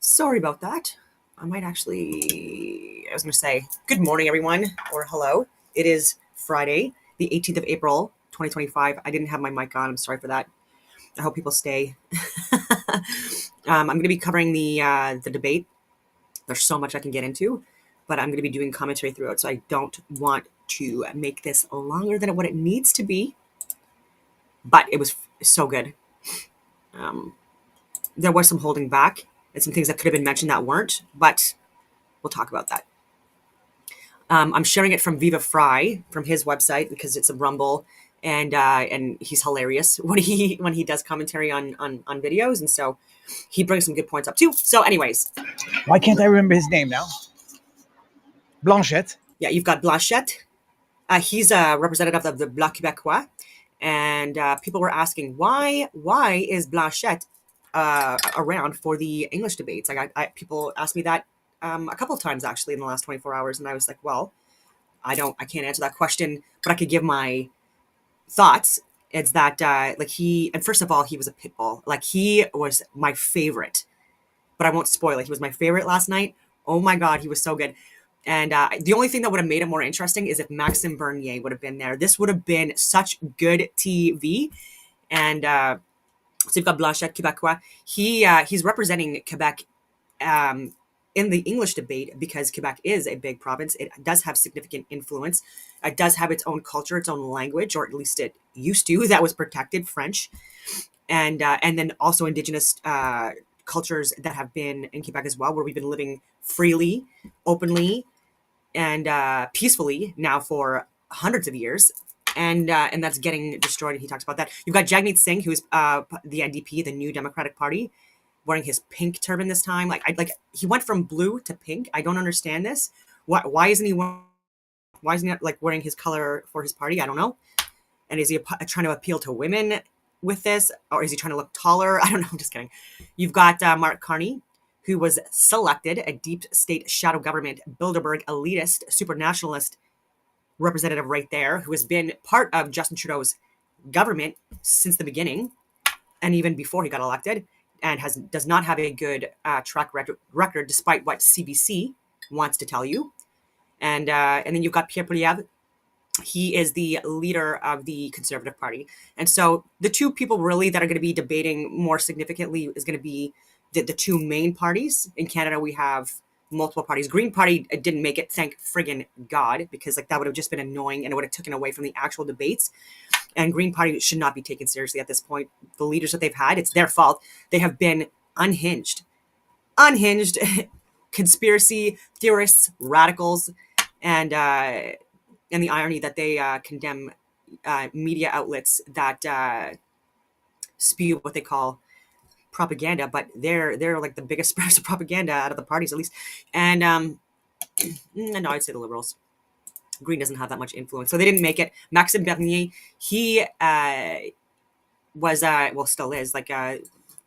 Sorry about that. I might actually, I was going to say, good morning, everyone, or hello. It is Friday, the 18th of April, 2025. I didn't have my mic on. I'm sorry for that. I hope people stay. I'm going to be covering the debate. There's so much I can get into, but I'm going to be doing commentary throughout, so I don't want to make this longer than what it needs to be. But it was so good. Um, there was some holding back and some things that could have been mentioned that weren't, but we'll talk about that. I'm sharing it from Viva Fry from his website because it's a Rumble, and he's hilarious when he does commentary on videos, and so he brings some good points up too. So, anyways, Why can't I remember his name now? Blanchette. yeah, you've got Blanchette. He's a representative of the Bloc Québécois, and people were asking why is Blanchette around for the English debates? Like people asked me that a couple of times actually in the last 24 hours, and I was like, well, I can't answer that question, but I could give my thoughts. It's that and first of all, he was a pit bull. Like he was my favorite, but I won't spoil it. He was my favorite last night. Oh my God, he was so good. And the only thing that would have made it more interesting is if Maxime Bernier would have been there. This would have been such good TV. And so you've got Blanchette Québécois. He's representing Quebec in the English debate because Quebec is a big province. It does have significant influence. It does have its own culture, its own language, or at least it used to. That was protected, French, and then also Indigenous cultures that have been in Quebec as well, where we've been living freely, openly, and peacefully now for hundreds of years. And that's getting destroyed. And he talks about that. You've got Jagmeet Singh, who's the NDP, the New Democratic Party, wearing his pink turban this time. Like he went from blue to pink. I don't understand this. Why isn't he like wearing his color for his party? I don't know. And is he trying to appeal to women with this, or is he trying to look taller? I don't know. I'm just kidding. You've got Mark Carney, who was selected, a deep state shadow government, Bilderberg elitist, super nationalist representative right there, who has been part of Justin Trudeau's government since the beginning and even before he got elected, and does not have a good track record, despite what CBC wants to tell you. And then you've got Pierre Poilievre. He is the leader of the Conservative Party. And so the two people really that are going to be debating more significantly is going to be the two main parties. In Canada, we have multiple parties. Green Party didn't make it, thank friggin' God, because like that would have just been annoying and it would have taken away from the actual debates. And Green Party should not be taken seriously at this point. The leaders that they've had, it's their fault. They have been unhinged, conspiracy theorists, radicals, and the irony that they condemn media outlets that spew what they call propaganda, but they're like the biggest spreaders of propaganda out of the parties, at least. And no, I'd say the Liberals. Green doesn't have that much influence, so they didn't make it. Maxime Bernier, he was still is like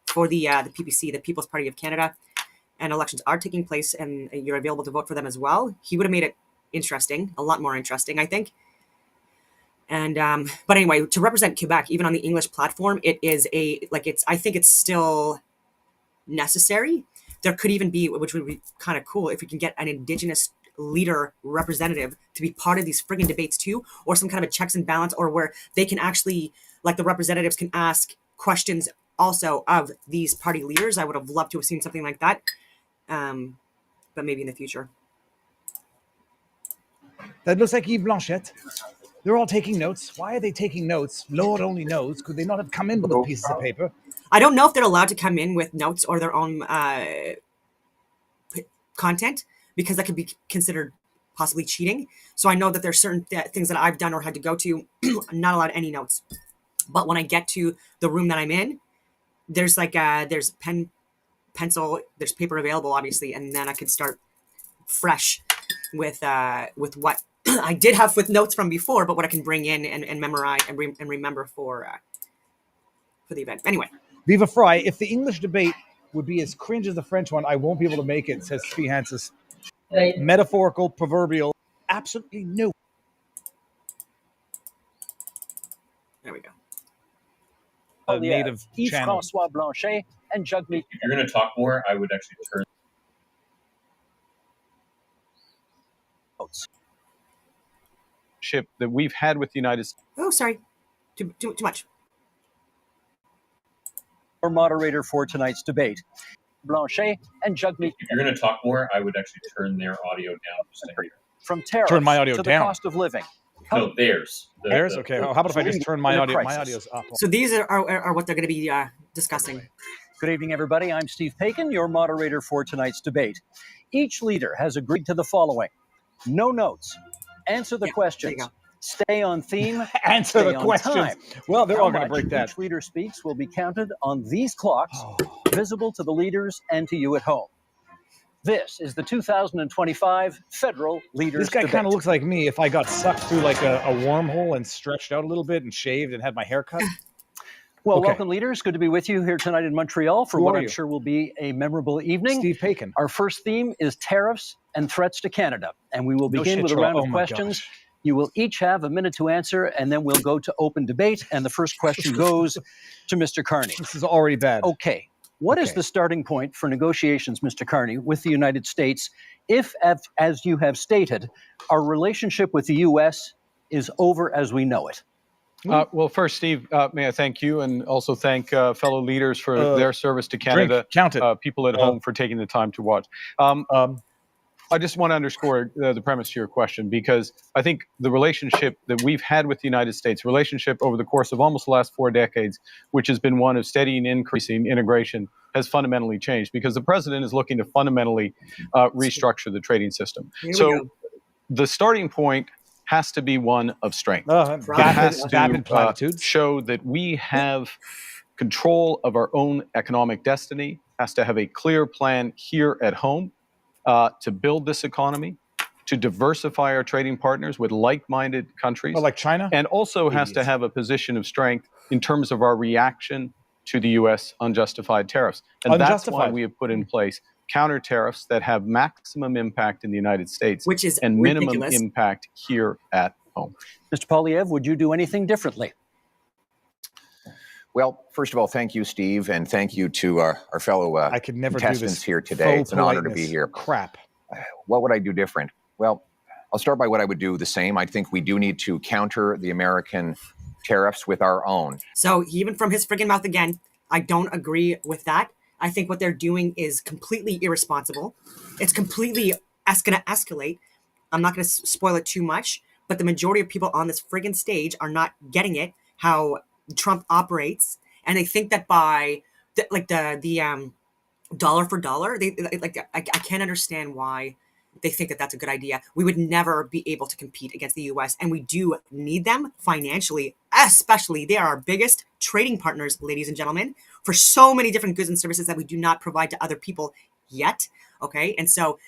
for the PPC, the People's Party of Canada, and elections are taking place, and you're available to vote for them as well. He would have made it interesting, a lot more interesting, I think. And but anyway, to represent Quebec, even on the English platform, it is I think it's still necessary. There could even be, which would be kind of cool, if we can get an Indigenous leader representative to be part of these friggin' debates too, or some kind of a checks and balance, or where they can actually, like the representatives can ask questions also of these party leaders. I would have loved to have seen something like that, but maybe in the future. That looks like Yves Blanchette. They're all taking notes. Why are they taking notes? Lord only knows. Could they not have come in with pieces of paper? I don't know if they're allowed to come in with notes or their own content, because that could be considered possibly cheating. So I know that there's certain things that I've done or had to go to, I'm not allowed any notes. But when I get to the room that I'm in, there's there's pen, pencil, there's paper available, obviously, and then I could start fresh with what I did have with notes from before, but what I can bring in and memorize and remember for the event. Anyway. Viva Fry, if the English debate would be as cringe as the French one, I won't be able to make it, says Spi Hansis. Right. Metaphorical, proverbial, absolutely no. There we go. Yves François Blanchet and Jugmeat. If you're going to talk more, I would actually turn. Ship that we've had with the United States. Oh, sorry. Too much. Our moderator for tonight's debate, Blanchet and Jugmeat. If you're going to talk more, I would actually turn their audio down. From tariffs Turn my audio to down. the cost of living. No, theirs. Theirs? Okay. How about if I just turn my audio? My audio's up. So these are what they're going to be discussing. Good evening, everybody. I'm Steve Paikin, your moderator for tonight's debate. Each leader has agreed to the following: no notes, answer the questions, stay on theme, answer the questions. Time. Well, they're How all going to much break that. Each leader speaks will be counted on these clocks, visible to the leaders and to you at home. This is the 2025 Federal Leaders This guy Debate. kind of looks like me if I got sucked through like a wormhole and stretched out a little bit and shaved and had my hair cut. Well, Okay. welcome, leaders. Good to be with you here tonight in Montreal for Who what are I'm you? sure will be a memorable evening. Steve Paikin. Our first theme is tariffs and threats to Canada, and we will No begin shit, with a Charles. round Oh of my questions. gosh. You will each have a minute to answer, and then we'll go to open debate, and the first question goes to Mr. Carney. This is already bad. Okay. What is Okay. the starting point for negotiations, Mr. Carney, with the United States if, as you have stated, our relationship with the U.S. is over as we know it? Well, first, Steve, may I thank you and also thank fellow leaders for their service to Canada. Drink. Count it. People at home for taking the time to watch. I just want to underscore the premise to your question, because I think the relationship that we've had with the United States, relationship over the course of almost the last 4 decades, which has been one of steady and increasing integration, has fundamentally changed because the president is looking to fundamentally restructure the trading system. Here we So go. the starting point has to be one of strength. It Vapid- has vapid to platitudes. show that we have control of our own economic destiny, has to have a clear plan here at home to build this economy, to diversify our trading partners with like-minded countries, Oh, like China? and also has to Please. have a position of strength in terms of our reaction to the U.S. unjustified tariffs. And that's why Unjustified. we have put in place counter tariffs that have maximum impact in the United States Which is and minimum ridiculous. impact here at home. Mr. Polyev, would you do anything differently? Well, first of all, thank you, Steve, and thank you to our fellow I could never do contestants this. here today. faux It's an honor to be politeness. here. Crap. What would I do different? Well, I'll start by what I would do the same. I think we do need to counter the American tariffs with our own. So even from his friggin' mouth again, I don't agree with that. I think what they're doing is completely irresponsible. It's completely going to escalate. I'm not going to spoil it too much, but the majority of people on this friggin' stage are not getting it, how Trump operates, and they think that by the dollar for dollar, I can't understand why they think that that's a good idea. We would never be able to compete against the U.S., and we do need them financially, especially. They are our biggest trading partners, ladies and gentlemen, for so many different goods and services that we do not provide to other people yet. Okay, and so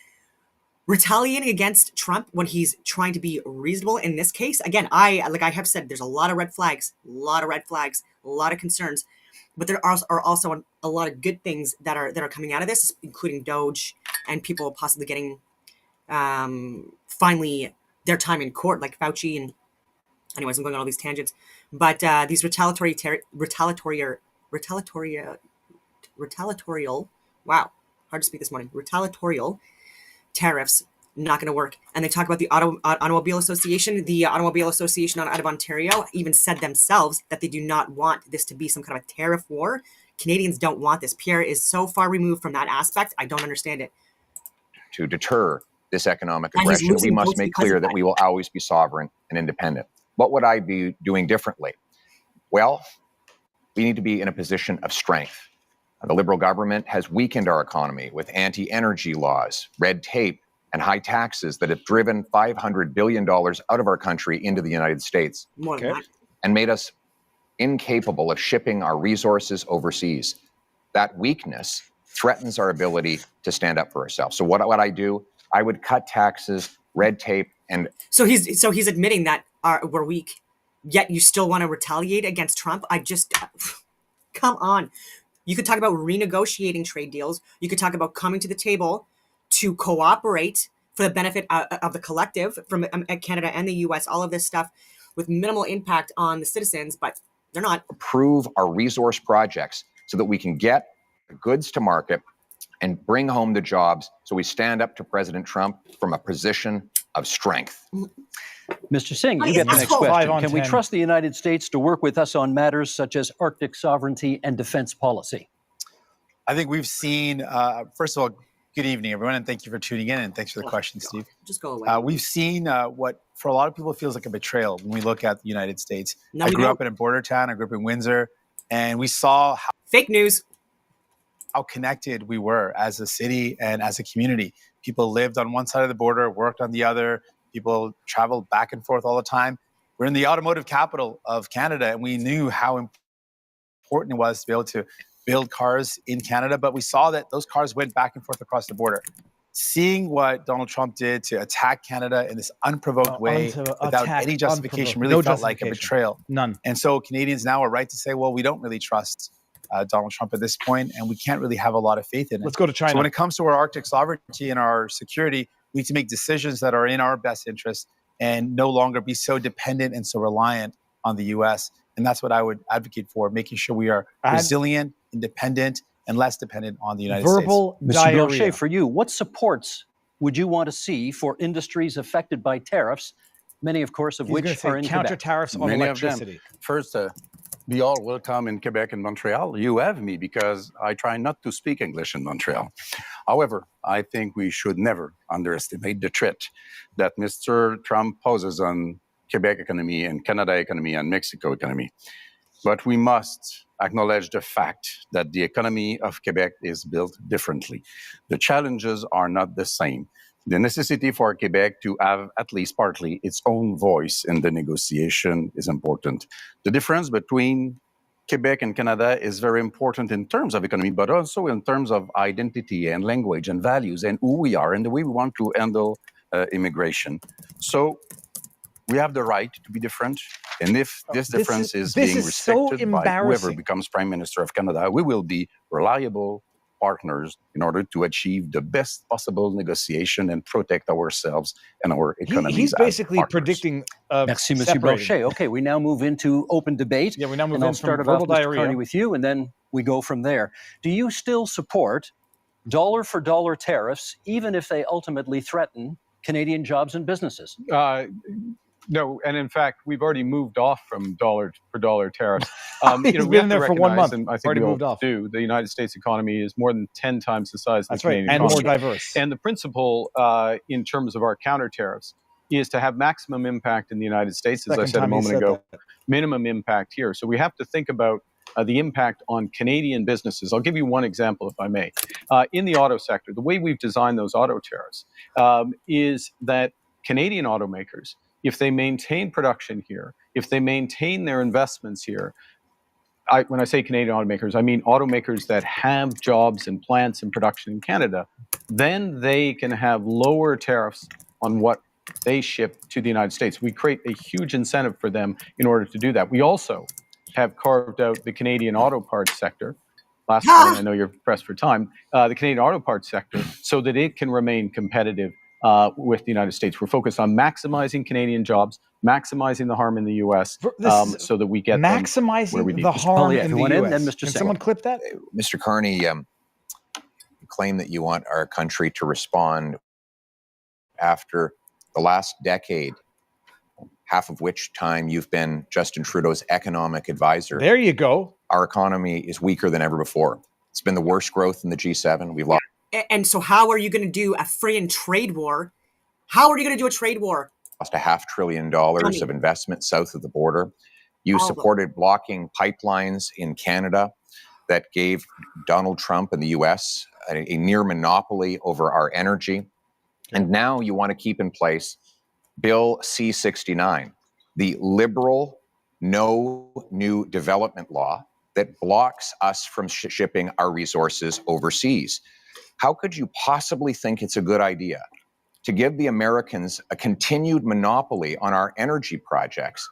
retaliating against Trump when he's trying to be reasonable in this case, again, I have said, there's a lot of red flags, a lot of concerns, but there are also a lot of good things that are coming out of this, including Doge and people possibly getting finally their time in court, like Fauci. And anyways, I'm going on all these tangents, but these retaliatorial, wow, hard to speak this morning, retaliatorial tariffs, not going to work. And they talk about the Automobile Association. The Automobile Association out of Ontario even said themselves that they do not want this to be some kind of a tariff war. Canadians don't want this. Pierre is so far removed from that aspect. I don't understand it. To deter this economic And he's aggression, we losing must votes make because clear of that that. we will always be sovereign and independent. What would I be doing differently? Well, we need to be in a position of strength. The Liberal government has weakened our economy with anti-energy laws, red tape, and high taxes that have driven $500 billion out of our country into the United States More than that. and made us incapable of shipping our resources overseas. That weakness threatens our ability to stand up for ourselves. So what I do, I would cut taxes, red tape, and So he's admitting that we're weak, yet you still want to retaliate against Trump. I just come on. You could talk about renegotiating trade deals. You could talk about coming to the table to cooperate for the benefit of the collective from Canada and the U.S. All of this stuff with minimal impact on the citizens, but they're not. approve our resource projects so that we can get goods to market and bring home the jobs. So we stand up to President Trump from a position of strength. Mr. Singh, you Is get the this next whole- question. 5 on Can we 10. trust the United States to work with us on matters such as Arctic sovereignty and defense policy? I think we've seen, first of all, good evening, everyone, and thank you for tuning in, and thanks for the question, God. Steve. Just go away. We've seen what, for a lot of people, feels like a betrayal when we look at the United States. No, I we grew don't. up in a border town. I grew up in Windsor, and we saw Fake news. how connected we were as a city and as a community. People lived on one side of the border, worked on the other. People traveled back and forth all the time. We're in the automotive capital of Canada, and we knew how important it was to be able to build cars in Canada, but we saw that those cars went back and forth across the border. Seeing what Donald Trump did to attack Canada in this unprovoked way without any justification really felt like a betrayal. None. And so Canadians now are right to say, well, we don't really trust Donald Trump at this point, and we can't really have a lot of faith in it. Let's go to China. So when it comes to our Arctic sovereignty and our security, we need to make decisions that are in our best interest and no longer be so dependent and so reliant on the U.S. And that's what I would advocate for, making sure we are resilient, independent, and less dependent on the United States. Verbal Mr. diarrhea. Blanchet, for you, what supports would you want to see for industries affected by tariffs, many, of course, of He's gonna which say are in counter Quebec? tariffs on Many of them. electricity. First, be all welcome in Quebec and Montreal. You have me because I try not to speak English in Montreal. However, I think we should never underestimate the threat that Mr. Trump poses on Quebec economy and Canada economy and Mexico economy. But we must acknowledge the fact that the economy of Quebec is built differently. The challenges are not the same. The necessity for Quebec to have at least partly its own voice in the negotiation is important. The difference between Quebec and Canada is very important in terms of economy, but also in terms of identity and language and values and who we are and the way we want to handle immigration. So we have the right to be different. And if this difference is being respected by whoever becomes Prime Minister of Canada, we will be reliable partners in order to achieve the best possible negotiation and protect ourselves and our economies. He's basically partners. predicting. Merci, Monsieur Blanchet. Okay, we now move into open debate. Yeah, we now move and in I'll start from it off, verbal Mr. diarrhea. Carney, with you, and then we go from there. Do you still support dollar-for-dollar tariffs, even if they ultimately threaten Canadian jobs and businesses? No, and in fact, we've already moved off from dollar-for-dollar tariffs. He's we been have to there for 1 month. recognize, and I think Already we all moved off. do, the United States economy is more than 10 times the size of That's the right, Canadian and more economy. diverse. And the principle in terms of our counter tariffs is to have maximum impact in the United States, as I said a moment ago, minimum impact here. So we have to think about the impact on Canadian businesses. I'll give you one example, if I may. In the auto sector, the way we've designed those auto tariffs is that Canadian automakers, if they maintain production here, if they maintain their investments here, when I say Canadian automakers, I mean automakers that have jobs and plants and production in Canada, then they can have lower tariffs on what they ship to the United States. We create a huge incentive for them in order to do that. We also have carved out the Canadian auto parts sector. Last point, I know you're pressed for time, the Canadian auto parts sector, so that it can remain competitive with the United States. We're focused on maximizing Canadian jobs, maximizing the harm in the U.S., so that we get maximizing where we need the to. harm in the U.S. Then Mr. Can Singh. someone clip that? Mr. Carney, you claim that you want our country to respond after the last decade, half of which time you've been Justin Trudeau's economic advisor. There you go. Our economy is weaker than ever before. It's been the worst growth in the G7. We've lost. And so how are you going to do a friggin' trade war? How are you going to do a trade war? Lost $500 billion of investment south of the border. You supported blocking pipelines in Canada that gave Donald Trump and the U.S. a near monopoly over our energy. And now you want to keep in place Bill C-69, the liberal no new development law that blocks us from shipping our resources overseas. How could you possibly think it's a good idea to give the Americans a continued monopoly on our energy projects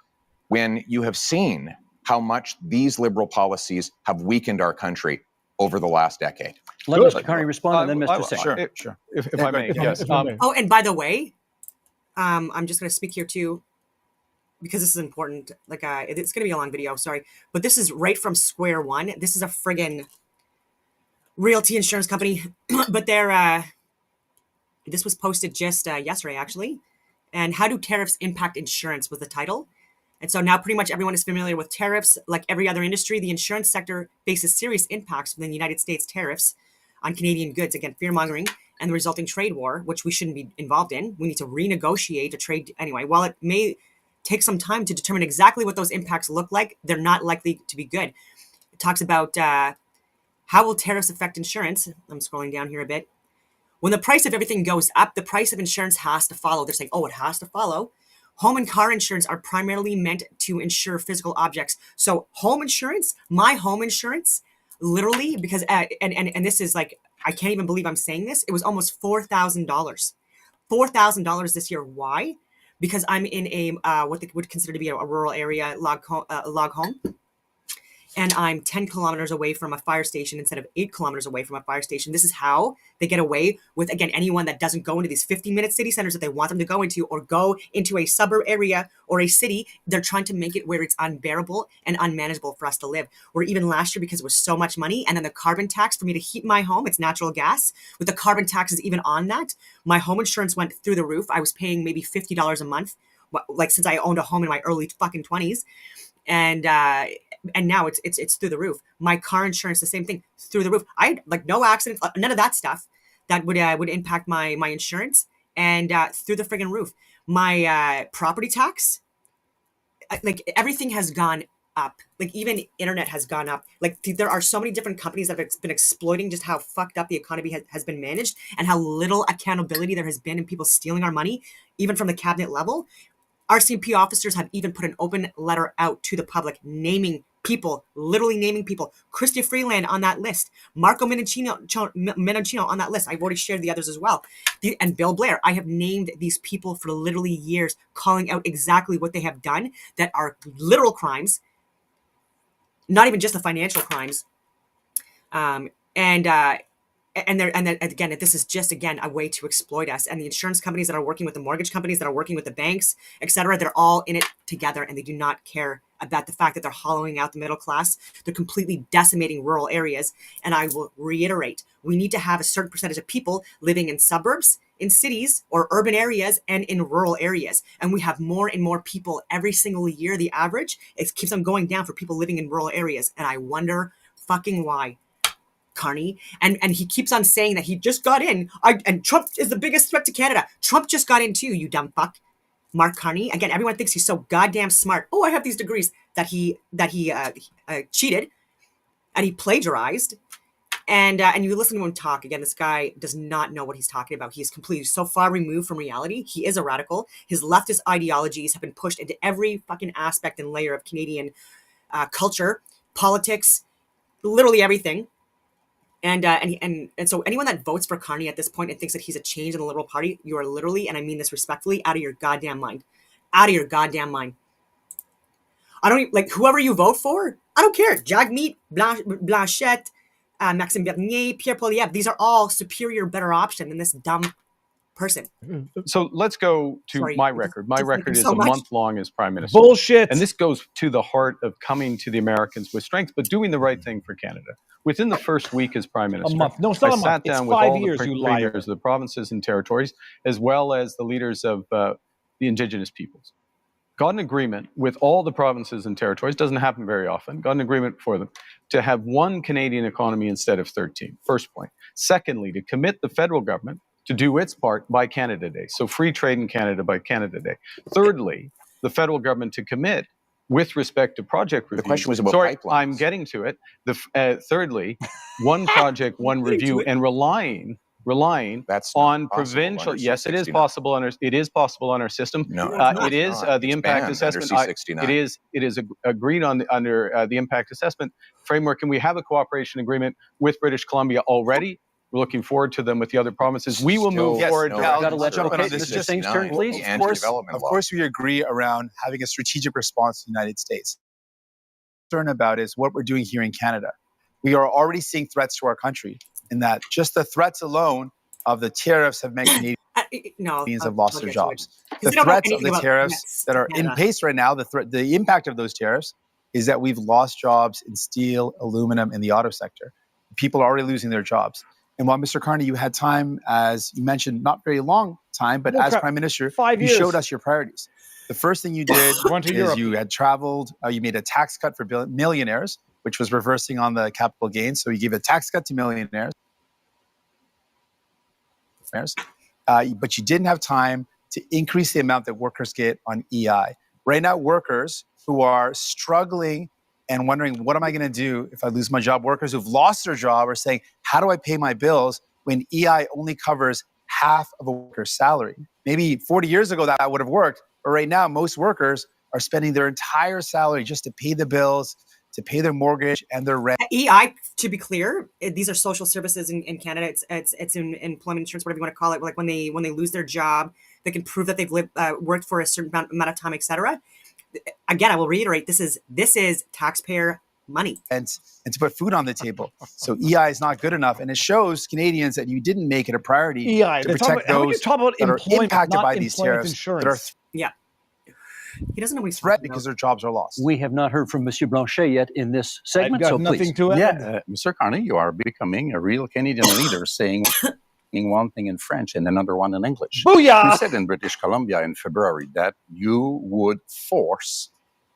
when you have seen how much these liberal policies have weakened our country over the last decade? Let Mr. Carney respond, and then Mr. Singh. Sure. If I may, yes. Oh, and by the way, I'm just going to speak here too, because this is important. Like, it's going to be a long video, sorry. But this is right from square one. This is a friggin' realty insurance company, but this was posted just yesterday, actually. And how do tariffs impact insurance was the title. And so now pretty much everyone is familiar with tariffs. Like every other industry, the insurance sector faces serious impacts from the United States tariffs on Canadian goods. Again, fear-mongering and the resulting trade war, which we shouldn't be involved in. We need to renegotiate a trade anyway. While it may take some time to determine exactly what those impacts look like, they're not likely to be good. It talks about how will tariffs affect insurance? I'm scrolling down here a bit. When the price of everything goes up, the price of insurance has to follow. They're saying, oh, it has to follow. Home and car insurance are primarily meant to insure physical objects. So home insurance, my home insurance, literally, because, and this is like, I can't even believe I'm saying this. It was almost $4,000. $4,000 this year. Why? Because I'm in a, what they would consider to be a rural area, log home. And I'm 10 kilometers away from a fire station instead of 8 kilometers away from a fire station. This is how they get away with, again, anyone that doesn't go into these 15-minute city centers that they want them to go into, or go into a suburb area or a city. They're trying to make it where it's unbearable and unmanageable for us to live. Or even last year, because it was so much money, and then the carbon tax for me to heat my home, it's natural gas. With the carbon taxes even on that, my home insurance went through the roof. I was paying maybe $50 a month, like since I owned a home in my early fucking 20s. And now it's through the roof. My car insurance, the same thing, through the roof. I had like no accidents, none of that stuff that would impact my insurance, and through the friggin' roof. My property tax, like everything has gone up. Like even internet has gone up. Like there are so many different companies that have been exploiting just how fucked up the economy has been managed, and how little accountability there has been in people stealing our money, even from the cabinet level. RCMP officers have even put an open letter out to the public naming people, literally naming people. Chrystia Freeland on that list. Marco Menoncino on that list. I've already shared the others as well. And Bill Blair. I have named these people for literally years, calling out exactly what they have done that are literal crimes, not even just the financial crimes. And again, this is just, again, a way to exploit us. And the insurance companies that are working with the mortgage companies, that are working with the banks, etc., they're all in it together, and they do not care about the fact that they're hollowing out the middle class. They're completely decimating rural areas. And I will reiterate, we need to have a certain percentage of people living in suburbs, in cities or urban areas, and in rural areas. And we have more and more people every single year. The average, it keeps on going down for people living in rural areas. And I wonder fucking why. Carney, and he keeps on saying that he just got in, and Trump is the biggest threat to Canada. Trump just got in too, you dumb fuck. Mark Carney, again, everyone thinks he's so goddamn smart. Oh, I have these degrees. That he cheated, and he plagiarized, and you listen to him talk. Again, this guy does not know what he's talking about. He's completely so far removed from reality. He is a radical. His leftist ideologies have been pushed into every fucking aspect and layer of Canadian culture, politics, literally everything. And so anyone that votes for Carney at this point and thinks that he's a change in the Liberal Party, you are literally, and I mean this respectfully, out of your goddamn mind. Out of your goddamn mind. I don't even, like, whoever you vote for, I don't care. Jagmeet, Blanchette, Maxime Bernier, Pierre Poilievre, these are all superior, better option than this dumb person. So let's go to my record. My record is a month long as Prime Minister. Bullshit. And this goes to the heart of coming to the Americans with strength, but doing the right thing for Canada. Within the first week as Prime Minister, a month. No, it's not I a month. sat down it's with 5 all years, the you liar. premiers of the provinces and territories, as well as the leaders of the Indigenous peoples. Got an agreement with all the provinces and territories, doesn't happen very often, got an agreement for them to have one Canadian economy instead of 13, first point. Secondly, to commit the federal government to do its part by Canada Day, so free trade in Canada by Canada Day. Thirdly, the federal government to commit with respect to project review. The question was about Sorry, pipelines. I'm getting to it. Thirdly, one project, one review, and relying That's on not possible provincial. under Yes, it is C69. possible under. It is possible on our system. No, it is not. the It's impact banned assessment. under C69. It is agreed on under the impact assessment framework, and we have a cooperation agreement with British Columbia already. We're looking forward to them with the other provinces. We will move forward. No, I've got to let jump in okay, on this. Mr. Singh's turn, please. Of course, we agree around having a strategic response to the United States. What I'm concerned about is what we're doing here in Canada. We are already seeing threats to our country, in that just the threats alone of the tariffs have meant Canadians have lost their jobs. The threats of the tariffs that are in place right now, the impact of those tariffs is that we've lost jobs in steel, aluminum, and the auto sector. People are already losing their jobs. And while Mr. Carney, you had time, as you mentioned, not very long time, but as Prime Minister, 5 you years. showed us your priorities. The first thing you did Went to is Europe. you had traveled, you made a tax cut for millionaires, which was reversing on the capital gains. So you gave a tax cut to millionaires. But you didn't have time to increase the amount that workers get on EI. Right now, workers who are struggling and wondering, what am I going to do if I lose my job? Workers who've lost their job are saying, how do I pay my bills when EI only covers half of a worker's salary? Maybe 40 years ago that would have worked, but right now most workers are spending their entire salary just to pay the bills, to pay their mortgage and their rent. EI, to be clear, these are social services in Canada. It's in employment insurance, whatever you want to call it. Like when they lose their job, they can prove that they've worked for a certain amount of time, etc. Again, I will reiterate: this is taxpayer money, and to put food on the table. So EI is not good enough, and it shows Canadians that you didn't make it a priority EI, to protect those that are impacted by these tariffs. Insurance. Yeah. He doesn't know what he's threat because their jobs are lost. We have not heard from Monsieur Blanchet yet in this segment, I've got so nothing please. to add. Yeah, Mr. Carney, you are becoming a real Canadian leader, saying one thing in French and another one in English. Booyah! You said in British Columbia in February that you would force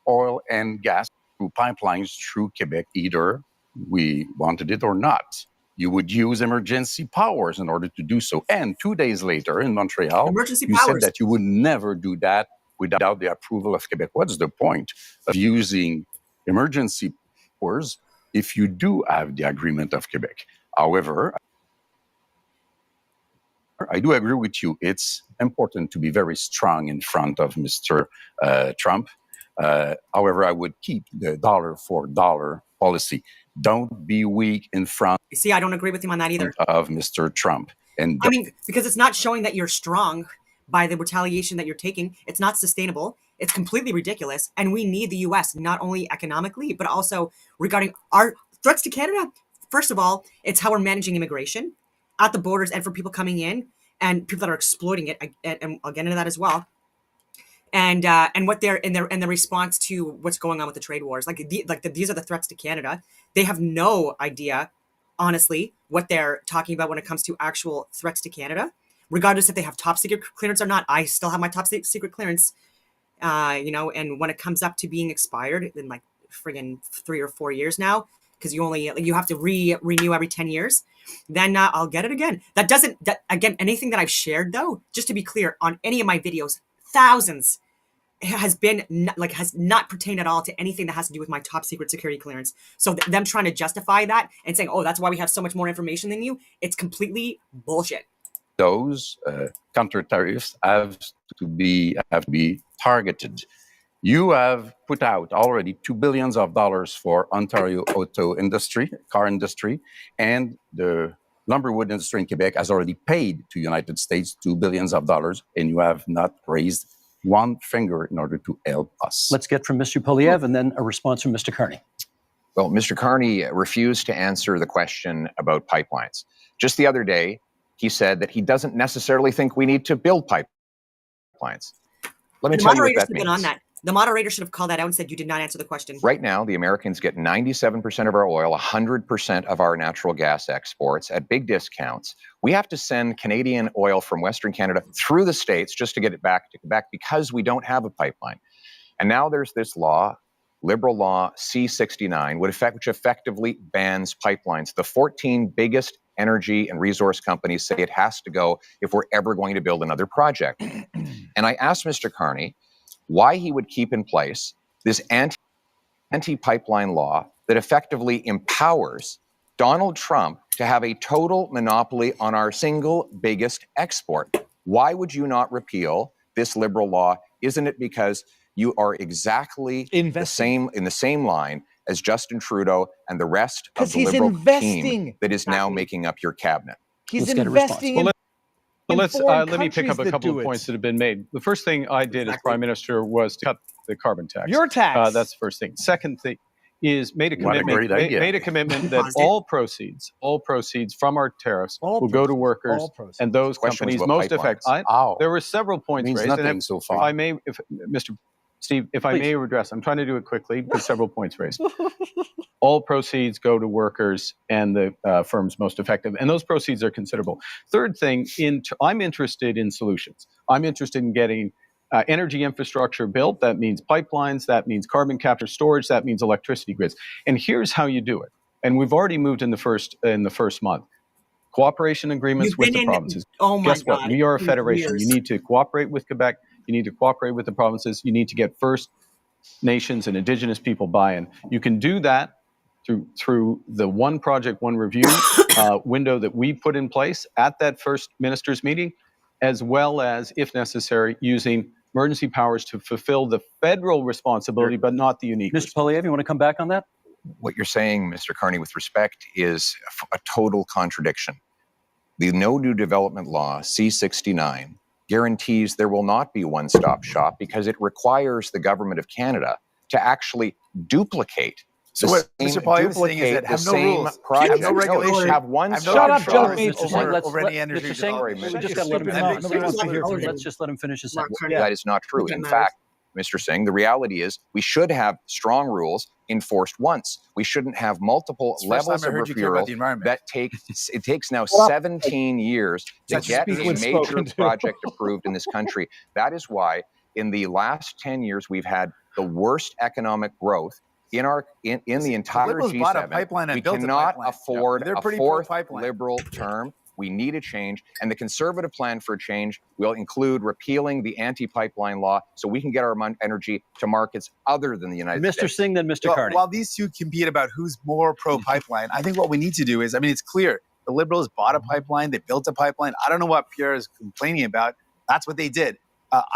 oil and gas through pipelines through Quebec, either we wanted it or not. You would use emergency powers in order to do so. And 2 days later in Montreal, you said that you would never do that without the approval of Quebec. What's the point of using emergency powers if you do have the agreement of Quebec? However, I do agree with you. It's important to be very strong in front of Mr. Trump. However, I would keep the dollar for dollar policy. Don't be weak in front. See, I don't agree with him on that either. Of Mr. Trump. And I mean, because it's not showing that you're strong by the retaliation that you're taking. It's not sustainable. It's completely ridiculous. And we need the U.S. not only economically, but also regarding our threats to Canada. First of all, it's how we're managing immigration at the borders and for people coming in and people that are exploiting it. And I'll get into that as well. And what they're in the response to what's going on with the trade wars. These are the threats to Canada. They have no idea, honestly, what they're talking about when it comes to actual threats to Canada. Regardless if they have top secret clearance or not, I still have my top secret clearance. And when it comes up to being expired in like friggin' 3 or 4 years now, because you have to renew every 10 years, then I'll get it again. Again, anything that I've shared though, just to be clear, on any of my videos, thousands, has not pertained at all to anything that has to do with my top secret security clearance. So them trying to justify that and saying, oh, that's why we have so much more information than you, it's completely bullshit. Those counter tariffs have to be targeted. You have put out already $2 billion for Ontario auto industry, car industry, and the lumberwood industry in Quebec has already paid to United States $2 billion, and you have not raised one finger in order to help us. Let's get from Mr. Poilievre and then a response from Mr. Carney. Well, Mr. Carney refused to answer the question about pipelines. Just the other day, he said that he doesn't necessarily think we need to build pipelines. Let me tell you what that means. On that. The moderator should have called that out and said you did not answer the question. Right now, the Americans get 97% of our oil, 100% of our natural gas exports at big discounts. We have to send Canadian oil from Western Canada through the States just to get it back to Quebec because we don't have a pipeline. And now there's this law, Liberal Law C-69, which effectively bans pipelines. The 14 biggest energy and resource companies say it has to go if we're ever going to build another project. And I asked Mr. Carney why he would keep in place this anti-pipeline law that effectively empowers Donald Trump to have a total monopoly on our single biggest export. Why would you not repeal this Liberal law? Isn't it because you are exactly in the same line as Justin Trudeau and the rest of the Liberal team that is now making up your cabinet? He's investing in let me pick up a couple of points that have been made. The first thing I did as Prime Minister was to cut the carbon tax. Your tax. That's the first thing. Second thing is made a commitment that all proceeds from our tariffs will go to workers and those companies most affected. There were several points raised. Nothing so far. If I may, Mr. Steve, if I Please. may address, I'm trying to do it quickly because several points raised. All proceeds go to workers and the firms most effective, and those proceeds are considerable. Third thing, I'm interested in solutions. I'm interested in getting energy infrastructure built. That means pipelines, that means carbon capture storage, that means electricity grids. And here's how you do it. And we've already moved in the first month. Cooperation agreements You've with been the provinces. Oh my Guess God. what? We are a for federation. years. You need to cooperate with Quebec. You need to cooperate with the provinces. You need to get First Nations and Indigenous people buy-in. You can do that through the one project, one review window that we put in place at that first ministers' meeting, as well as, if necessary, using emergency powers to fulfill the federal responsibility, but not the unique. Mr. Poilievre, you want to come back on that? What you're saying, Mr. Carney, with respect, is a total contradiction. The No New Development Law, C-69, guarantees there will not be one-stop shop because it requires the Government of Canada to actually duplicate. So what Mr. Poilievre is saying is that have no rules, have no regulation, have one have no Shut up, control Jagmeet. over any energy Mr. Singh, development. we just got to let him Stupid mouth. Nobody wants to hear from you. Let's just let him finish his sentence. Mark, That is not true. Okay, In Miles. fact, Mr. Singh, the reality is we should have strong rules enforced once. We shouldn't have multiple It's the first levels time of I heard you care about referral the environment. that it takes now 17 years to Let you get speak a when major spoken to. project approved in this country. That is why in the last 10 years we've had the worst economic growth in the entire Liberals bought a G7. pipeline and We built a cannot pipeline. afford They're a pretty fourth pro-pipeline. Liberal term. We need a change, and the Conservative plan for a change will include repealing the anti-pipeline law so we can get our energy to markets other than the United Mr. States. Singh, then Mr. Well, Carney. while these two compete about who's more pro-pipeline, I think what we need to do is, I mean, it's clear. The Liberals bought a pipeline. They built a pipeline. I don't know what Pierre is complaining about. That's what they did.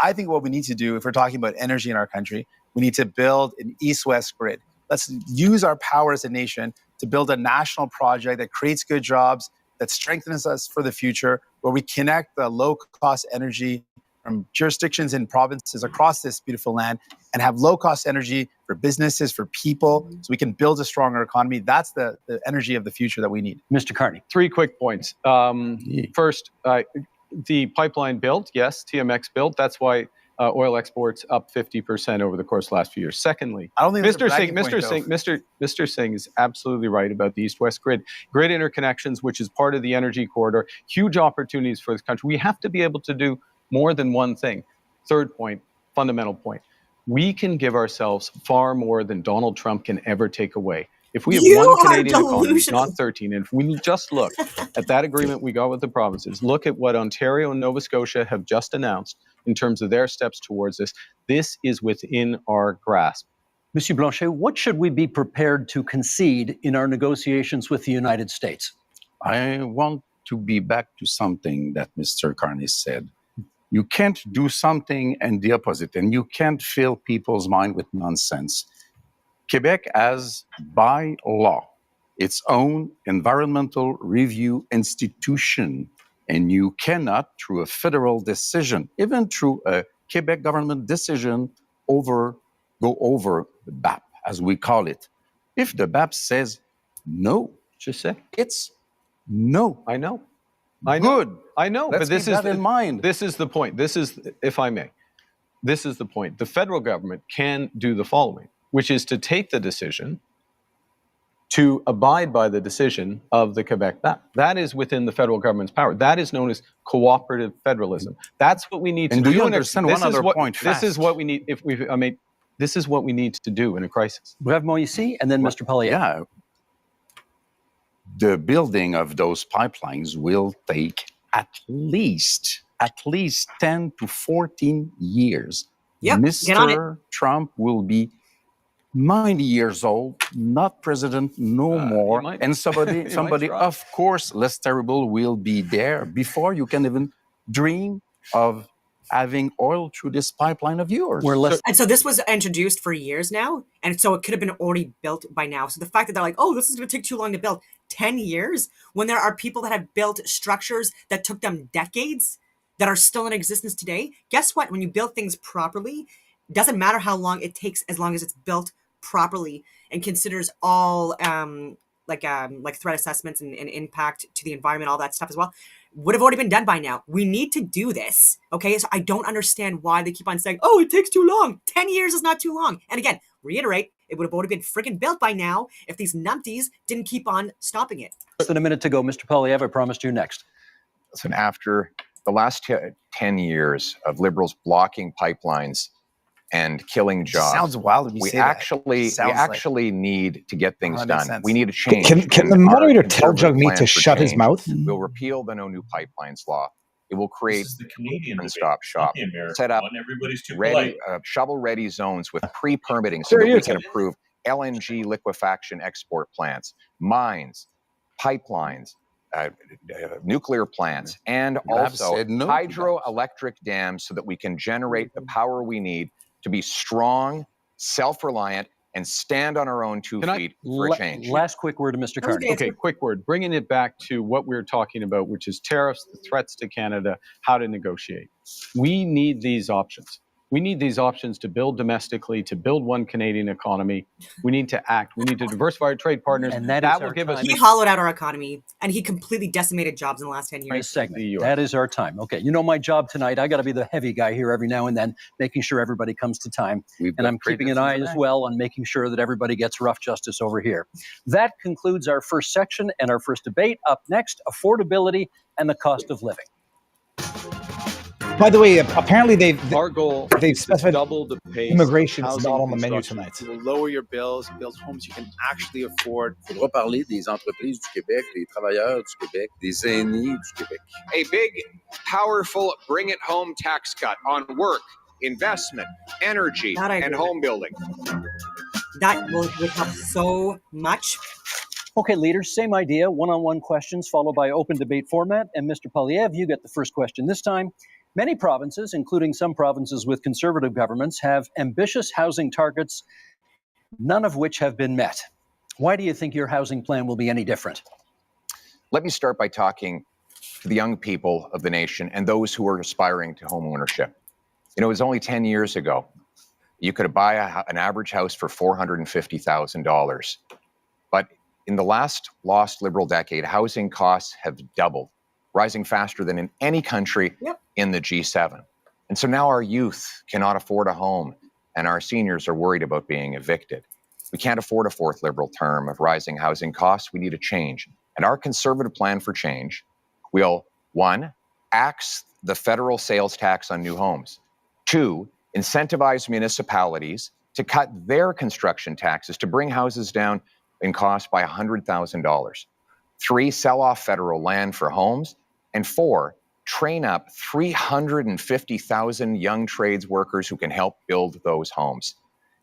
I think what we need to do, if we're talking about energy in our country, we need to build an east-west grid. Let's use our power as a nation to build a national project that creates good jobs, that strengthens us for the future, where we connect the low-cost energy from jurisdictions and provinces across this beautiful land and have low-cost energy for businesses, for people, so we can build a stronger economy. That's the energy of the future that we need. Mr. Carney. 3 quick points. First, the pipeline built, yes, TMX built. That's why oil exports up 50% over the course of the last few years. Secondly, I don't think that's a bragging point, Mr. Singh is absolutely right about the East-West grid interconnections, which is part of the energy corridor. Huge opportunities for this country. We have to be able to do more than one thing. Third point, fundamental point. We can give ourselves far more than Donald Trump can ever take away. If we have You one are Canadian economy, delusional. not 13, and if we just look at that agreement we got with the provinces, look at what Ontario and Nova Scotia have just announced in terms of their steps towards this, this is within our grasp. Monsieur Blanchet, what should we be prepared to concede in our negotiations with the United States? I want to be back to something that Mr. Carney said. You can't do something and the opposite, and you can't fill people's mind with nonsense. Quebec has, by law, its own environmental review institution, and you cannot, through a federal decision, even through a Quebec government decision, go over the BAP, as we call it. If the BAP says no, Just say, it's no. I know. Good. I know, Let's but this keep is that in mind. This is the point. This is, if I may, this is the point. The federal government can do the following, which is to take the decision to abide by the decision of the Quebec BAP. That is within the federal government's power. That is known as cooperative federalism. That's what we need to And do. do you in a- understand this one is other what- point This is fast? what we need. This is what we need to do in a crisis. Rev Moïse and then Mr. Poilievre. Yeah. The building of those pipelines will take at least 10 to 14 years. Yep, get on it. Mr. Trump will be 90 years old, not president no more. might- And somebody, he might try. of course, less terrible will be there before you can even dream of having oil through this pipeline of yours. We're less. And so this was introduced for years now, and so it could have been already built by now. So the fact that they're like, oh, this is going to take too long to build, 10 years, when there are people that have built structures that took them decades that are still in existence today, guess what? When you build things properly, it doesn't matter how long it takes as long as it's built properly and considers all like threat assessments and impact to the environment, all that stuff as well. would have already been done by now. We need to do this. Okay. So I don't understand why they keep on saying, oh, it takes too long. 10 years is not too long. And again, reiterate, it would have already been freaking built by now if these numpties didn't keep on stopping it. Less than a minute to go. Mr. Poilievre, I promised you next. Listen, after the last 10 years of Liberals blocking pipelines and killing jobs, Sounds wild when you we say that. actually need to get things That makes done. sense. We need a change. Can the in our moderator tell conservative Jagmeet plan to for shut his change. mouth? We'll repeal the No New Pipelines law. It will create This is the Canadian one debate, stop shop, not the American set up one. Everybody's too ready, polite. shovel-ready zones with pre-permitting so Sure, that we you can said. approve LNG liquefaction export plants, mines, pipelines, nuclear plants, and You have also said no to hydroelectric dams so that we can generate the power we need to be strong, self-reliant, and stand on our own 2 Can I- feet for a change. Last quick word to Mr. That was Carney. good. Okay, quick word. Bringing it back to what we were talking about, which is tariffs, the threats to Canada, how to negotiate. We need these options. We need these options to build domestically, to build one Canadian economy. We need to act. We need to diversify our trade partners. And that is will our give us time. He hollowed out our economy and he completely decimated jobs in the last 10 years. This segment. The US. That is our time. Okay, you know my job tonight. I got to be the heavy guy here every now and then, making sure everybody comes to time. And I'm keeping an eye as well on making sure that everybody gets rough justice over here. That concludes our first section and our first debate. Up next, affordability and the cost of living. By the way, apparently they've goal they've is to specified double the pace. immigration is housing not on the menu construction. tonight. It will lower your bills, build homes you can actually afford. Il faudra parler des entreprises du Québec, des travailleurs du Québec, des aînés du Québec. A big, powerful bring it home tax cut on work, investment, energy, That I and agree home building. That would help so much. Okay, leaders, same idea. One-on-one questions followed by open debate format. And Mr. Poilievre, you get the first question this time. Many provinces, including some provinces with conservative governments, have ambitious housing targets, none of which have been met. Why do you think your housing plan will be any different? Let me start by talking to the young people of the nation and those who are aspiring to home ownership. You know, it was only 10 years ago. You could buy an average house for $450,000. But in the last lost Liberal decade, housing costs have doubled, rising faster than in any country in the G7. And so now our youth cannot afford a home, and our seniors are worried about being evicted. We can't afford a fourth Liberal term of rising housing costs. We need a change. And our Conservative plan for change will, 1, axe the federal sales tax on new homes. 2, incentivize municipalities to cut their construction taxes to bring houses down in cost by $100,000. 3, sell off federal land for homes. And 4, train up 350,000 young trades workers who can help build those homes.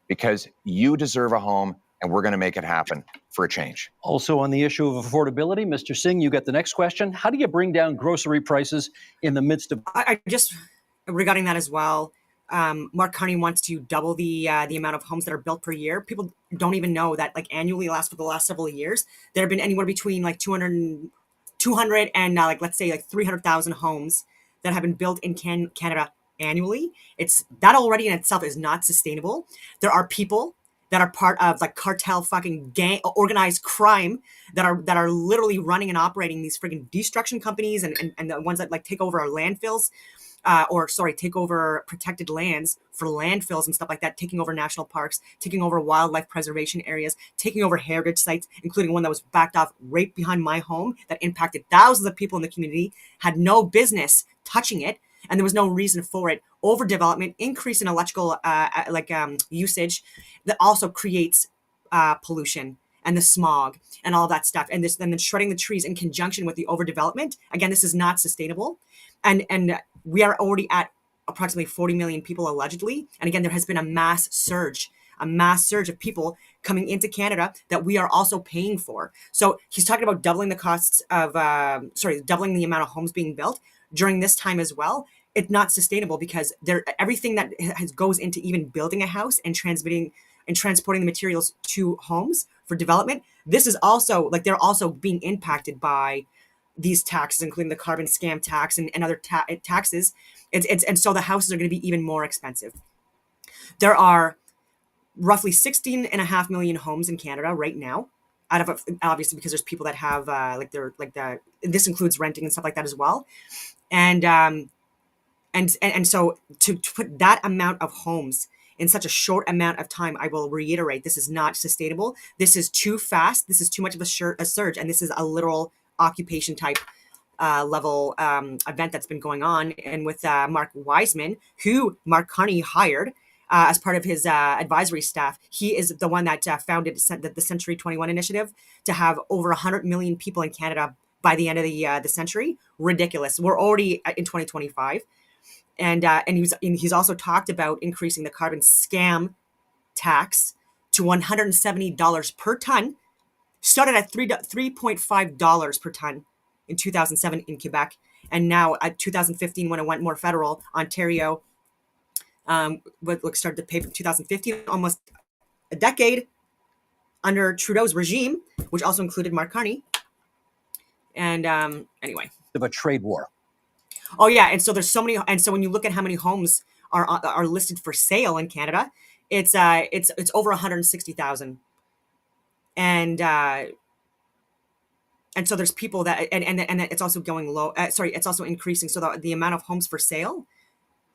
Because you deserve a home, and we're going to make it happen for a change. Also on the issue of affordability, Mr. Singh, you get the next question. How do you bring down grocery prices in the midst of... I just, regarding that as well, Mark Carney wants to double the amount of homes that are built per year. People don't even know that, like, annually, for the last several years, there have been anywhere between like 200 and like, let's say like 300,000 homes that have been built in Canada annually. It's that already in itself is not sustainable. There are people that are part of like cartel fucking gang organized crime that are literally running and operating these friggin' destruction companies and the ones that like take over our landfills. Take over protected lands for landfills and stuff like that, taking over national parks, taking over wildlife preservation areas, taking over heritage sites, including one that was backed off right behind my home that impacted thousands of people in the community, had no business touching it, and there was no reason for it. Overdevelopment, increase in electrical usage that also creates pollution and the smog and all that stuff. And then shredding the trees in conjunction with the overdevelopment. Again, this is not sustainable. And we are already at approximately 40 million people allegedly. And again, there has been a mass surge of people coming into Canada that we are also paying for. So he's talking about doubling the costs of, doubling the amount of homes being built during this time as well. It's not sustainable because everything that goes into even building a house and transporting the materials to homes for development. This is also like, they're also being impacted by these taxes, including the carbon scam tax and other taxes. And so the houses are going to be even more expensive. There are roughly 16.5 million homes in Canada right now. out of obviously because there's people that have this includes renting and stuff like that as well, and so to put that amount of homes in such a short amount of time, I will reiterate, this is not sustainable. This is too fast. This is too much of a surge, and this is a literal occupation type level event that's been going on. And with Mark Wiseman, who Mark Carney hired as part of his advisory staff, he is the one that founded the Century 21 initiative to have over 100 million people in Canada by the end of the century. Ridiculous. We're already in 2025. And he's also talked about increasing the carbon scam tax to $170 per ton, started at $3.5 per ton in 2007 in Quebec, and now at 2015 when it went more federal, Ontario started to pay from 2015, almost a decade under Trudeau's regime, which also included Mark Carney. And anyway, of a trade war. Oh yeah, and so there's so many, and so when you look at how many homes are listed for sale in Canada, it's over 160,000, and so there's people that and it's also going low. It's also increasing. So the amount of homes for sale,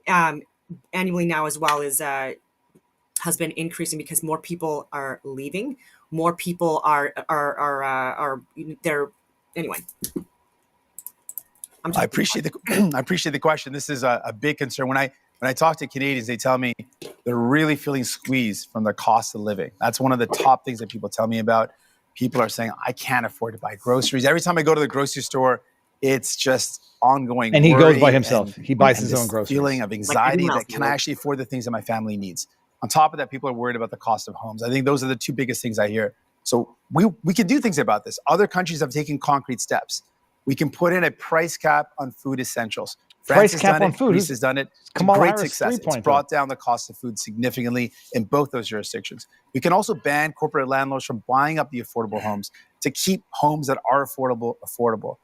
annually now as well has been increasing because more people are leaving, more people are they're anyway. I appreciate the question. This is a big concern. When I talk to Canadians, they tell me they're really feeling squeezed from the cost of living. That's one of the top things that people tell me about. People are saying, I can't afford to buy groceries. Every time I go to the grocery store, it's just ongoing. And he goes by himself. He buys his own groceries. Feeling of anxiety that can I actually afford the things that my family needs? On top of that, people are worried about the cost of homes. I think those are the two biggest things I hear. So we can do things about this. Other countries have taken concrete steps. We can put in a price cap on food essentials. France Price cap on food. Greece has done it. Kamala Great Harris success. 3.0. It's brought down the cost of food significantly in both those jurisdictions. We can also ban corporate landlords from buying up the affordable homes to keep homes that are affordable.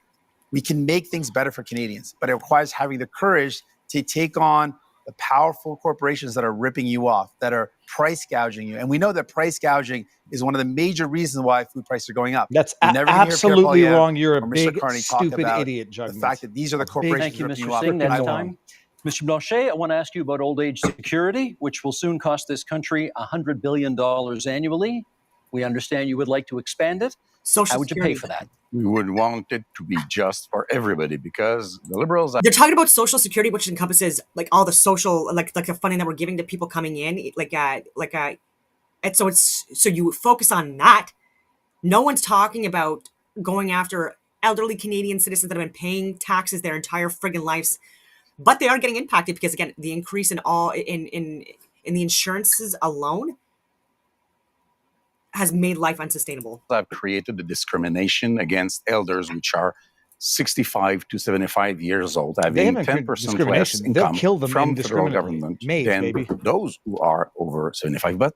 We can make things better for Canadians, but it requires having the courage to take on the powerful corporations that are ripping you off, that are price gouging you. And we know that price gouging is one of the major reasons why food prices are going up. That's You never hear Pierre absolutely Poilievre wrong. You're a or Mr. big, Carney talk stupid about idiot, the Jugman. fact that these are the corporations Thank you, ripping Mr. you off. Singh. That's I won't. time. Mr. Blanchet, I want to ask you about old age security, which will soon cost this country $100 billion annually. We understand you would like to expand it. Social How would you Security. pay for that? We would want it to be just for everybody because the Liberals They're talking about Social Security, which encompasses like all the social, like the funding that we're giving to people coming in, and so you focus on that. No one's talking about going after elderly Canadian citizens that have been paying taxes their entire friggin' lives, but they are getting impacted because again, the increase in the insurances alone has made life unsustainable. have created the discrimination against elders, which are 65 to 75 years old, They having haven't 10% less discrimination. They'll income kill them from the federal indiscriminately. government Maids, than baby. those who are over 75. But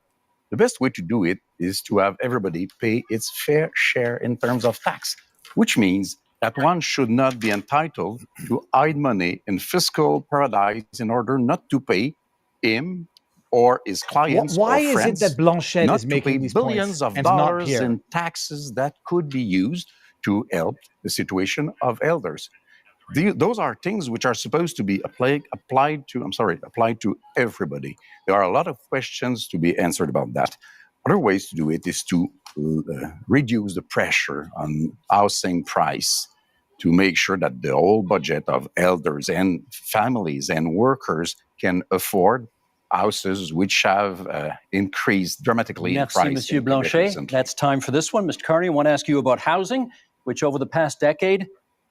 the best way to do it is to have everybody pay its fair share in terms of tax, which means that one should not be entitled to hide money in fiscal paradise in order not to pay him or his clients Why or is friends, it that Blanchet not is to pay making these billions points of and not dollars Pierre? in taxes that could be used to help the situation of elders? Those are things which are supposed to be applied to everybody. There are a lot of questions to be answered about that. Other ways to do it is to reduce the pressure on housing price, to make sure that the whole budget of elders and families and workers can afford houses which have increased dramatically in Merci, price. Monsieur in Quebec Blanchet. recently. That's time for this one. Mr. Carney, I want to ask you about housing, which over the past decade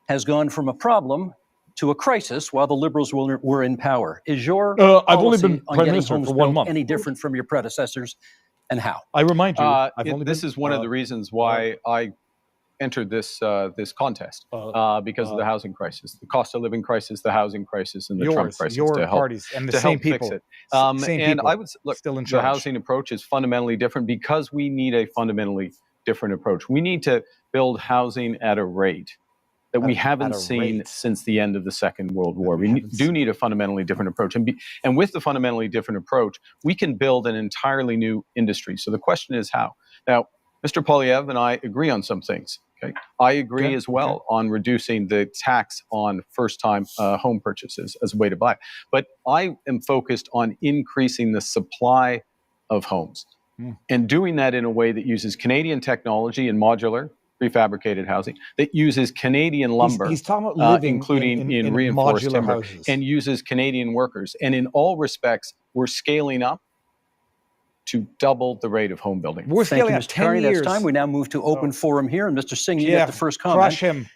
has gone from a problem to a crisis while the Liberals were in power. Is your I've only policy been on Prime getting Minister homes for 1 built month. any different from your predecessors, and how? I remind you, This is one of the reasons why I entered this contest because of the housing crisis, the cost of living crisis, the housing crisis, and the Trump crisis. Your to help, parties and the to same help people. fix it. Same and people I would look. still in The charge. housing approach is fundamentally different because we need a fundamentally different approach. We need to build housing at a rate that we haven't seen since the end of the Second World War. We do need a fundamentally different approach. And with the fundamentally different approach, we can build an entirely new industry. So the question is how. Now, Mr. Polyev and I agree on some things. Okay, I agree as well on reducing the tax on first-time home purchases as a way to buy. But I am focused on increasing the supply of homes and doing that in a way that uses Canadian technology and modular prefabricated housing, that uses Canadian lumber, He's talking about living including in reinforced timber, houses. and uses Canadian workers. And in all respects, we're scaling up to double the rate of home building. We're Thank you, scaling up Mr. 10 Carney. years. That's time. We now move to open forum here. And Mr. Singh, you Yeah, get the first comment. crush him.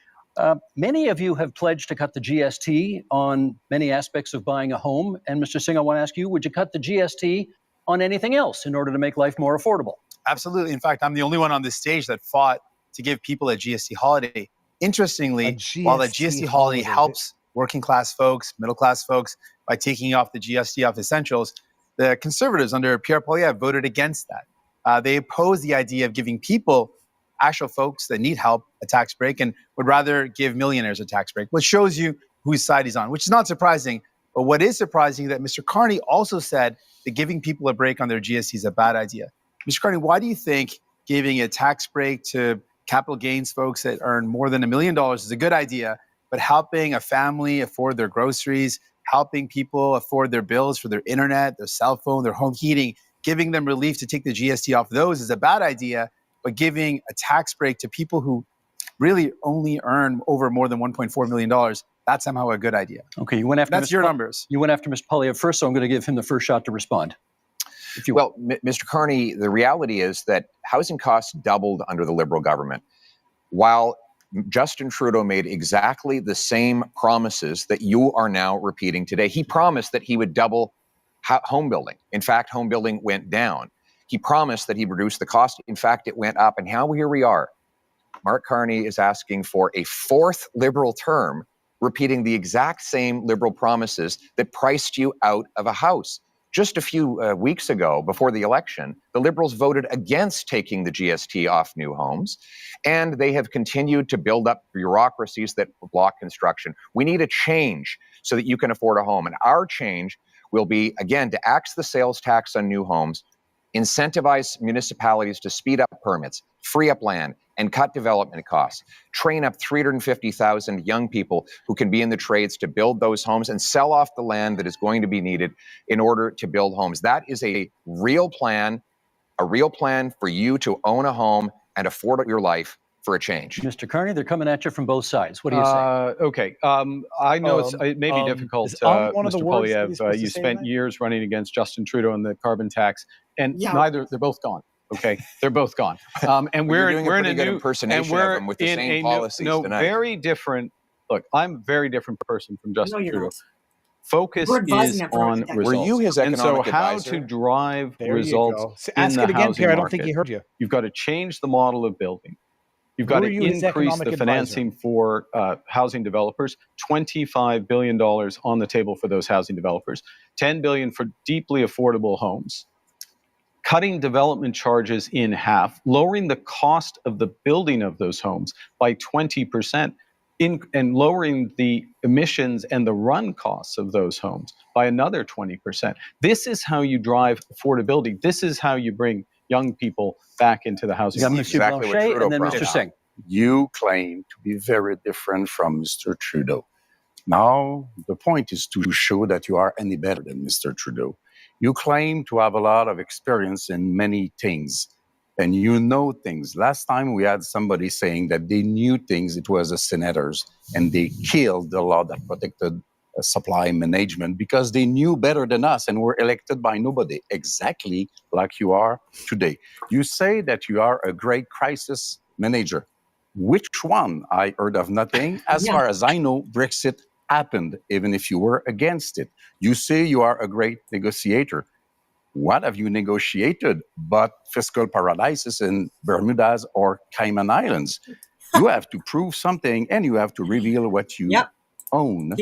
Many of you have pledged to cut the GST on many aspects of buying a home. And Mr. Singh, I want to ask you, would you cut the GST on anything else in order to make life more affordable? Absolutely. In fact, I'm the only one on this stage that fought to give people a GST holiday. Interestingly, while the GST holiday helps working class folks, middle class folks by taking off the GST off essentials, the Conservatives under Pierre Poilievre voted against that. They opposed the idea of giving people, actual folks that need help, a tax break, and would rather give millionaires a tax break, which shows you whose side he's on, which is not surprising. But what is surprising is that Mr. Carney also said that giving people a break on their GST is a bad idea. Mr. Carney, why do you think giving a tax break to capital gains folks that earn more than $1 million is a good idea, but helping a family afford their groceries, helping people afford their bills for their internet, their cell phone, their home heating, giving them relief to take the GST off those is a bad idea, but giving a tax break to people who really only earn over more than $1.4 million, that's somehow a good idea. Okay, you went after That's your numbers. You went after Mr. Polyev first, so I'm going to give him the first shot to respond. Well, Mr. Carney, the reality is that housing costs doubled under the Liberal government, while Justin Trudeau made exactly the same promises that you are now repeating today. He promised that he would double home building. In fact, home building went down. He promised that he'd reduce the cost. In fact, it went up. And now here we are. Mark Carney is asking for a fourth Liberal term, repeating the exact same Liberal promises that priced you out of a house. Just a few weeks ago, before the election, the Liberals voted against taking the GST off new homes, and they have continued to build up bureaucracies that block construction. We need a change so that you can afford a home, and our change will be, again, to axe the sales tax on new homes, incentivize municipalities to speed up permits, free up land, and cut development costs. Train up 350,000 young people who can be in the trades to build those homes and sell off the land that is going to be needed in order to build homes. That is a real plan for you to own a home and afford your life for a change. Mr. Carney, they're coming at you from both sides. What do you say? Okay. I know it may be difficult, Mr. Polyev. You spent years running against Justin Trudeau on the carbon tax, and they're both gone. Okay, they're both gone. And we're in a new impersonation of them with the same policies tonight. Very different. Look, I'm a very different person from Justin Trudeau. Not. Focus is on results. Were you his economic and so how advisor? to drive There results in Ask the it again, housing Pierre. I don't market. think he heard you. You've got to change the model of building. You've got to increase the financing for housing developers, $25 billion on the table for those housing developers, $10 billion for deeply affordable homes, cutting development charges in half, lowering the cost of the building of those homes by 20%, and lowering the emissions and the run costs of those homes by another 20%. This is how you drive affordability. This is how you bring young people back into the housing market. Exactly what Trudeau and then Mr. promised. Singh. You claim to be very different from Mr. Trudeau. Now, the point is to show that you are any better than Mr. Trudeau. You claim to have a lot of experience in many things, and you know things. Last time we had somebody saying that they knew things, it was the senators, and they killed the law that protected supply management because they knew better than us and were elected by nobody, exactly like you are today. You say that you are a great crisis manager. Which one? I heard of nothing. As far as I know, Brexit happened, even if you were against it. You say you are a great negotiator. What have you negotiated but fiscal paradises in Bermudas or Cayman Islands? You have to prove something, and you have to reveal what you own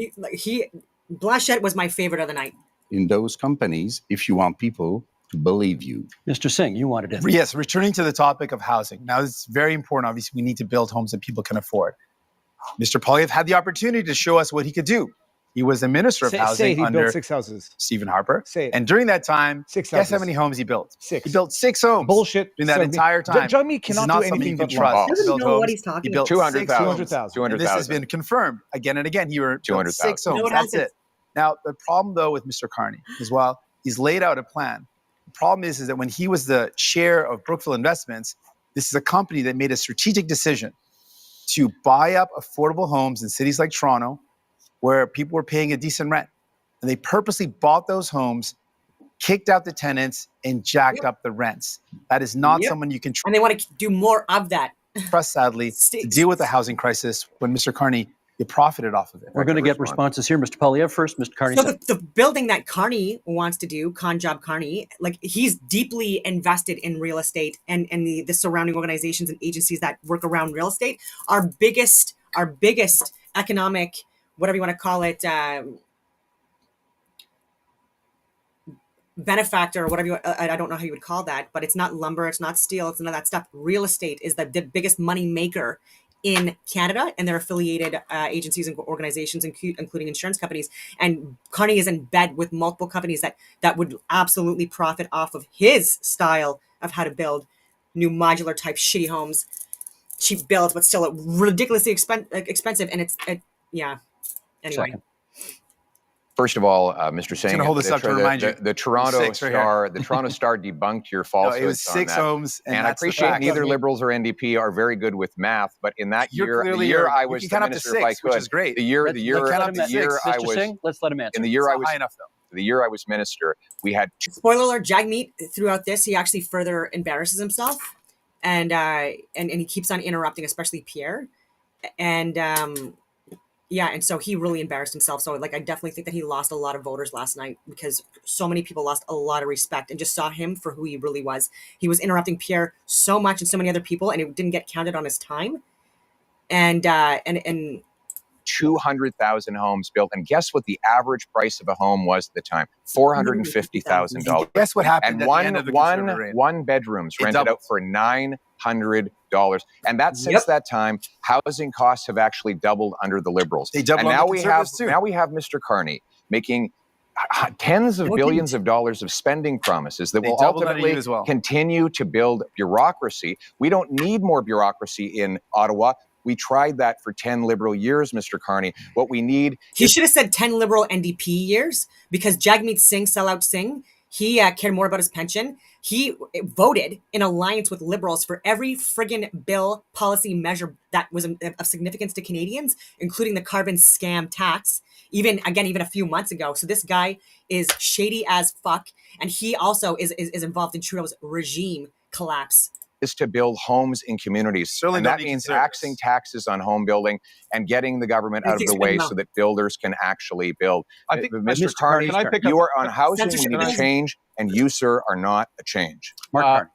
Blanchet was my favorite of the night. in those companies if you want people to believe you. Mr. Singh, you wanted it. Yes, returning to the topic of housing. Now, it's very important. Obviously, we need to build homes that people can afford. Mr. Poilievre had the opportunity to show us what he could do. He was the Minister of Say Housing he under built 6 houses. Stephen Harper. Say it. And during that time, 6 guess how houses. many homes he built? 6. He built 6 homes. Bullshit. During that So entire time. Jagmeet This is cannot not do something anything you but can lie. trust. He doesn't Built know what homes. he's talking He built about. 6 homes. 200,000. And this has been confirmed again and again. He built 200,000. 6 homes. You know what That's happens? it. Now, the problem, though, with Mr. Carney as well, he's laid out a plan. The problem is that when he was the chair of Brookfield Investments, this is a company that made a strategic decision to buy up affordable homes in cities like Toronto where people were paying a decent rent. And they purposely bought those homes, kicked out the tenants, and jacked up the rents. That is not someone you can And they want to do more of that. trust, sadly, to deal with the housing crisis when Mr. Carney, you profited off of it. We're going to get responses here. Mr. Polyev first, Mr. Carney So second. the building that Carney wants to do, Conjob Carney, like he's deeply invested in real estate and the surrounding organizations and agencies that work around real estate. Our biggest economic, whatever you want to call it, benefactor or whatever I don't know how you would call that, but it's not lumber, it's not steel, it's none of that stuff. Real estate is the biggest money maker in Canada, and their affiliated agencies and organizations, including insurance companies. And Carney is in bed with multiple companies that would absolutely profit off of his style of how to build new modular type shitty homes, cheap builds, but still ridiculously expensive. And yeah. Anyway. Second. First of all, Mr. Singh, gonna hold this up to remind you. the Toronto 6 right Star, the Toronto Star debunked your No, falsehoods. it was 6 on that. homes, and And I that's the appreciate fact. neither Liberals or NDP are very good with math, but in that You're year, the clearly year you're- I you was can the count up to minister, if I 6, which could, is great. the year Let's let I Mr. was Singh, let's let him answer. in the year It's I not was high enough, though. the year I was minister, we had Spoiler alert, Jagmeet, throughout this, he actually further embarrasses himself. And he keeps on interrupting, especially Pierre. And yeah, and so he really embarrassed himself. So like I definitely think that he lost a lot of voters last night because so many people lost a lot of respect and just saw him for who he really was. He was interrupting Pierre so much and so many other people, and it didn't get counted on his time. And 200,000 homes built, and guess what the average price of a home was at the time? $450,000. Guess what happened And at the end of the conservative reign? one bedrooms It rented doubled. out for $900, and that since that time, housing costs have actually doubled under the Liberals. They doubled and under now the we have Conservatives, too. now we have Mr. Carney making tens of billions of dollars of spending promises that They will doubled under ultimately you as well. continue to build bureaucracy. We don't need more bureaucracy in Ottawa. We tried that for 10 Liberal years, Mr. Carney. What we need he should have said 10 Liberal NDP years because Jagmeet Singh, sellout Singh, he cared more about his pension. He voted in alliance with Liberals for every friggin' bill policy measure that was of significance to Canadians, including the carbon scam tax, even a few months ago. So this guy is shady as fuck. And he also is involved in Trudeau's regime collapse. is to build homes in communities. Certainly and don't that need means conservatives. axing taxes on home building and getting the government You out of think the so? way No. so that builders can actually build. I think, Mr. Mr. Carney, Carney, can I pick you up- are on housing. We Censorship need to is- change, and you, sir, are not a change. Mark Uh, Carney.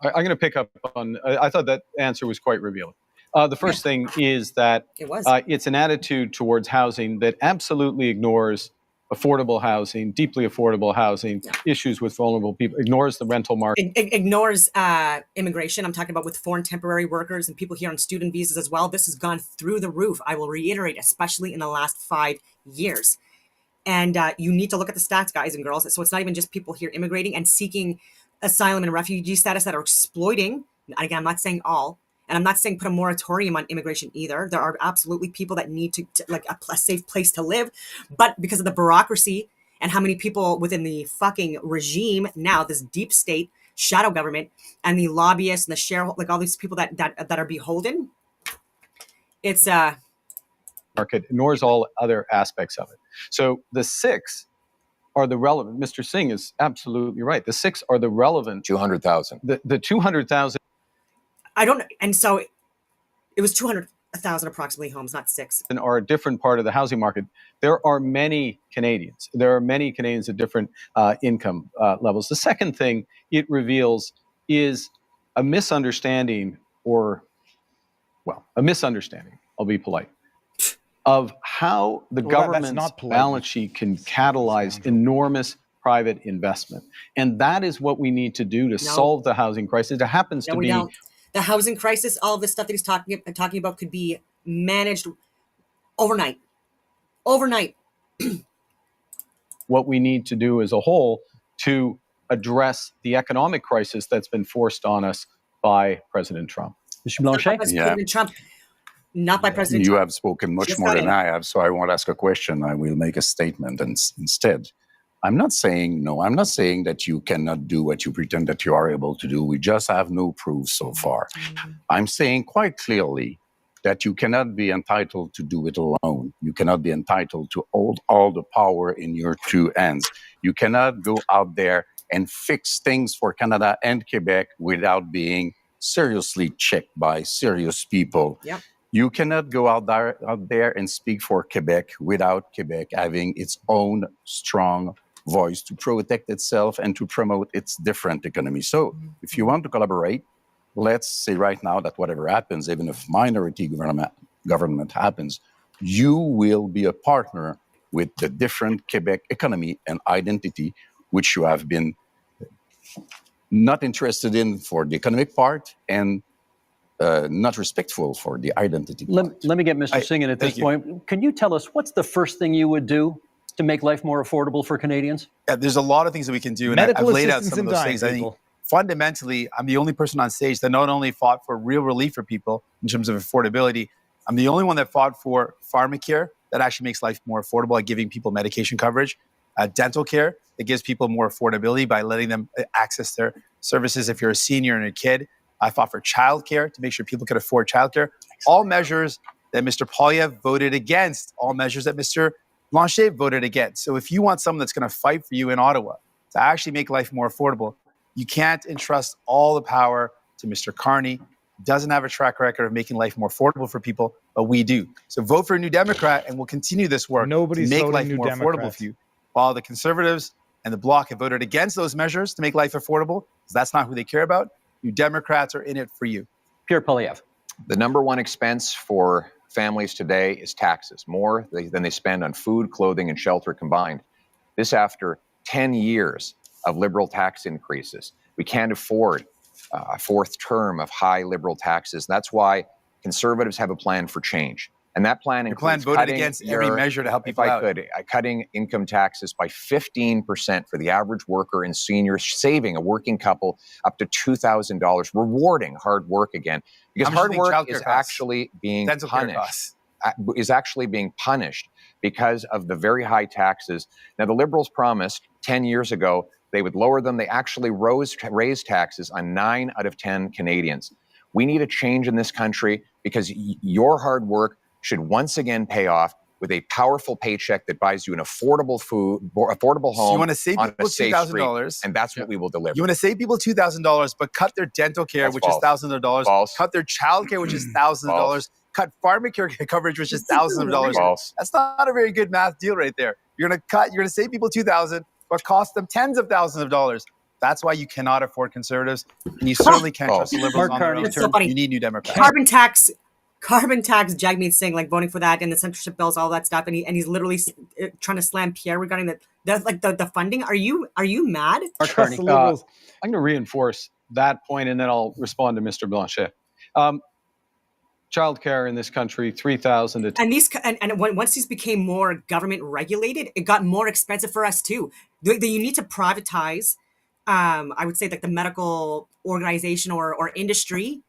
I'm going to pick up on. I thought that answer was quite revealing. The first thing is that It was. it's an attitude towards housing that absolutely ignores affordable housing, deeply affordable housing, issues with vulnerable people, ignores the rental market. Ignores immigration. I'm talking about with foreign temporary workers and people here on student visas as well. This has gone through the roof. I will reiterate, especially in the last 5 years. And you need to look at the stats, guys and girls. So it's not even just people here immigrating and seeking asylum and refugee status that are exploiting. Again, I'm not saying all, and I'm not saying put a moratorium on immigration either. There are absolutely people that need to like a safe place to live, but because of the bureaucracy and how many people within the fucking regime now, this deep state shadow government and the lobbyists and the shareholders, like all these people that are beholden, it's market, ignores all other aspects of it. So the 6 are the relevant. Mr. Singh is absolutely right. The 6 are the relevant. 200,000. The 200,000 I don't, and so it was 200,000 approximately homes, not 6. are a different part of the housing market. There are many Canadians. There are many Canadians at different income levels. The second thing it reveals is a misunderstanding, I'll be polite, of how the Well, that's government's not polite. balance sheet can catalyze enormous private investment. And that is what we need to do to solve the housing crisis. It happens No, to we be don't. The housing crisis, all of this stuff that he's talking about could be managed overnight. Overnight. what we need to do as a whole to address the economic crisis that's been forced on us by President Trump. Mr. Blanchet? By President Trump, not by President You Trump. have spoken much Just more got than it. I have, so I won't ask a question. I will make a statement instead. I'm not saying that you cannot do what you pretend that you are able to do. We just have no proof so far. I'm saying quite clearly that you cannot be entitled to do it alone. You cannot be entitled to hold all the power in your two hands. You cannot go out there and fix things for Canada and Quebec without being seriously checked by serious people. Yep. You cannot go out there and speak for Quebec without Quebec having its own strong voice to protect itself and to promote its different economy. So if you want to collaborate, let's say right now that whatever happens, even if minority government happens, you will be a partner with the different Quebec economy and identity, which you have been not interested in for the economic part and not respectful for the identity part. Let me get Mr. Singh in at this thank you. point. Can you tell us what's the first thing you would do to make life more affordable for Canadians? Yeah, there's a lot of things that we can do, and Medical I've laid out assistance some of in those dying things. I think people. fundamentally, I'm the only person on stage that not only fought for real relief for people in terms of affordability, I'm the only one that fought for pharmacare that actually makes life more affordable by giving people medication coverage, dental care that gives people more affordability by letting them access their services if you're a senior and a kid. I fought for childcare to make sure people could afford childcare. All measures that Mr. Poilievre voted against, all measures that Mr. Blanchet voted against. So if you want someone that's going to fight for you in Ottawa to actually make life more affordable, you can't entrust all the power to Mr. Carney. He doesn't have a track record of making life more affordable for people, but we do. So vote for a New Democrat, and we'll continue this work Nobody's to make voting life New more affordable Democrats. for you. While the Conservatives and the Bloc have voted against those measures to make life affordable, because that's not who they care about. New Democrats are in it for you. Pierre Poilievre. The number one expense for families today is taxes, more than they spend on food, clothing, and shelter combined. This after 10 years of Liberal tax increases. We can't afford a fourth term of high Liberal taxes. That's why Conservatives have a plan for change. And that plan Your plan includes voted cutting against every measure to help if people I out. could, cutting income taxes by 15% for the average worker and seniors, saving a working couple up to $2,000, rewarding hard work again. Because How much hard do you think work childcare is costs? actually being Dental care punished. costs. Is actually being punished because of the very high taxes. Now, the Liberals promised 10 years ago they would lower them. They actually raised taxes on 9 out of 10 Canadians. We need a change in this country because your hard work should once again pay off with a powerful paycheck that buys you an affordable food, affordable home So you want to save on people a safe street, $2,000. and that's what we will deliver. You want to save people $2,000, but cut their dental care, That's which false. is thousands of dollars. False. Cut their child care, which is thousands of dollars. Cut pharmacare coverage, which is thousands of dollars. False. That's not a very good math deal right there. You're going to save people $2,000, but cost them tens of thousands of dollars. That's why you cannot afford Conservatives, and you certainly can't trust the Liberals Mark on their Carney, own. It's so funny. You need New Democrats. Carbon tax, Jagmeet Singh, like voting for that and the censorship bills, all that stuff, and he's literally trying to slam Pierre regarding the funding. Are you mad? Mark Trust Carney. the Liberals. I'm going to reinforce that point, and then I'll respond to Mr. Blanchet. Childcare in this country, 3,000 to Once these became more government regulated, it got more expensive for us too. You need to privatize. I would say like the medical organization or industry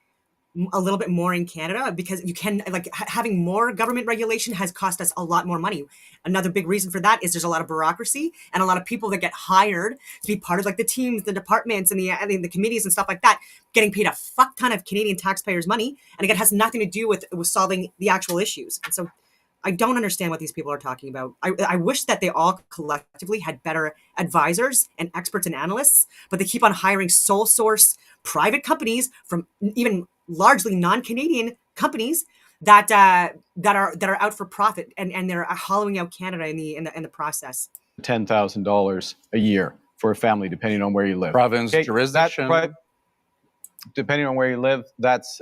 a little bit more in Canada, because you can having more government regulation has cost us a lot more money. Another big reason for that is there's a lot of bureaucracy and a lot of people that get hired to be part of like the teams, the departments, and the committees and stuff like that, getting paid a fuck ton of Canadian taxpayers' money, and again, it has nothing to do with solving the actual issues. And so I don't understand what these people are talking about. I wish that they all collectively had better advisors and experts and analysts, but they keep on hiring sole source private companies from even largely non-Canadian companies that are out for profit, and they're hollowing out Canada in the process. $10,000 a year for a family, depending on where you live. Province, Okay, jurisdiction. Depending on where you live, that's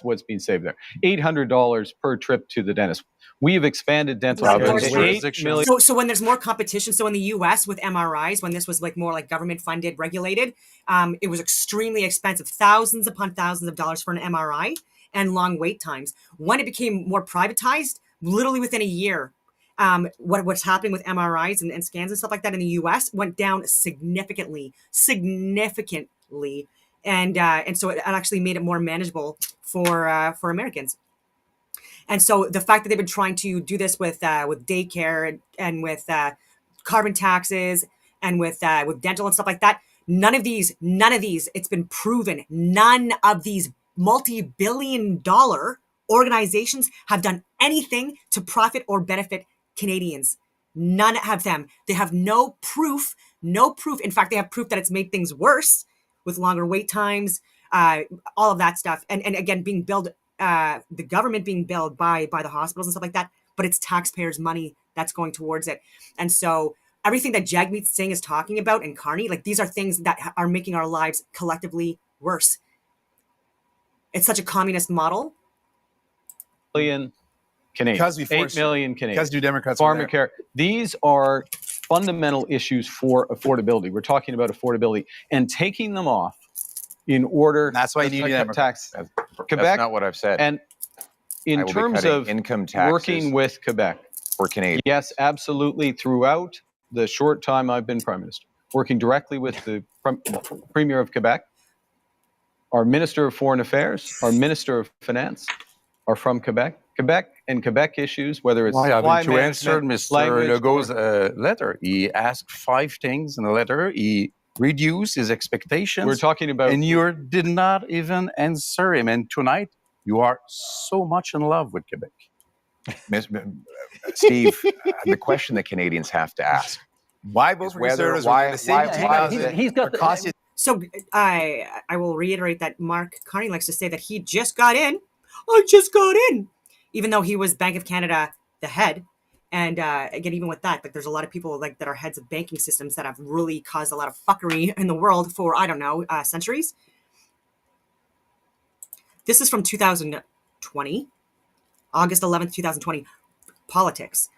what's being saved there. $800 per trip to the dentist. We've expanded dental care Province, to 8 jurisdiction. million. So when there's more competition, so in the U.S. with MRIs, when this was like more like government funded, regulated, it was extremely expensive, thousands upon thousands of dollars for an MRI and long wait times. When it became more privatized, literally within a year, what's happening with MRIs and scans and stuff like that in the U.S. went down significantly, and so it actually made it more manageable for Americans. And so the fact that they've been trying to do this with daycare and with carbon taxes and with dental and stuff like that, none of these, it's been proven, none of these multi-billion-dollar organizations have done anything to profit or benefit Canadians. None of them. They have no proof. In fact, they have proof that it's made things worse with longer wait times, all of that stuff. And again, being billed, the government being billed by the hospitals and stuff like that, but it's taxpayers' money that's going towards it. And so everything that Jagmeet Singh is talking about and Carney, like these are things that are making our lives collectively worse. It's such a communist model. Million Canadians, 8 million Canadians. Because New Democrats Pharmacare. These are fundamental issues for affordability. We're talking about affordability and taking them off in order. That's why you need to tax. Quebec. That's not what I've said. And in terms of income taxes working with Quebec for Canadians, yes, absolutely. Throughout the short time I've been Prime Minister, working directly with the Premier of Quebec, our Minister of Foreign Affairs, our Minister of Finance are from Quebec. Quebec and Quebec issues, whether it's Why supply haven't you answered management, Mr. language, Legault's letter? He asked 5 things in the letter. He reduced his expectations. We're talking about, and you did not even answer him. And tonight, you are so much in love with Quebec. Steve, the question that Canadians have to ask: why vote for Conservatives? He's got the. So I will reiterate that Mark Carney likes to say that he just got in. I just got in, even though he was Bank of Canada the head. And again, even with that, like there's a lot of people like that are heads of banking systems that have really caused a lot of fuckery in the world for, I don't know, centuries. This is from 2020, August 11th, 2020, politics.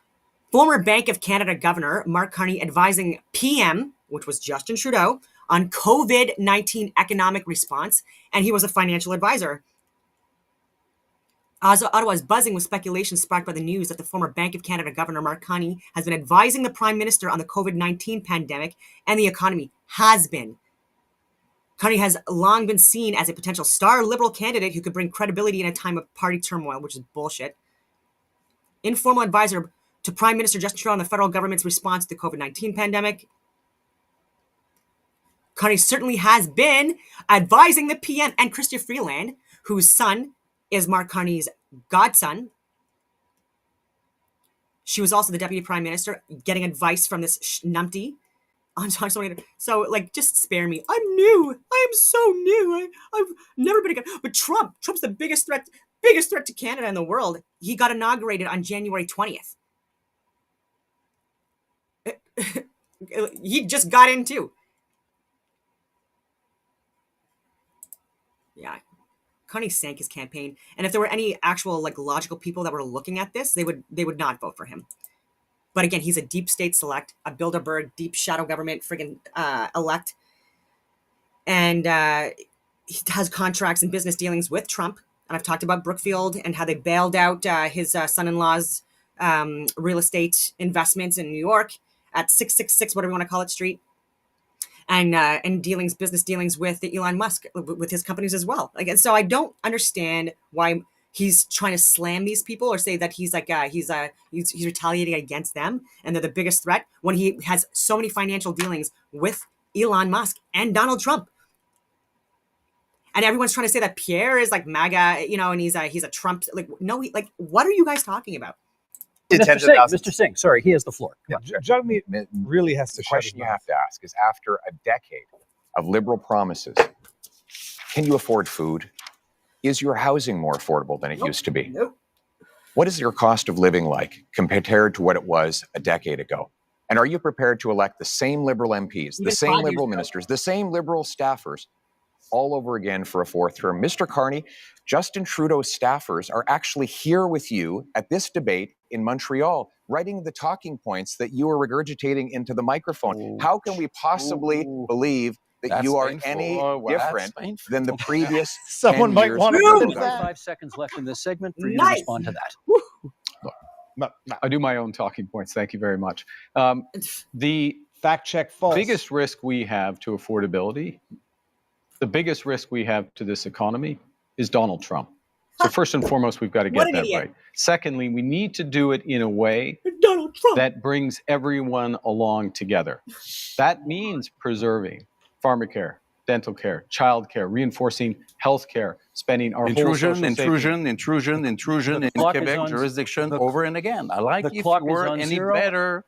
Former Bank of Canada Governor Mark Carney advising PM, which was Justin Trudeau, on COVID-19 economic response, and he was a financial advisor. Ottawa is buzzing with speculation sparked by the news that the former Bank of Canada Governor Mark Carney has been advising the Prime Minister on the COVID-19 pandemic and the economy. Has been. Carney has long been seen as a potential star Liberal candidate who could bring credibility in a time of party turmoil, which is bullshit. Informal advisor to Prime Minister Justin Trudeau on the federal government's response to the COVID-19 pandemic. Carney certainly has been advising the PM and Chrystia Freeland, whose son is Mark Carney's godson. She was also the deputy prime minister, getting advice from this numpty. So, like, just spare me. I'm new. I am so new. I've never been a guy. But Trump's the biggest threat to Canada in the world. He got inaugurated on January 20th. He just got in too. Yeah. Carney sank his campaign, and if there were any actual like logical people that were looking at this, they would not vote for him. But again, he's a deep state select, a Bilderberg deep shadow government friggin' elect, and he has contracts and business dealings with Trump. And I've talked about Brookfield and how they bailed out his son-in-law's real estate investments in New York at 666, whatever you want to call it, street. And business dealings with Elon Musk, with his companies as well. Like, and so I don't understand why he's trying to slam these people or say that he's like he's retaliating against them and they're the biggest threat when he has so many financial dealings with Elon Musk and Donald Trump. And everyone's trying to say that Pierre is like MAGA, and he's a Trump. Like, no, what are you guys talking about? Mr. Singh, sorry, he has the floor. Jagmeet really has to The shut question his you mouth. have to ask is, after a decade of Liberal promises, can you afford food? Is your housing more affordable than it used to be? Nope. What is your cost of living like compared to what it was a decade ago? And are you prepared to elect the same Liberal MPs, the Even same 5 years Liberal ago. ministers, the same Liberal staffers all over again for a 4th term? Mr. Carney, Justin Trudeau's staffers are actually here with you at this debate in Montreal, writing the talking points that you are regurgitating into the microphone. How can we possibly believe that That's you are painful. any Oh, well, that's different painful. than the previous Someone 10 might years want of to Liberal prove About that. 5 seconds left in this segment for you to Nice. respond to that. I do my own talking points. Thank you very much. The Fact check false. biggest risk we have to affordability, the biggest risk we have to this economy is Donald Trump. So first and foremost, we've got to What get an that idiot. right. Secondly, we need to do it in a way Donald Trump. that brings everyone along together. That means preserving pharmacare, dental care, child care, reinforcing health care, spending our whole Intrusion, social safety. intrusion in clock is Quebec on- jurisdiction the- over and again. I like the if clock we is were on any zero. better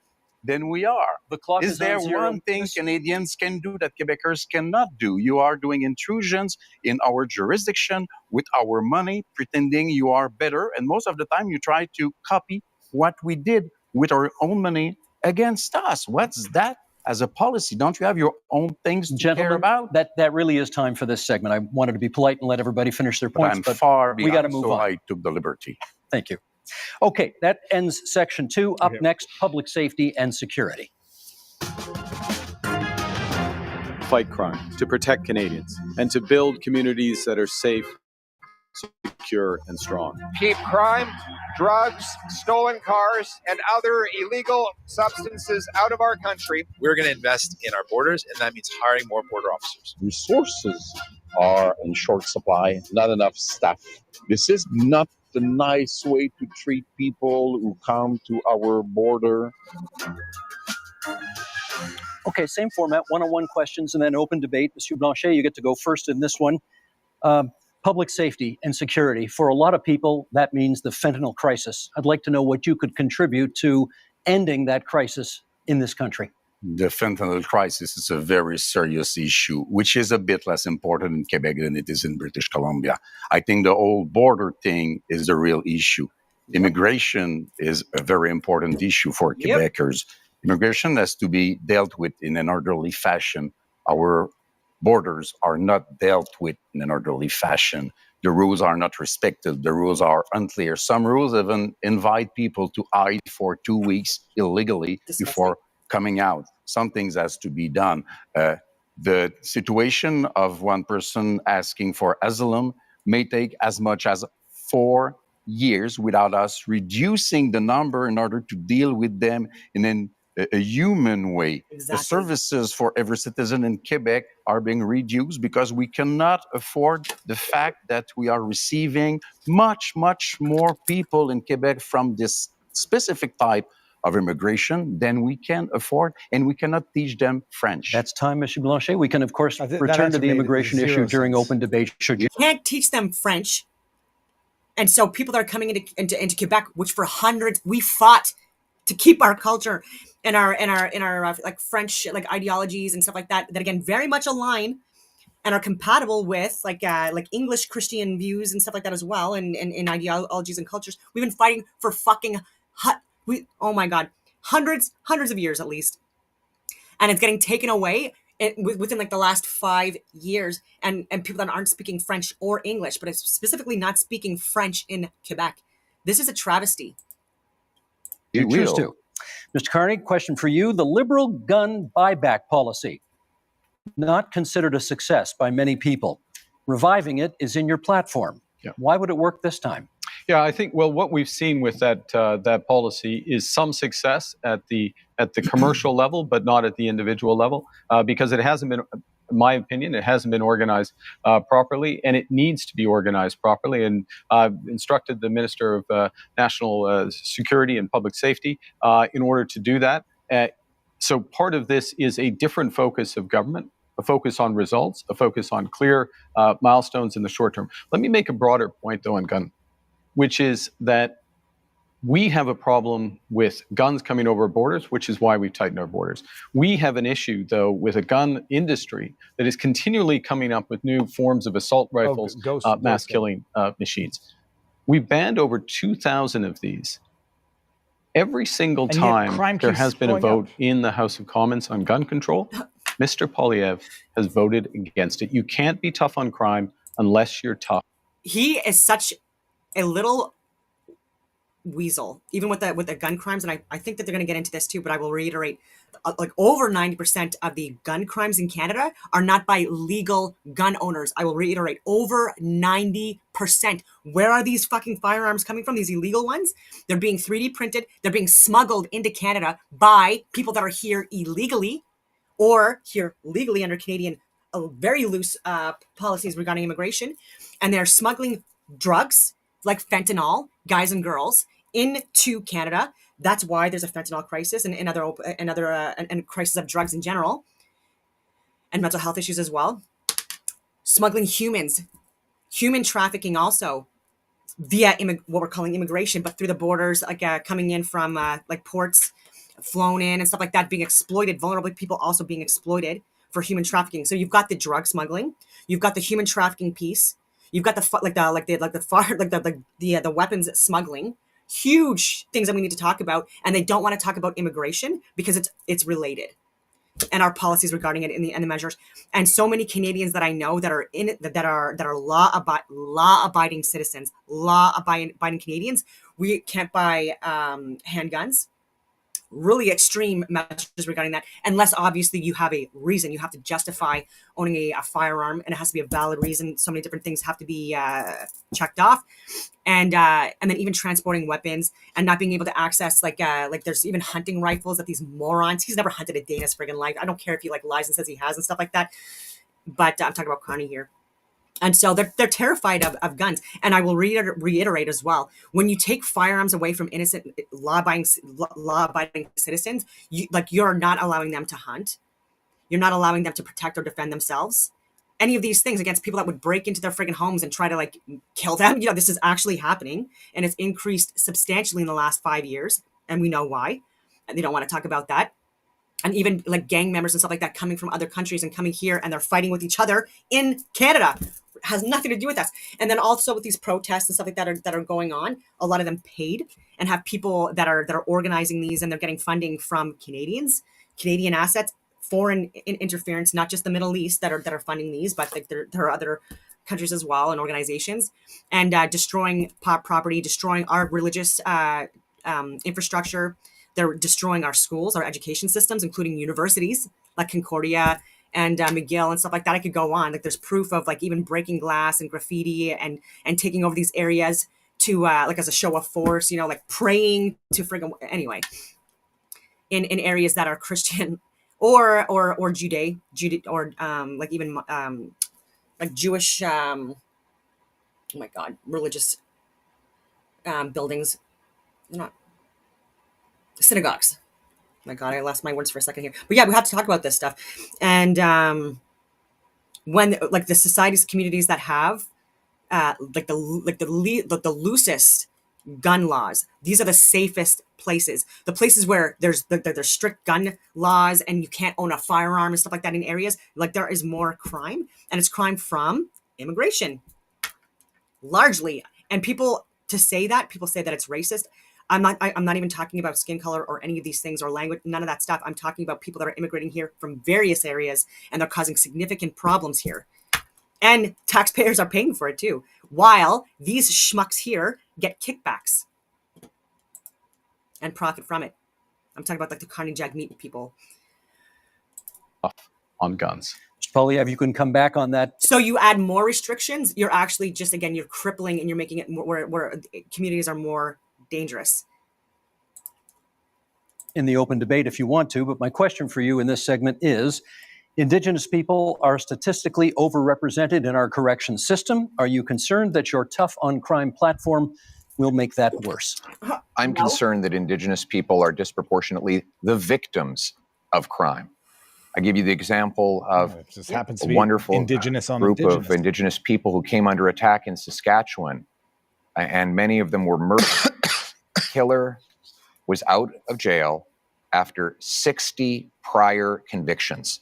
than we are. The clock Is is there on zero. one thing Canadians can do that Quebecers cannot do? You are doing intrusions in our jurisdiction with our money, pretending you are better. And most of the time, you try to copy what we did with our own money against us. What's that as a policy? Don't you have your own things to care Gentlemen, about? that really is time for this segment. I wanted to be polite and let everybody finish their But points, I'm but far we behind, gotta move so on. I took the liberty. thank you. Okay, that ends section 2. Up Okay. next, public safety and security. Fight crime, to protect Canadians, and to build communities that are safe, secure, and strong. Keep crime, drugs, stolen cars, and other illegal substances out of our country. We're going to invest in our borders, and that means hiring more border officers. Resources are in short supply, not enough staff. This is not the nice way to treat people who come to our border. Okay, same format, one-on-one questions and then open debate. Monsieur Blanchet, you get to go first in this one. Public safety and security. For a lot of people, that means the fentanyl crisis. I'd like to know what you could contribute to ending that crisis in this country. The fentanyl crisis is a very serious issue, which is a bit less important in Quebec than it is in British Columbia. I think the whole border thing is the real issue. Immigration is a very important issue for Yep. Quebecers. Immigration has to be dealt with in an orderly fashion. Our borders are not dealt with in an orderly fashion. The rules are not respected. The rules are unclear. Some rules even invite people to hide for 2 weeks illegally Disgusting. before coming out. Some things has to be done. The situation of one person asking for asylum may take as much as 4 years without us reducing the number in order to deal with them in a human way. The Exactly. services for every citizen in Quebec are being reduced because we cannot afford the fact that we are receiving much, much more people in Quebec from this specific type of immigration than we can afford, and we cannot teach them French. That's time, Monsieur Blanchet. We can, of course, I think that return to answer the made immigration zero issue during sense. open debate, should you. Can't teach them French. And so people that are coming into Quebec, which for hundreds, we fought to keep our culture and our like French like ideologies and stuff like that again very much align and are compatible with like English Christian views and stuff like that as well, and ideologies and cultures. We've been fighting for fucking oh my god, hundreds of years at least, and it's getting taken away within like the last 5 years, and people that aren't speaking French or English, but it's specifically not speaking French in Quebec. This is a travesty. You choose to. Mr. Carney, question for you. The Liberal gun buyback policy, not considered a success by many people. Reviving it is in your platform. Yeah. Why would it work this time? Yeah, I think, well, what we've seen with that policy is some success at the commercial level, but not at the individual level, because it hasn't been, in my opinion, it hasn't been organized properly, and it needs to be organized properly. And I've instructed the Minister of National Security and Public Safety in order to do that. So part of this is a different focus of government, a focus on results, a focus on clear milestones in the short term. Let me make a broader point, though, on gun, which is that we have a problem with guns coming over borders, which is why we've tightened our borders. We have an issue, though, with a gun industry that is continually coming up with new forms of assault rifles, mass killing machines. We've banned over 2,000 of these. Every single And yet time crime there keeps has been a going up. vote in the House of Commons on gun control, Mr. Poilievre has voted against it. You can't be tough on crime unless you're tough. He is such a little weasel, even with the gun crimes. And I think that they're going to get into this too, but I will reiterate, like over 90% of the gun crimes in Canada are not by legal gun owners. I will reiterate, over 90%. Where are these fucking firearms coming from? These illegal ones? They're being 3D printed. They're being smuggled into Canada by people that are here illegally or here legally under Canadian very loose policies regarding immigration. And they're smuggling drugs like fentanyl, guys and girls, into Canada. That's why there's a fentanyl crisis and and crisis of drugs in general, and mental health issues as well. Smuggling humans, human trafficking also via what we're calling immigration, but through the borders, like coming in from like ports, flown in and stuff like that, being exploited. Vulnerable people also being exploited for human trafficking. So you've got the drug smuggling, you've got the human trafficking piece, you've got the weapons smuggling. Huge things that we need to talk about, and they don't want to talk about immigration because it's related, and our policies regarding it in the measures. And so many Canadians that I know that are in it, that are law-abiding citizens, law-abiding Canadians. We can't buy handguns. Really extreme measures regarding that, unless obviously you have a reason. You have to justify owning a firearm, and it has to be a valid reason. So many different things have to be checked off, and then even transporting weapons and not being able to access like there's even hunting rifles that these morons. He's never hunted a day in his friggin' life. I don't care if he like lies and says he has and stuff like that, but I'm talking about Carney here. And so they're terrified of guns. And I will reiterate as well, when you take firearms away from innocent law-abiding citizens, you're not allowing them to hunt. You're not allowing them to protect or defend themselves. Any of these things against people that would break into their friggin' homes and try to like kill them. This is actually happening, and it's increased substantially in the last 5 years. And we know why. And they don't want to talk about that. And even like gang members and stuff like that coming from other countries and coming here, and they're fighting with each other in Canada. Has nothing to do with us. And then also with these protests and stuff like that are going on, a lot of them paid and have people that are organizing these, and they're getting funding from Canadian assets, foreign interference, not just the Middle East that are funding these, but like there are other countries as well and organizations, and destroying property, destroying our religious infrastructure. They're destroying our schools, our education systems, including universities like Concordia and McGill and stuff like that. I could go on. Like there's proof of like even breaking glass and graffiti and taking over these areas to like as a show of force, like praying to friggin' anyway, in areas that are Christian or Jude or like even like Jewish oh my God, religious buildings. They're not synagogues. My God, I lost my words for a second here. But yeah, we have to talk about this stuff. And when like the societies, communities that have like the loosest gun laws, these are the safest places. The places where there's strict gun laws and you can't own a firearm and stuff like that in areas, like there is more crime, and it's crime from immigration, largely. And people say that it's racist. I'm not even talking about skin color or any of these things or language, none of that stuff. I'm talking about people that are immigrating here from various areas, and they're causing significant problems here. And taxpayers are paying for it too, while these schmucks here get kickbacks and profit from it. I'm talking about like the Carney Jagmeet people. On guns. Poilievre, you can come back on that. So you add more restrictions, you're actually just, again, you're crippling and you're making it more, where communities are more dangerous. In the open debate if you want to, but my question for you in this segment is, Indigenous people are statistically overrepresented in our correction system. Are you concerned that your Tough on Crime platform will make that worse? I'm concerned that Indigenous people are disproportionately the victims of crime. I give you the example of it just happens to a be wonderful group of Indigenous people who came under attack in Saskatchewan, and many of them were murdered. Killer was out of jail after 60 prior convictions.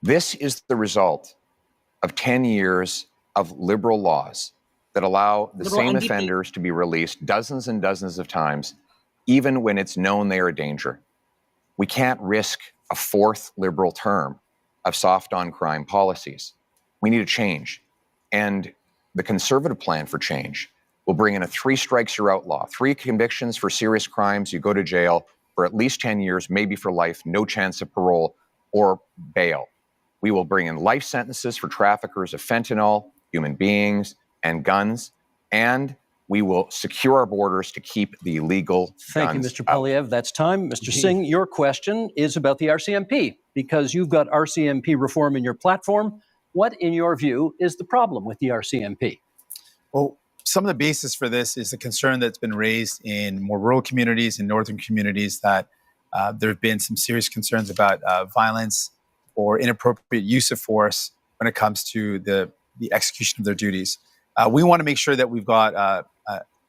This is the result of 10 years of liberal laws that allow the same offenders to be released dozens and dozens of times, even when it's known they are a danger. We can't risk a fourth liberal term of soft on crime policies. We need a change. And the Conservative plan for change We'll bring in a 3 strikes you're outlaw. 3 convictions for serious crimes, you go to jail for at least 10 years, maybe for life, no chance of parole or bail. We will bring in life sentences for traffickers of fentanyl, human beings, and guns. And we will secure our borders to keep the illegal Thank you, guns Mr. out. Poilievre. That's time. Mr. Singh, your question is about the RCMP, because you've got RCMP reform in your platform. What, in your view, is the problem with the RCMP? Well, some of the basis for this is the concern that's been raised in more rural communities and northern communities that there have been some serious concerns about violence or inappropriate use of force when it comes to the execution of their duties. We want to make sure that we've got a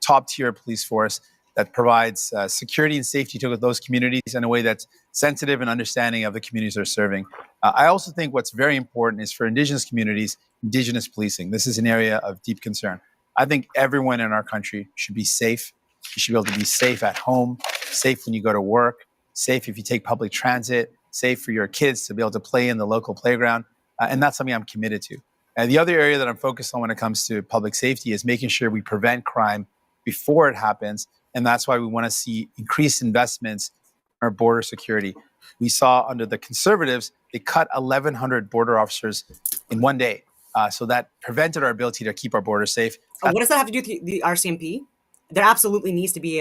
top-tier police force that provides security and safety to those communities in a way that's sensitive and understanding of the communities they're serving. I also think what's very important is for Indigenous communities, Indigenous policing. This is an area of deep concern. I think everyone in our country should be safe. You should be able to be safe at home, safe when you go to work, safe if you take public transit, safe for your kids to be able to play in the local playground. And that's something I'm committed to. And the other area that I'm focused on when it comes to public safety is making sure we prevent crime before it happens. And that's why we want to see increased investments in our border security. We saw under the Conservatives, they cut 1,100 border officers in one day. So that prevented our ability to keep our borders safe. What does that have to do with the RCMP? There absolutely needs to be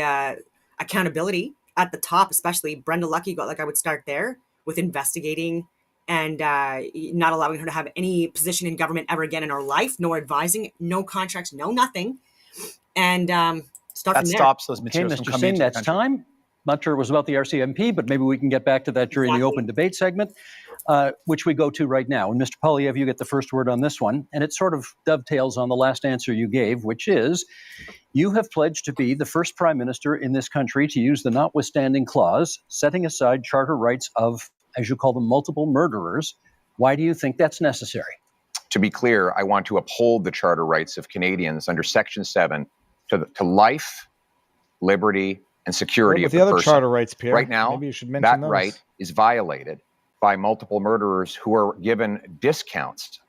accountability at the top, especially Brenda Lucki. I would start there with investigating and not allowing her to have any position in government ever again in her life, no advising, no contracts, no nothing. And start from there. That stops those Okay, materials from Mr. coming Singh, into the that's country. time. Not sure it was about the RCMP, but maybe we can get back to that during the open debate segment, which we go to right now. And Mr. Poilievre, you get the first word on this one. And it sort of dovetails on the last answer you gave, which is you have pledged to be the first prime minister in this country to use the notwithstanding clause, setting aside charter rights of, as you call them, multiple murderers. Why do you think that's necessary? To be clear, I want to uphold the charter rights of Canadians under Section 7 to life, liberty, and security What of about the the other person. charter rights, Pierre? Right now, Maybe you should mention that those. right is violated by multiple murderers who are given discounts.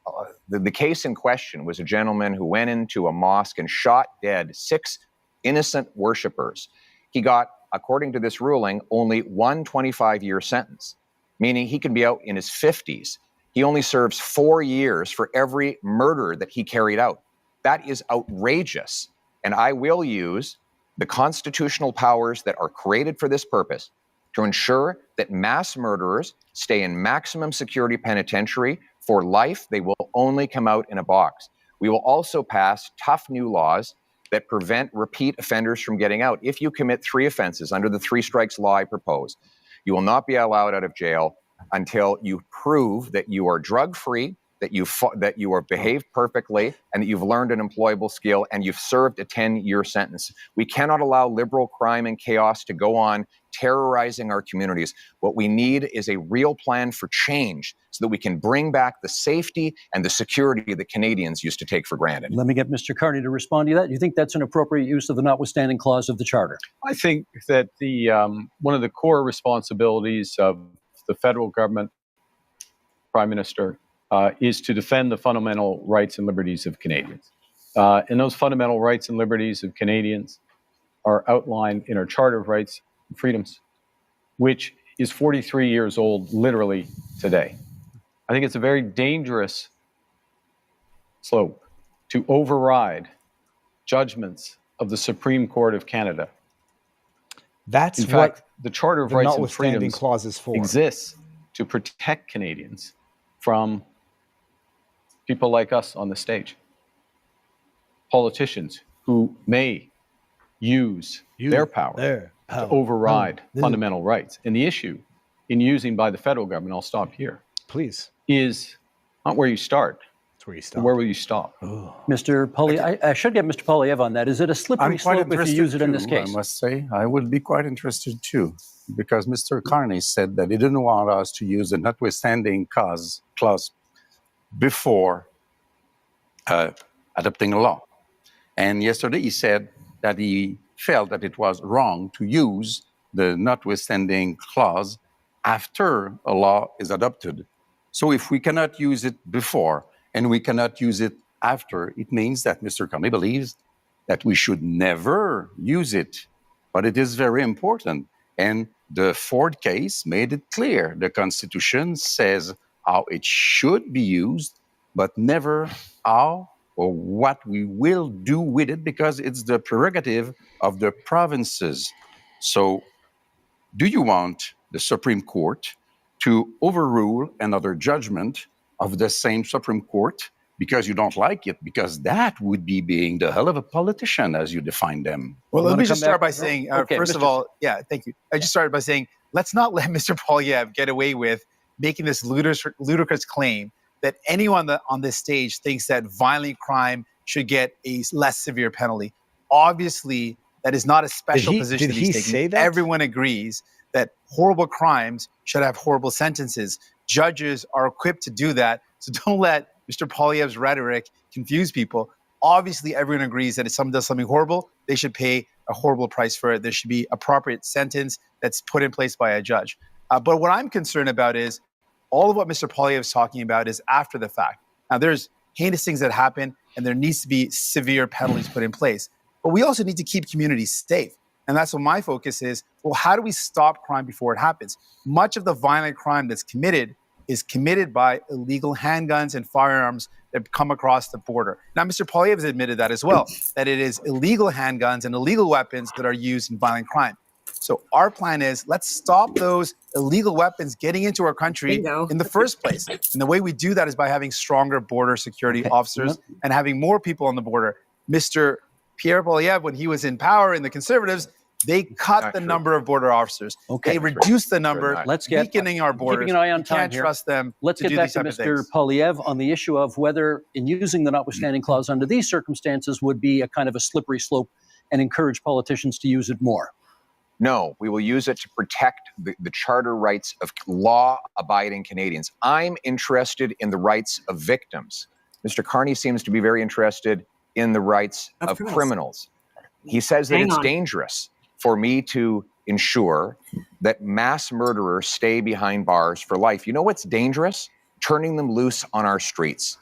The case in question was a gentleman who went into a mosque and shot dead 6 innocent worshipers. He got, according to this ruling, only one 25-year sentence, meaning he can be out in his 50s. He only serves 4 years for every murder that he carried out. That is outrageous. And I will use the constitutional powers that are created for this purpose to ensure that mass murderers stay in maximum security penitentiary for life. They will only come out in a box. We will also pass tough new laws that prevent repeat offenders from getting out. If you commit 3 offenses under the 3 strikes law I propose, you will not be allowed out of jail until you prove that you are drug-free, that you are behaved perfectly, and that you've learned an employable skill, and you've served a 10-year sentence. We cannot allow liberal crime and chaos to go on terrorizing our communities. What we need is a real plan for change so that we can bring back the safety and the security that Canadians used to take for granted. Let me get Mr. Carney to respond to that. Do you think that's an appropriate use of the notwithstanding clause of the Charter? I think that the one of the core responsibilities of the federal government, Prime Minister, is to defend the fundamental rights and liberties of Canadians. And those fundamental rights and liberties of Canadians are outlined in our Charter of Rights and Freedoms, which is 43 years old literally today. I think it's a very dangerous slope to override judgments of the Supreme Court of Canada. That's In what fact, the Charter of the Rights and notwithstanding Freedoms clause is for. exists to protect Canadians from people like us on the stage, politicians who may use their power to override fundamental rights. And the issue in using by the federal government, I'll stop here, please, is not where you start. It's where you stop. Where will you stop? Mr. Poilievre, I should get Mr. Poilievre on that. Is it a slippery I'm quite slope if you interested use it in this too, case? I must say, I would be quite interested too, because Mr. Carney said that he didn't want us to use the notwithstanding clause before adopting a law. And yesterday he said that he felt that it was wrong to use the notwithstanding clause after a law is adopted. So if we cannot use it before and we cannot use it after, it means that Mr. Carney believes that we should never use it, but it is very important. And the Ford case made it clear. The Constitution says how it should be used, but never how or what we will do with it, because it's the prerogative of the provinces. So, do you want the Supreme Court to overrule another judgment of the same Supreme Court because you don't like it? Because that would be being the hell of a politician as you define them. Well, You let wanna me just come start back? by saying, Okay, first of Mr. all, yeah, thank you. I just started by saying, let's not let Mr. Poilievre get away with making this ludicrous claim that anyone on this stage thinks that violent crime should get a less severe penalty. Obviously, that is not a special position Did that he's he taking. say that? Everyone agrees that horrible crimes should have horrible sentences. Judges are equipped to do that. So don't let Mr. Poilievre's rhetoric confuse people. Obviously, everyone agrees that if someone does something horrible, they should pay a horrible price for it. There should be appropriate sentence that's put in place by a judge. But what I'm concerned about is all of what Mr. Poilievre is talking about is after the fact. Now, there's heinous things that happen, and there needs to be severe penalties put in place. But we also need to keep communities safe. And that's what my focus is. Well, how do we stop crime before it happens? Much of the violent crime that's committed is committed by illegal handguns and firearms that come across the border. Now, Mr. Poilievre has admitted that as well, that it is illegal handguns and illegal weapons that are used in violent crime. So our plan is, let's stop those illegal weapons getting into our country in the first place. And the way we do that is by having stronger border security officers and having more people on the border. Mr. Pierre Poilievre, when he was in power in the Conservatives, they cut the number of border officers. Okay. They reduced the number, Let's get weakening our borders. keeping an eye on We time can't here. trust them Let's to get do back these to type of Mr. things. Poilievre on the issue of whether, in using the notwithstanding clause under these circumstances, would be a kind of a slippery slope and encourage politicians to use it more. No, we will use it to protect the charter rights of law-abiding Canadians. I'm interested in the rights of victims. Mr. Carney seems to be very interested in the rights of criminals. He says that it's dangerous for me to ensure that mass murderers stay behind bars for life. You know what's dangerous? Turning them loose on our streets.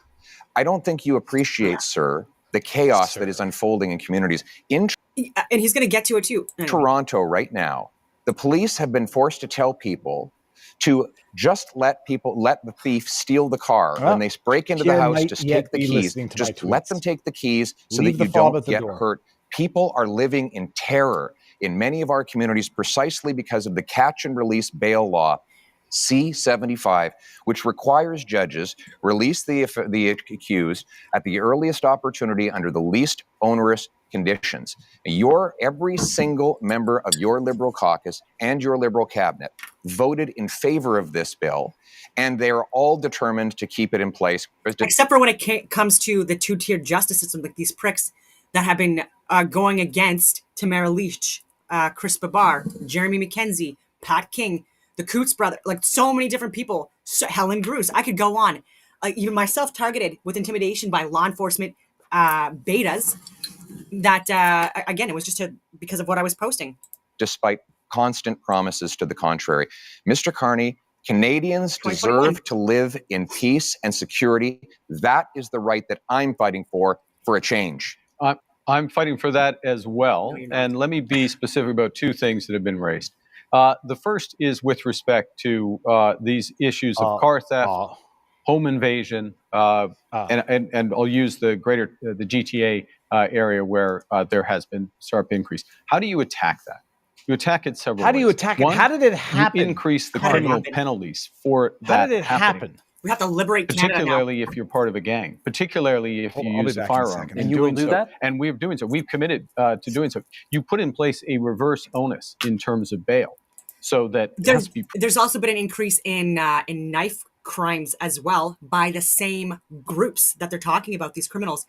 I don't think you appreciate, sir, the chaos that is unfolding in communities. In And he's going to get to it too. Toronto right now, the police have been forced to tell people to just let the thief steal the car. When they break into the Jen house, might just yet take the be keys. listening to my Just let tweets. them take the keys so Leave that the you fob don't at the get door. hurt. People are living in terror in many of our communities precisely because of the catch and release bail law, C-75, which requires judges release the accused at the earliest opportunity under the least onerous conditions. Every single member of your Liberal caucus and your Liberal cabinet voted in favor of this bill, and they are all determined to keep it in place. Except for when it comes to the two-tiered justice system, like these pricks that have been going against Tamara Lich, Chris Babar, Jeremy McKenzie, Pat King, the Coots brother, like so many different people, Helen Bruce. I could go on. Even myself targeted with intimidation by law enforcement betas that, again, it was just because of what I was posting. Despite constant promises to the contrary. Mr. Carney, Canadians deserve to live in peace and security. That is the right that I'm fighting for a change. I'm fighting for that as well. No, and let me be specific about two things that have been raised. The first is with respect to these issues of car theft, home invasion, and I'll use the GTA area where there has been sharp increase. How do you attack that? You attack it several ways. How do you attack it? One, How did it happen? You increase the How did it criminal happen? penalties for that. How did it happening. happen? We have to liberate Canada now. Particularly if you're part of a gang, particularly if you I'll be use a back in a firearm. second. And you will doing do so- that? And we're doing so. We've committed to doing so. You put in place a reverse onus in terms of bail, so that it has to be There's also been an increase in knife crimes as well by the same groups that they're talking about, these criminals.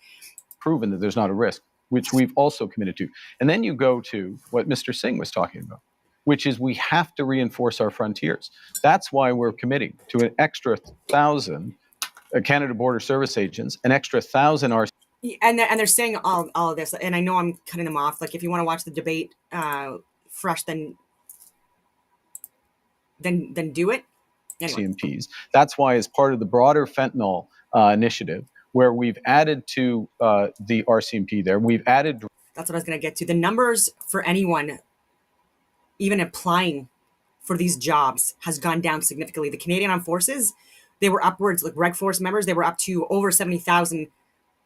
proven that there's not a risk, which we've also committed to. And then you go to what Mr. Singh was talking about, which is we have to reinforce our frontiers. That's why we're committing to an extra 1,000 Canada Border Service agents, an extra 1,000 RC. And they're saying all of this, and I know I'm cutting them off. Like, if you want to watch the debate fresh, then do it. Anyway. CMPs. That's why, as part of the broader fentanyl initiative, where we've added to the RCMP there, we've added That's what I was going to get to. The numbers for anyone even applying for these jobs has gone down significantly. The Canadian Armed Forces, they were upwards, like Reg Force members, they were up to over 70,000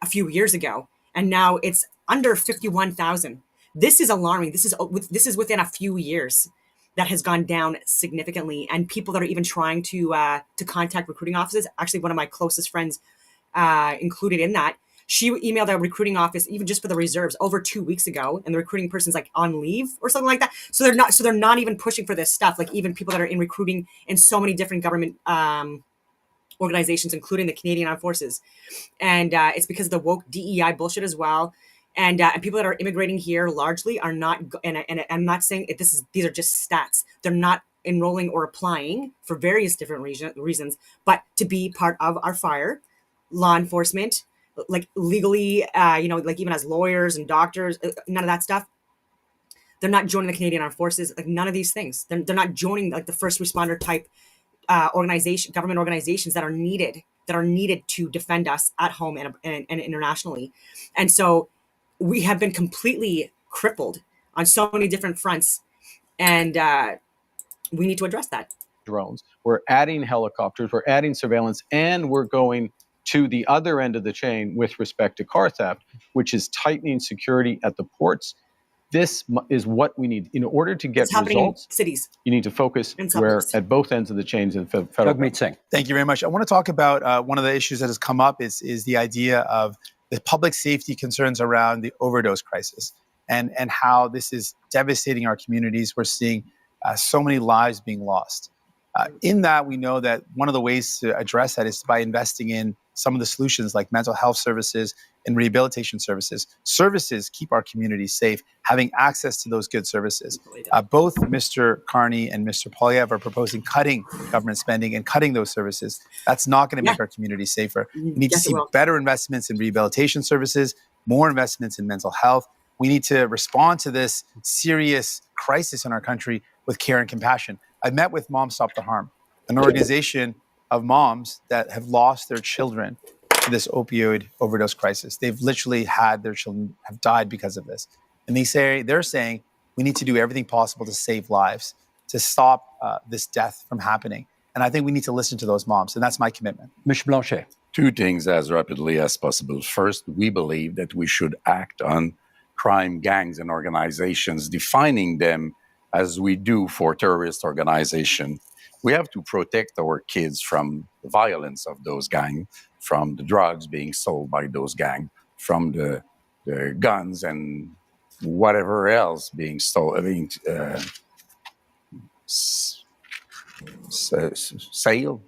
a few years ago, and now it's under 51,000. This is alarming. This is within a few years that has gone down significantly, and people that are even trying to contact recruiting offices. Actually, one of my closest friends included in that. She emailed a recruiting office even just for the reserves over 2 weeks ago, and the recruiting person's like on leave or something like that. So they're not even pushing for this stuff. Like even people that are in recruiting in so many different government organizations, including the Canadian Armed Forces, and it's because of the woke DEI bullshit as well. And people that are immigrating here largely are not. And I'm not saying these are just stats. They're not enrolling or applying for various different reasons, but to be part of our fire, law enforcement, like legally, like even as lawyers and doctors, none of that stuff. They're not joining the Canadian Armed Forces, like none of these things. They're not joining like the first responder type government organizations that are needed to defend us at home and internationally. And so we have been completely crippled on so many different fronts, and we need to address that. Drones. We're adding helicopters, we're adding surveillance, and we're going to the other end of the chain with respect to car theft, which is tightening security at the ports. This is what we need in order to get results. In cities. You need to focus at both ends of the chains in federal. Jagmeet Singh. Thank you very much. I want to talk about one of the issues that has come up is the idea of the public safety concerns around the overdose crisis and how this is devastating our communities. We're seeing so many lives being lost. In that, we know that one of the ways to address that is by investing in some of the solutions like mental health services and rehabilitation services. Services keep our communities safe, having access to those good services. Both Mr. Carney and Mr. Poilievre are proposing cutting government spending and cutting those services. That's not going to make our communities safer. We need to see better investments in rehabilitation services, more investments in mental health. We need to respond to this serious crisis in our country with care and compassion. I met with Moms Stop the Harm, an organization of moms that have lost their children to this opioid overdose crisis. They've literally had their children have died because of this. And they're saying we need to do everything possible to save lives, to stop this death from happening. And I think we need to listen to those moms. And that's my commitment. Mr. Blanchet. Two things as rapidly as possible. First, we believe that we should act on crime gangs and organizations, defining them as we do for terrorist organizations. We have to protect our kids from the violence of those gangs, from the drugs being sold by those gangs, from the guns and whatever else being stolen, sale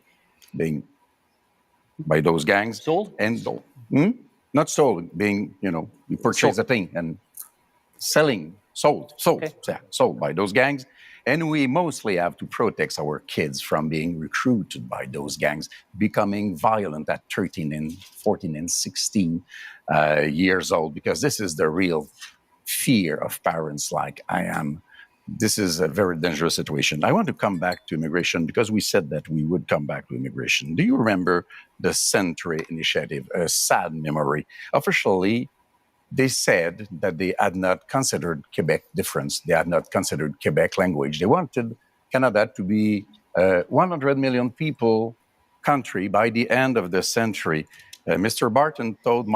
being by those gangs. Sold? And not stolen, being, you purchase a thing and selling, sold by those gangs. And we mostly have to protect our kids from being recruited by those gangs, becoming violent at 13 and 14 and 16 years old, because this is the real fear of parents like I am. This is a very dangerous situation. I want to come back to immigration because we said that we would come back to immigration. Do you remember the Century Initiative, a sad memory? Officially, they said that they had not considered Quebec difference. They had not considered Quebec language. They wanted Canada to be a 100 million people country by the end of the century. Mr. Barton told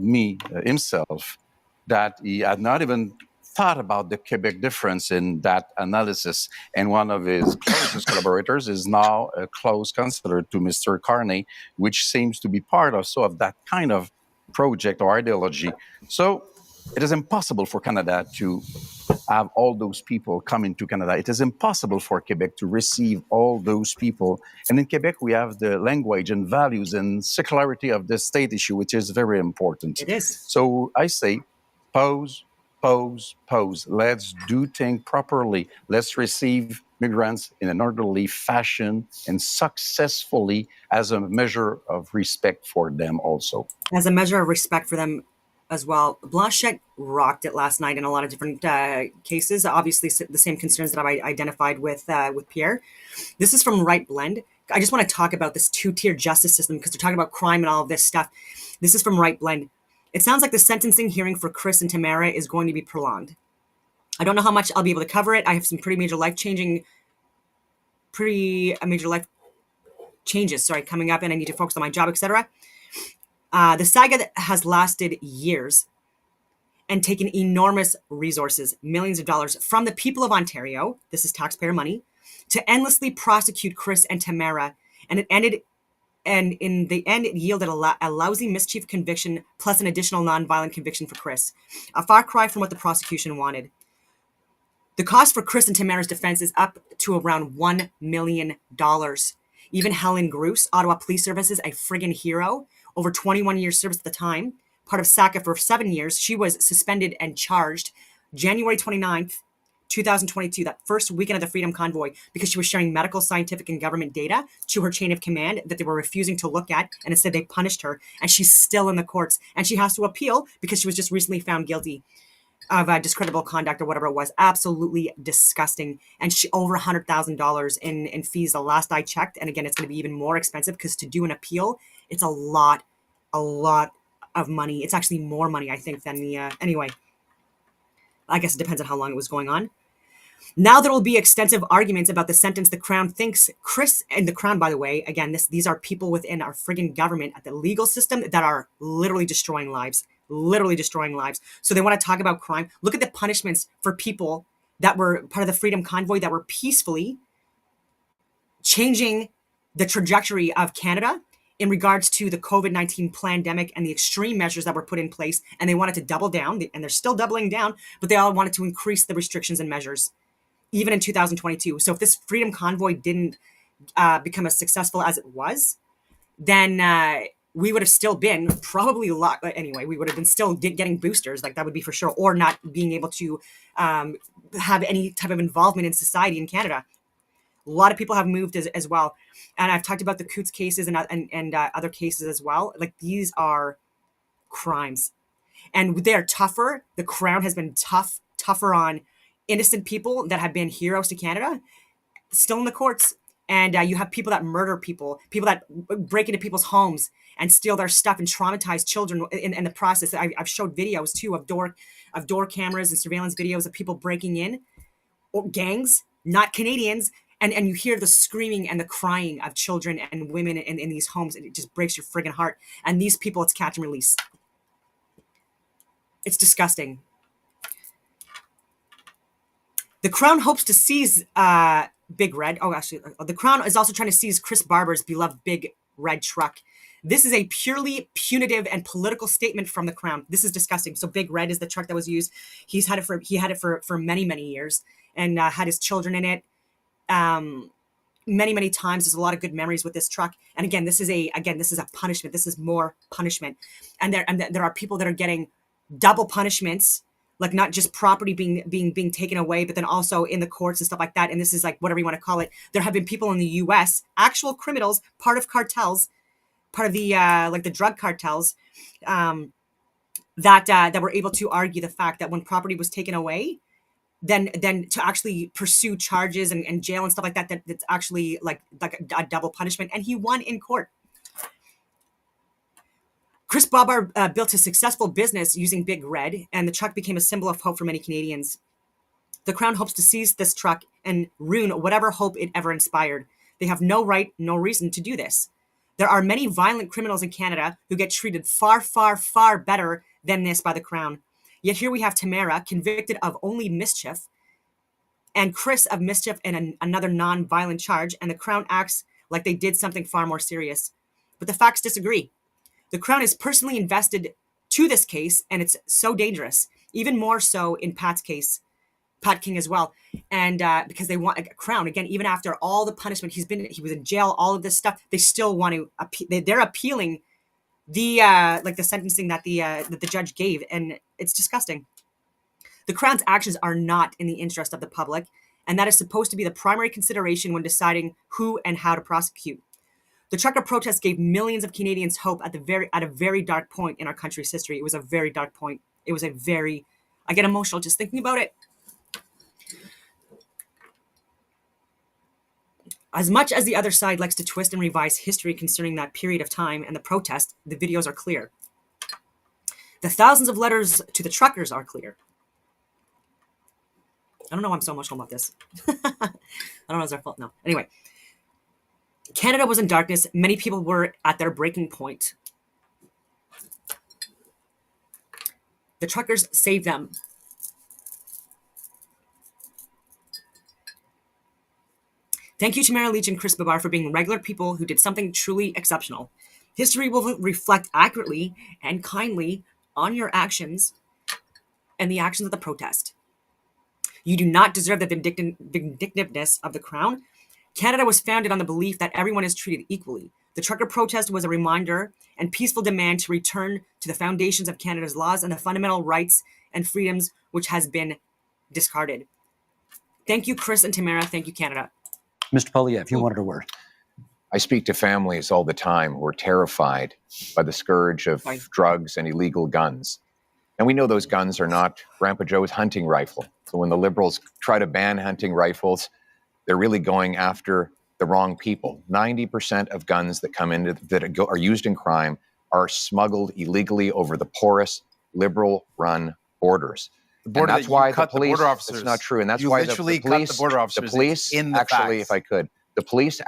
me himself that he had not even thought about the Quebec difference in that analysis. And one of his closest collaborators is now a close counselor to Mr. Carney, which seems to be part also of that kind of project or ideology. So it is impossible for Canada to have all those people come into Canada. It is impossible for Quebec to receive all those people. And in Quebec, we have the language and values and secularity of the state issue, which is very important. It is. So I say, pause. Let's do things properly. Let's receive migrants in an orderly fashion and successfully as a measure of respect for them also. As a measure of respect for them as well. Blanchet rocked it last night in a lot of different cases. Obviously, the same concerns that I've identified with Pierre. This is from Right Blend. I just want to talk about this two-tier justice system because they're talking about crime and all of this stuff. This is from Right Blend. It sounds like the sentencing hearing for Chris and Tamara is going to be prolonged. I don't know how much I'll be able to cover it. I have some pretty major life changes, coming up, and I need to focus on my job, etc. The saga that has lasted years and taken enormous resources, millions of dollars from the people of Ontario, this is taxpayer money, to endlessly prosecute Chris and Tamara, and in the end, it yielded a lousy mischief conviction plus an additional non-violent conviction for Chris, a far cry from what the prosecution wanted. The cost for Chris and Tamara's defense is up to around $1 million. Even Helen Gruss, Ottawa Police Services, a friggin' hero, over 21 years service at the time, part of SACA for 7 years. She was suspended and charged January 29th, 2022, that first weekend of the Freedom Convoy, because she was sharing medical, scientific, and government data to her chain of command that they were refusing to look at, and instead they punished her, and she's still in the courts, and she has to appeal because she was just recently found guilty of discreditable conduct or whatever it was. Absolutely disgusting. And she over $100,000 in fees the last I checked. And again, it's going to be even more expensive because to do an appeal, it's a lot of money. It's actually more money, I think, than the, anyway, I guess it depends on how long it was going on. Now there will be extensive arguments about the sentence the Crown thinks Chris, and the Crown, by the way, again, these are people within our friggin' government at the legal system that are literally destroying lives. So they want to talk about crime. Look at the punishments for people that were part of the Freedom Convoy that were peacefully changing the trajectory of Canada in regards to the COVID-19 pandemic and the extreme measures that were put in place. And they wanted to double down, and they're still doubling down, but they all wanted to increase the restrictions and measures, even in 2022. So if this Freedom Convoy didn't become as successful as it was, then we would have still been probably anyway, we would have been still getting boosters, like that would be for sure, or not being able to have any type of involvement in society in Canada. A lot of people have moved as well. And I've talked about the Coutts cases and other cases as well. Like, these are crimes. And they're tougher. The Crown has been tougher on innocent people that have been heroes to Canada, still in the courts. And you have people that murder people that break into people's homes and steal their stuff and traumatize children in the process. I've showed videos too of door cameras and surveillance videos of people breaking in, or gangs, not Canadians. And you hear the screaming and the crying of children and women in these homes, and it just breaks your friggin' heart. And these people, it's catch and release. It's disgusting. The Crown hopes to seize Big Red. Oh, actually, the Crown is also trying to seize Chris Barber's beloved Big Red truck. This is a purely punitive and political statement from the Crown. This is disgusting. So Big Red is the truck that was used. He had it for many years, and had his children in it. Many times. There's a lot of good memories with this truck. And again, this is a punishment. This is more punishment. And there are people that are getting double punishments, like not just property being taken away, but then also in the courts and stuff like that. And this is like whatever you want to call it. There have been people in the U.S., actual criminals, part of cartels, part of the like the drug cartels, that were able to argue the fact that when property was taken away, then to actually pursue charges and jail and stuff like that's actually like a double punishment. And he won in court. Chris Barber built a successful business using Big Red, and the truck became a symbol of hope for many Canadians. The Crown hopes to seize this truck and ruin whatever hope it ever inspired. They have no right, no reason to do this. There are many violent criminals in Canada who get treated far better than this by the Crown. Yet here we have Tamara convicted of only mischief, and Chris of mischief and another non-violent charge, and the Crown acts like they did something far more serious. But the facts disagree. The Crown is personally invested to this case, and it's so dangerous, even more so in Pat's case, Pat King as well. And because they want a Crown, again, even after all the punishment, he was in jail, all of this stuff, they still want to they're appealing the the sentencing that the judge gave, and it's disgusting. The Crown's actions are not in the interest of the public, and that is supposed to be the primary consideration when deciding who and how to prosecute. The trucker protest gave millions of Canadians hope at a very dark point in our country's history. It was a very dark point. It was I get emotional just thinking about it. As much as the other side likes to twist and revise history concerning that period of time and the protest, the videos are clear. The thousands of letters to the truckers are clear. I don't know why I'm so emotional about this. I don't know if it's our fault. No. Anyway, Canada was in darkness. Many people were at their breaking point. The truckers saved them. Thank you to Tamara Lich and Chris Babar for being regular people who did something truly exceptional. History will reflect accurately and kindly on your actions and the actions of the protest. You do not deserve the vindictiveness of the crown. Canada was founded on the belief that everyone is treated equally. The trucker protest was a reminder and peaceful demand to return to the foundations of Canada's laws and the fundamental rights and freedoms which has been discarded. Thank you, Chris and Tamara. Thank you, Canada. Mr. Poilievre, you wanted a word. I speak to families all the time who are terrified by the scourge of drugs and illegal guns. And we know those guns are not Grandpa Joe's hunting rifle. So when the Liberals try to ban hunting rifles, they're really going after the wrong people. 90% of guns that come in that are used in crime are smuggled illegally over the porous, Liberal-run borders. The border, and that's why cut the police, the border officers. It's not true. And that's you why literally the police, cut the border officers the police in the actually, facts. if I could, the police...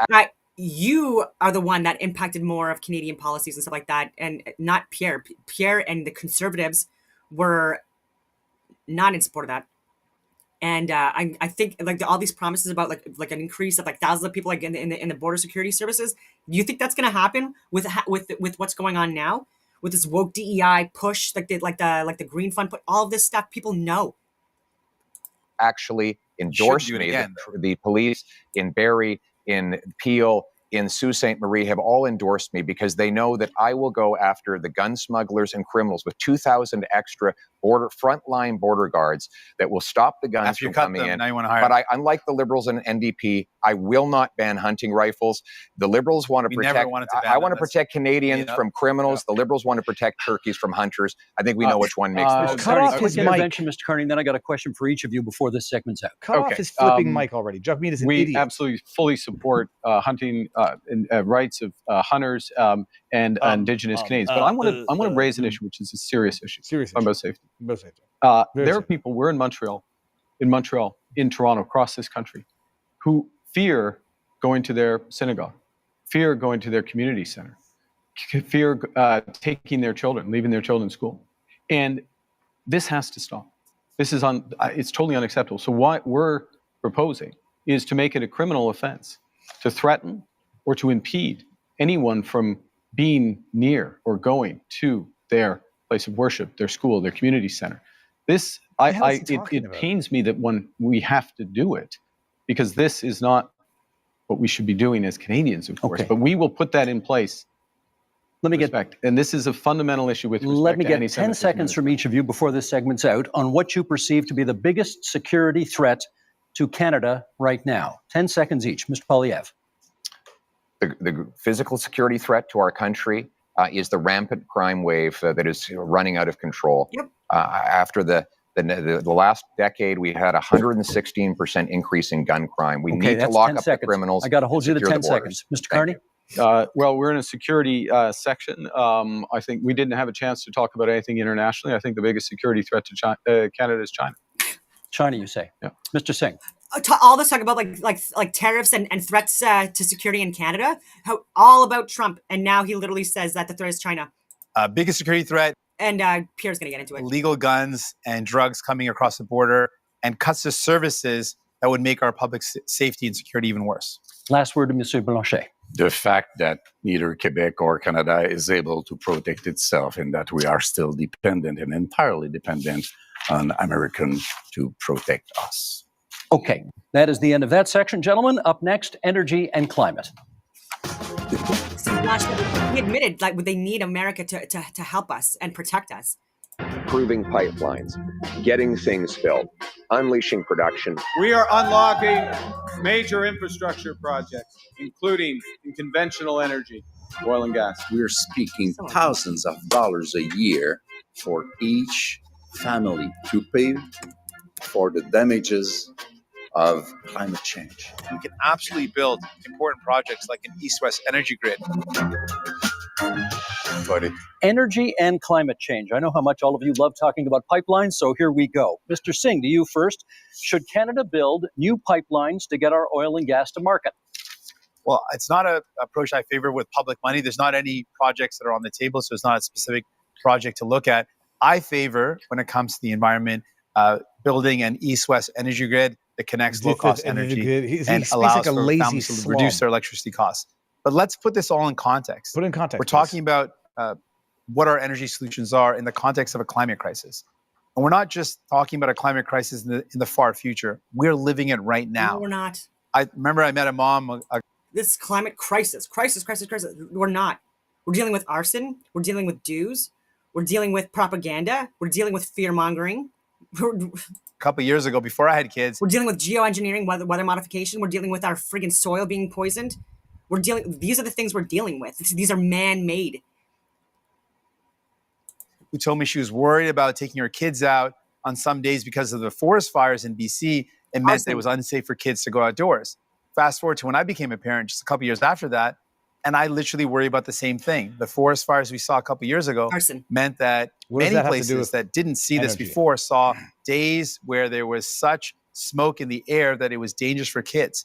You are the one that impacted more of Canadian policies and stuff like that, and not Pierre. Pierre and the Conservatives were not in support of that. And I think like all these promises about like an increase of like thousands of people like in the border security services. Do you think that's going to happen with what's going on now with this woke DEI push, like the Green Fund, put all of this stuff? People know. Actually endorsed me. The police in Barrie, in Peel, in Sault Ste. Marie have all endorsed me because they know that I will go after the gun smugglers and criminals with 2,000 extra frontline border guards that will stop the guns from coming in. Now you want to hire but unlike the Liberals and NDP, I will not ban hunting rifles. The Liberals want to protect. I want to protect Canadians from criminals. The Liberals want to protect turkeys from hunters. I think we know which one makes most cut sense. off his intervention, Mr. Carney. Then I got a question for each of you before this segment's out. Cut off his flipping mic already. Jagmeet is an idiot. We absolutely fully support hunting rights of hunters and Indigenous Canadians. But I want to raise an issue, which is a serious issue. About safety. There are people. We're in Montreal, in Toronto, across this country, who fear going to their synagogue, fear going to their community center, fear taking their children, leaving their children in school, and this has to stop. This is it's totally unacceptable. So what we're proposing is to make it a criminal offense to threaten or to impede anyone from being near or going to their place of worship, their school, their community center. This, it pains me that when we have to do it, because this is not what we should be doing as Canadians, of course, but we will put that in place. Let me get, and this is a fundamental issue with respect Let me to get any 10 seconds from each of you before this segment's out on what you perceive to be the biggest security threat to Canada right now. 10 seconds each. Mr. Poilievre. The physical security threat to our country is the rampant crime wave that is running out of control. Yep. After the last decade, we had a 116% increase in gun crime. We need to lock up the criminals. I got to hold you to 10 the seconds. Mr. Carney? Well, we're in a security section. I think we didn't have a chance to talk about anything internationally. I think the biggest security threat to Canada is China. China, you say? Yeah. Mr. Singh? All this talk about like tariffs and threats to security in Canada, all about Trump, and now he literally says that the threat is China. Biggest security threat. And Pierre's going to get into it. Illegal guns and drugs coming across the border, and cuts to services that would make our public safety and security even worse. Last word to Monsieur Blanchet. The fact that neither Quebec or Canada is able to protect itself, and that we are still dependent and entirely dependent on Americans to protect us. Okay, that is the end of that section. Gentlemen, up next, energy and climate. He admitted like they need America to help us and protect us. Improving pipelines, getting things built, unleashing production. We are unlocking major infrastructure projects, including in conventional energy, oil and gas. We're speaking thousands of dollars a year for each family to pay for the damages of climate change. We can absolutely build important projects like an east-west energy grid. buddy. Energy and climate change. I know how much all of you love talking about pipelines, so here we go. Mr. Singh, to you first. Should Canada build new pipelines to get our oil and gas to market? Well, it's not an approach I favor with public money. There's not any projects that are on the table, so it's not a specific project to look at. I favor, when it comes to the environment, building an east-west energy grid that connects low-cost energy and allows for families to reduce their electricity costs. But let's put this all in context. Put it in context. We're talking about what our energy solutions are in the context of a climate crisis. And we're not just talking about a climate crisis in the far future. We're living it right now. No, we're not. I remember I met a mom. This climate crisis. We're not. We're dealing with arson. We're dealing with dues. We're dealing with propaganda. We're dealing with fear-mongering. A couple of years ago, before I had kids. We're dealing with geoengineering, weather modification. We're dealing with our friggin' soil being poisoned. These are the things we're dealing with. These are man-made. Who told me she was worried about taking her kids out on some days because of the forest fires in BC. It meant that it was unsafe for kids to go outdoors. Fast forward to when I became a parent, just a couple years after that, and I literally worry about the same thing. The forest fires we saw a couple years ago meant that many places that didn't see this before saw days where there was such smoke in the air that it was dangerous for kids.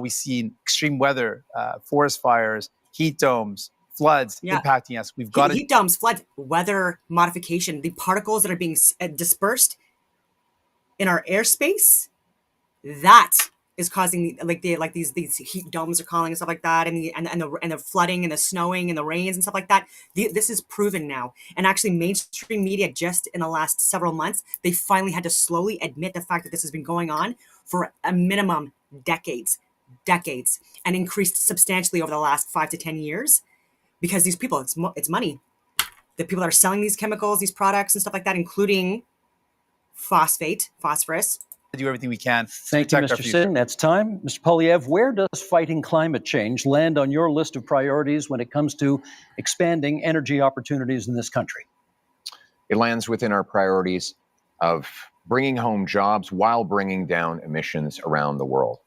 We've seen extreme weather, forest fires, heat domes, floods impacting us. We've got heat domes, flood, weather modification. The particles that are being dispersed in our airspace, that is causing these heat domes are calling and stuff like that, and the flooding and the snowing and the rains and stuff like that. This is proven now, and actually mainstream media just in the last several months, they finally had to slowly admit the fact that this has been going on for a minimum decades, and increased substantially over the last 5 to 10 years, because these people, it's money. The people that are selling these chemicals, these products and stuff like that, including phosphorus. Do everything we can. Thank you, Mr. Singh. That's time. Mr. Poilievre, where does fighting climate change land on your list of priorities when it comes to expanding energy opportunities in this country? It lands within our priorities of bringing home jobs while bringing down emissions around the world.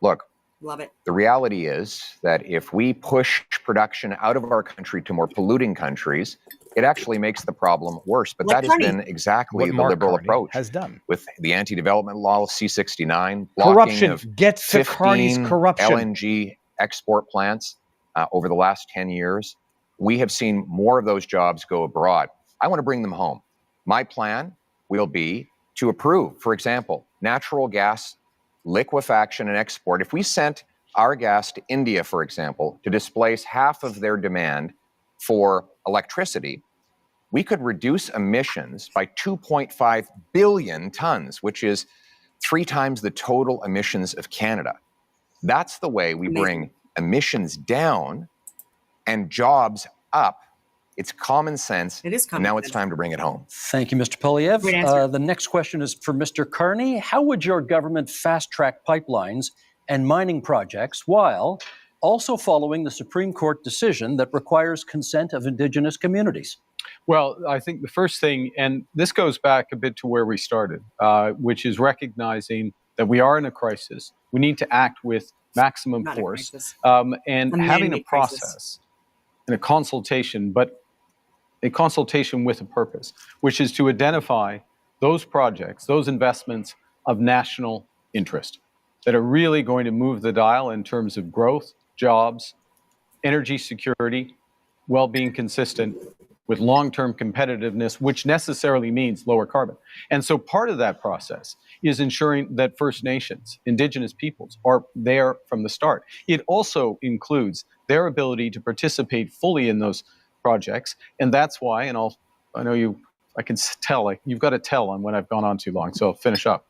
Look, love it. The reality is that if we push production out of our country to more polluting countries, it actually makes the problem worse. But that has been exactly the Liberal approach has done with the anti-development law, C-69, corruption. Of Get to Carney's corruption. LNG export plants over the last 10 years. We have seen more of those jobs go abroad. I want to bring them home. My plan will be to approve, for example, natural gas liquefaction and export. If we sent our gas to India, for example, to displace half of their demand for electricity, we could reduce emissions by 2.5 billion tons, which is 3 times the total emissions of Canada. That's the way we bring emissions down and jobs up. It's common sense. It is common now sense. It's time to bring it home. Thank you, Mr. Poilievre. The next question is for Mr. Carney. How would your government fast-track pipelines and mining projects while also following the Supreme Court decision that requires consent of Indigenous communities? Well, I think the first thing, and this goes back a bit to where we started, which is recognizing that we are in a crisis. We need to act with maximum force and having a process and a consultation, but a consultation with a purpose, which is to identify those projects, those investments of national interest that are really going to move the dial in terms of growth, jobs, energy security, while being consistent with long-term competitiveness, which necessarily means lower carbon. And so part of that process is ensuring that First Nations, Indigenous peoples, are there from the start. It also includes their ability to participate fully in those projects. And that's why, and I can tell, like, you've got to tell on when I've gone on too long, so I'll finish up.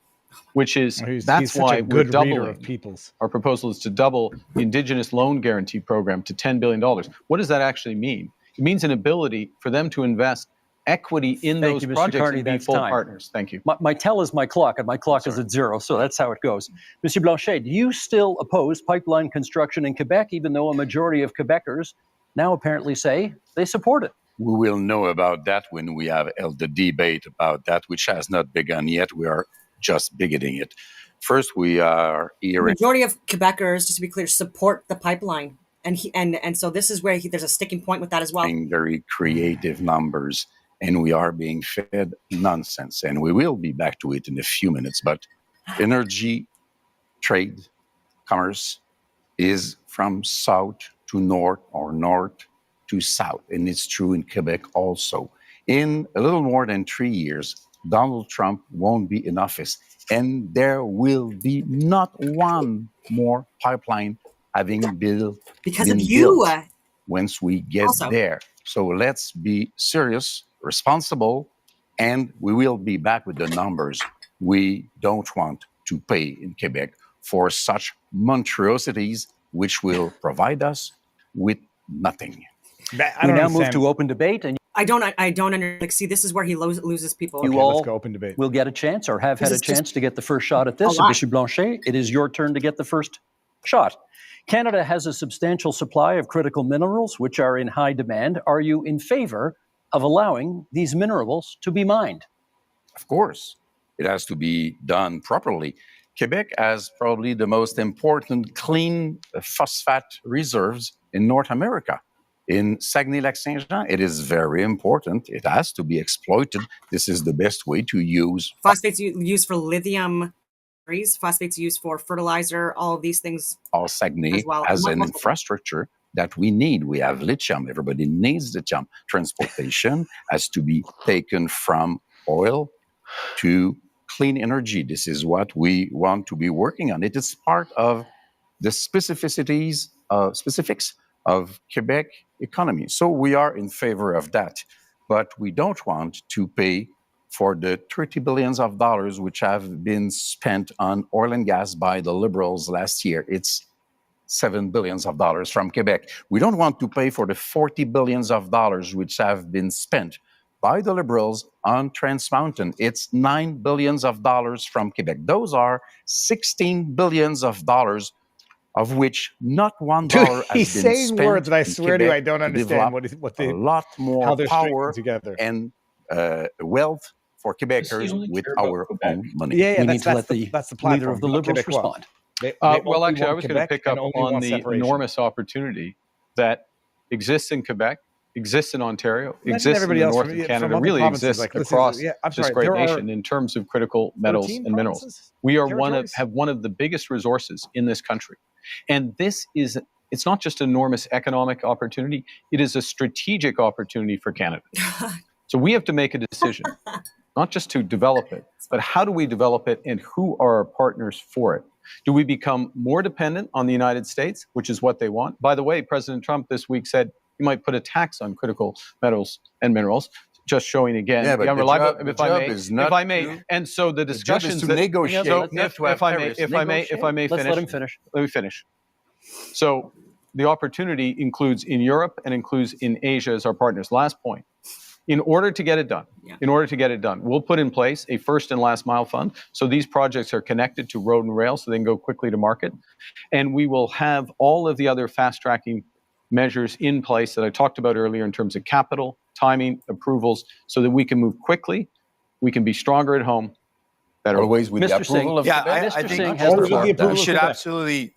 Which is, that's why we're doubling. Our proposal is to double the Indigenous Loan Guarantee Program to $10 billion. What does that actually mean? It means an ability for them to invest equity in those projects and be full partners. Thank you. My tell is my clock, and my clock is at 0, so that's how it goes. Monsieur Blanchet, do you still oppose pipeline construction in Quebec, even though a majority of Quebecers now apparently say they support it? We will know about that when we have held the debate about that, which has not begun yet. We are just beginning it. First, we are hearing... The majority of Quebecers, just to be clear, support the pipeline. And so this is where there's a sticking point with that as well. Very creative numbers, and we are being fed nonsense. And we will be back to it in a few minutes. But energy, trade, commerce is from south to north or north to south. And it's true in Quebec also. In a little more than 3 years, Donald Trump won't be in office. And there will be not one more pipeline having built because of you once we get also there. So let's be serious, responsible, and we will be back with the numbers. We don't want to pay in Quebec for such monstrosities, which will provide us with nothing. We now move to open debate, and I don't like. See, this is where he loses people. you Okay, all let's go open debate. will get a chance, or have had a This is chance, to get the first shot at this. a lot. Monsieur Blanchet, it is your turn to get the first shot. Canada has a substantial supply of critical minerals, which are in high demand. Are you in favor of allowing these minerals to be mined? Of course, it has to be done properly. Quebec has probably the most important clean phosphate reserves in North America. In Saguenay-Lac-Saint-Jean, it is very important. It has to be exploited. This is the best way to use phosphates used for lithium, phosphates used for fertilizer, all of these things. all Saguenay As well. as an Multiple. infrastructure that we need. We have lithium. Everybody needs lithium. Transportation has to be taken from oil to clean energy. This is what we want to be working on. It is part of the specificities, specifics of Quebec economy. So we are in favor of that. But we don't want to pay for the $30 billion which have been spent on oil and gas by the Liberals last year. It's $7 billion from Quebec. We don't want to pay for the $40 billion which have been spent by the Liberals on Trans Mountain. It's $9 billion from Quebec. Those are $16 billion of which not $1 has He's been saying spent words, and I in swear to you, I Quebec don't to understand develop a a lot how more they're power stringing together. and wealth for Quebecers with our own money. Yeah, We need to let the that's the leader platform. of the What Liberals Quebec wants. respond. They Well, only actually, I want was going to Quebec pick up and only on want the separation. enormous opportunity that exists in Quebec, exists in Ontario, Imagine exists in everybody the else north from- of from Canada, other really provinces, exists like, this is- across yeah, I'm this sorry, great there are nation in terms of critical metals 13 and minerals. provinces? We are Territories? have one of the biggest resources in this country. And it's not just an enormous economic opportunity, it is a strategic opportunity for Canada. So we have to make a decision, not just to develop it, but how do we develop it and who are our partners for it? Do we become more dependent on the United States, which is what they want? By the way, President Trump this week said he might put a tax on critical metals and minerals, just showing again Yeah, but the the unreliable. job- the job is not if I may, to- and so the job is discussions to that, negotiate, So not to have if I may, tariffs. if I may Let's finish, let him finish. let me finish. So the opportunity includes in Europe and includes in Asia as our partners. Last point. In order to get it done, we'll put in place a first and last mile fund. So these projects are connected to road and rail so they can go quickly to market. And we will have all of the other fast tracking measures in place that I talked about earlier in terms of capital, timing, approvals, so that we can move quickly, we can be stronger at home, better. Always with the Mr. approval Singh. of Yeah, Quebec. I Mr. think Singh has Always the with the floor. approval we of should Quebec. absolutely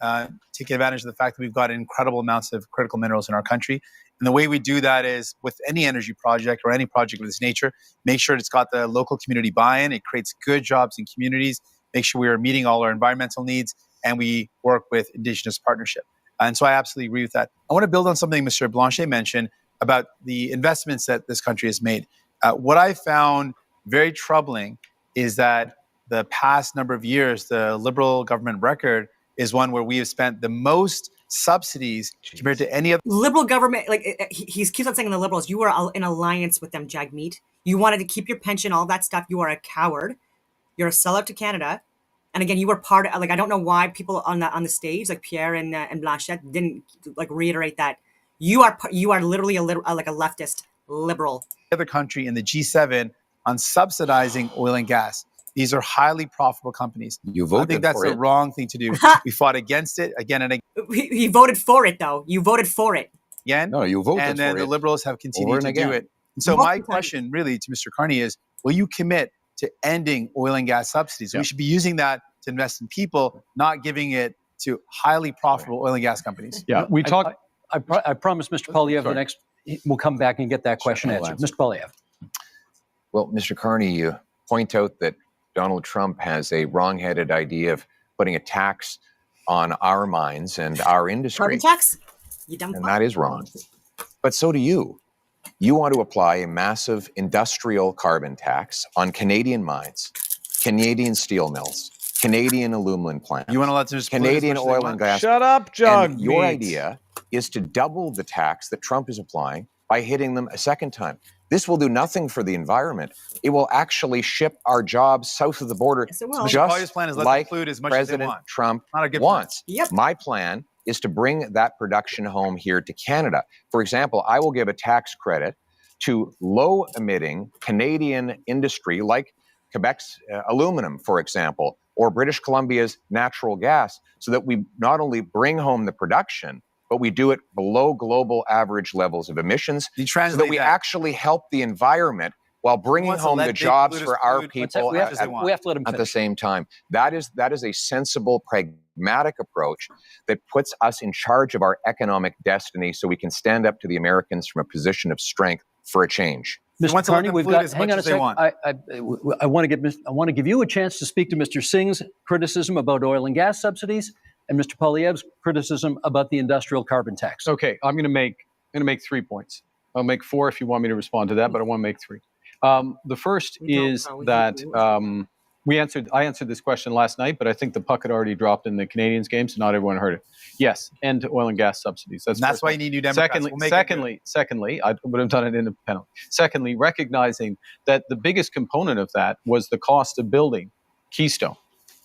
take advantage of the fact that we've got incredible amounts of critical minerals in our country. And the way we do that is with any energy project or any project of this nature, make sure it's got the local community buy-in. It creates good jobs in communities, make sure we are meeting all our environmental needs, and we work with Indigenous partnership. And so I absolutely agree with that. I want to build on something Mr. Blanchet mentioned about the investments that this country has made. What I found very troubling is that the past number of years, the Liberal government record is one where we have spent the most subsidies compared to any other. Liberal government, like he keeps on saying the Liberals, you are in alliance with them, Jagmeet. You wanted to keep your pension, all that stuff. You are a coward. You're a sellout to Canada. And again, you were part of, like, I don't know why people on the stage, like Pierre and Blanchette, didn't like reiterate that you are literally a leftist liberal. Other country in the G7 on subsidizing oil and gas. These are highly profitable companies. You I voted think that's for the it. wrong thing to do. We fought against it again and He voted for it, though. You voted for it. again. No, you voted And then for the it. Liberals have Over continued and to again. do it. And so Multiple my times. question really to Mr. Carney is, will you commit to ending oil and gas subsidies? Yeah. We should be using that to invest in people, not giving it to highly profitable oil and gas companies. Yeah, we talked. I promised Mr. Poilievre the next. We'll come back and get that question answered. Mr. Poilievre. Well, Mr. Carney, you point out that Donald Trump has a wrong-headed idea of putting a tax on our mines and our industry. Carbon tax? You dumb And fuck. that is wrong. But so do you. You want to apply a massive industrial carbon tax on Canadian mines, Canadian steel mills, Canadian aluminum plants, You want to let them just pollute as Canadian much as they oil want? and gas. Shut up, Jug. And your Meats. idea is to double the tax that Trump is applying by hitting them a second time. This will do nothing for the environment. It will actually ship our jobs south of the border, Yes, it will. Mr. just Poilievre's plan is let them like pollute as much as they President want. Trump Not a good wants. Yep. My plan is to bring that production home here to Canada. For example, I will give a tax credit to low-emitting Canadian industry like Quebec's aluminum, for example, or British Columbia's natural gas, so that we not only bring home the production, but we do it below global average levels of emissions, You so translate that we that. actually help the environment while bringing wants to home let the big jobs polluters for our pollute people We have, as they want. we have to let him at the finish. same time. That is a sensible, pragmatic approach that puts us in charge of our economic destiny, so we can stand up to the Americans from a position of strength for a change. Mr. wants to let Carney, them we've pollute got. as Hang much on a as they second. want. I want to give you a chance to speak to Mr. Singh's criticism about oil and gas subsidies and Mr. Poilievre's criticism about the industrial carbon tax. Okay, I'm going to make 3 points. I'll make 4 if you want me to respond to that, but I want to make 3. The first is that I answered this question last night, but I think the puck had already dropped in the Canadians game, so not everyone heard it. Yes, end oil and gas subsidies. And that's first why one. you need New Democrats. We'll make it good. Secondly, I would have done it independently. Secondly, recognizing that the biggest component of that was the cost of building Keystone.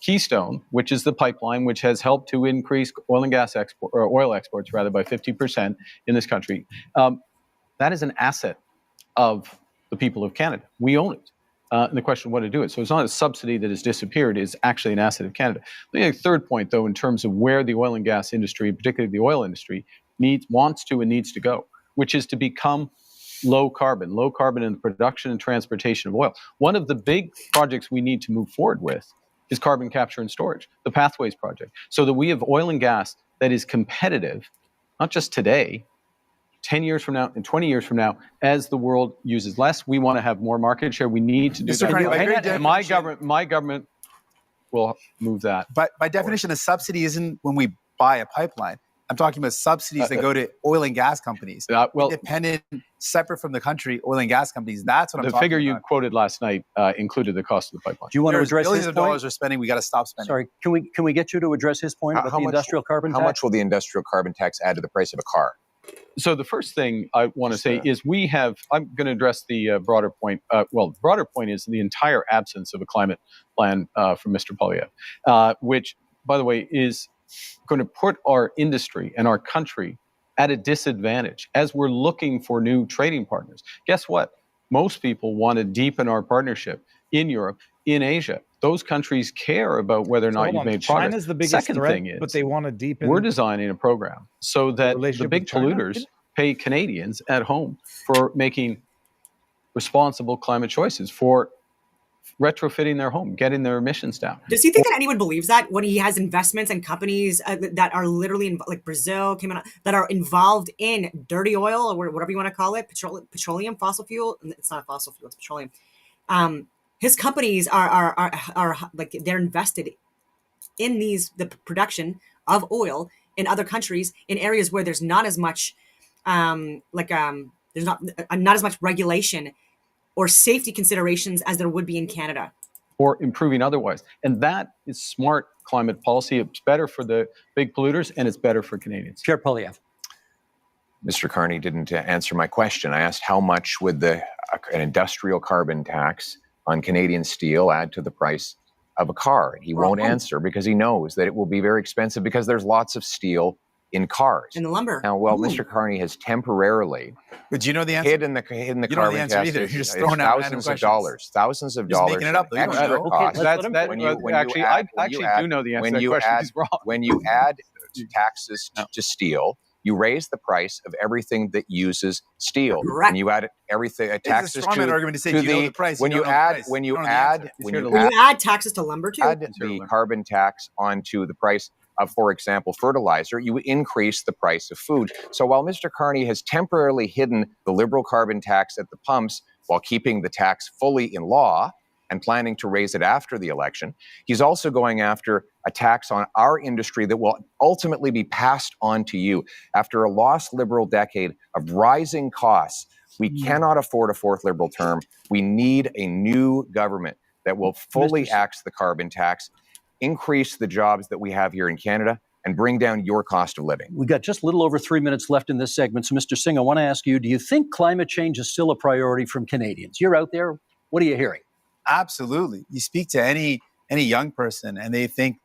Keystone, which is the pipeline which has helped to increase oil and gas oil exports rather by 50% in this country. That is an asset of the people of Canada. We own it. And the question of what to do it. So it's not a subsidy that has disappeared, it's actually an asset of Canada. The third point, though, in terms of where the oil and gas industry, particularly the oil industry, wants to and needs to go, which is to become low carbon in the production and transportation of oil. One of the big projects we need to move forward with is carbon capture and storage, the Pathways Project, so that we have oil and gas that is competitive, not just today, 10 years from now and 20 years from now, as the world uses less. We want to have more market share. We need to do Mr. Carney, by great that. And my definition- government will move that. But by definition, a subsidy isn't when we buy a pipeline. I'm talking about subsidies that go to oil and gas companies. Well, independent, separate from the country, oil and gas companies. That's what I'm the talking figure you about. quoted last night included the cost of the pipeline. Do you want to There's address billions his of point? dollars are spending. We got to stop spending. Sorry, can we get you to address his point about the industrial carbon tax? How much will the industrial carbon tax add to the price of a car? So the first thing I want to say is I'm going to address the broader point. The broader point is the entire absence of a climate plan from Mr. Poilievre, which, by the way, is going to put our industry and our country at a disadvantage as we're looking for new trading partners. Guess what? Most people want to deepen our partnership in Europe, in Asia. Those countries care about whether or not you've made progress. China's the biggest Second threat, thing is, but they want to deepen. we're designing a program so that the relationship big with China? polluters pay Canadians at home for making responsible climate choices, for retrofitting their home, getting their emissions down. Does he think that anyone believes that when he has investments and companies that are literally like Brazil came out that are involved in dirty oil or whatever you want to call it, petroleum, fossil fuel? It's not a fossil fuel; it's petroleum. His companies are like they're invested in the production of oil in other countries in areas where there's not as much there's not as much regulation or safety considerations as there would be in Canada. Or improving otherwise. And that is smart climate policy. It's better for the big polluters and it's better for Canadians. Pierre Poilievre. Mr. Carney didn't answer my question. I asked how much would an industrial carbon tax on Canadian steel add to the price of a car? And he won't answer because he knows that it will be very expensive because there's lots of steel in cars. And the lumber. Now, Mr. Carney has temporarily But do you know the answer? hidden the You don't know the carbon answer tax. either. You're It's just throwing out random thousands of questions. dollars. Thousands of Just dollars. making it up, though. You don't extra know. cost. Actually, I do know the answer to that question. He's wrong. When you add taxes to steel, you raise the price of everything that uses steel. Correct. And you add everything taxes It's a straw man argument to say, to do you know the the price? when You you don't know the add price. when You you don't know the add answer. when you When you add taxes to lumber too. add the carbon tax onto the price of, for example, fertilizer, you increase the price of food. So while Mr. Carney has temporarily hidden the Liberal carbon tax at the pumps while keeping the tax fully in law and planning to raise it after the election, he's also going after a tax on our industry that will ultimately be passed on to you. After a lost Liberal decade of rising costs, we cannot afford a fourth Liberal term. We need a new government that will fully axe the carbon tax, increase the jobs that we have here in Canada, and bring down your cost of living. We got just a little over 3 minutes left in this segment. So, Mr. Singh, I want to ask you, do you think climate change is still a priority from Canadians? You're out there. What are you hearing? Absolutely. You speak to any young person and they think,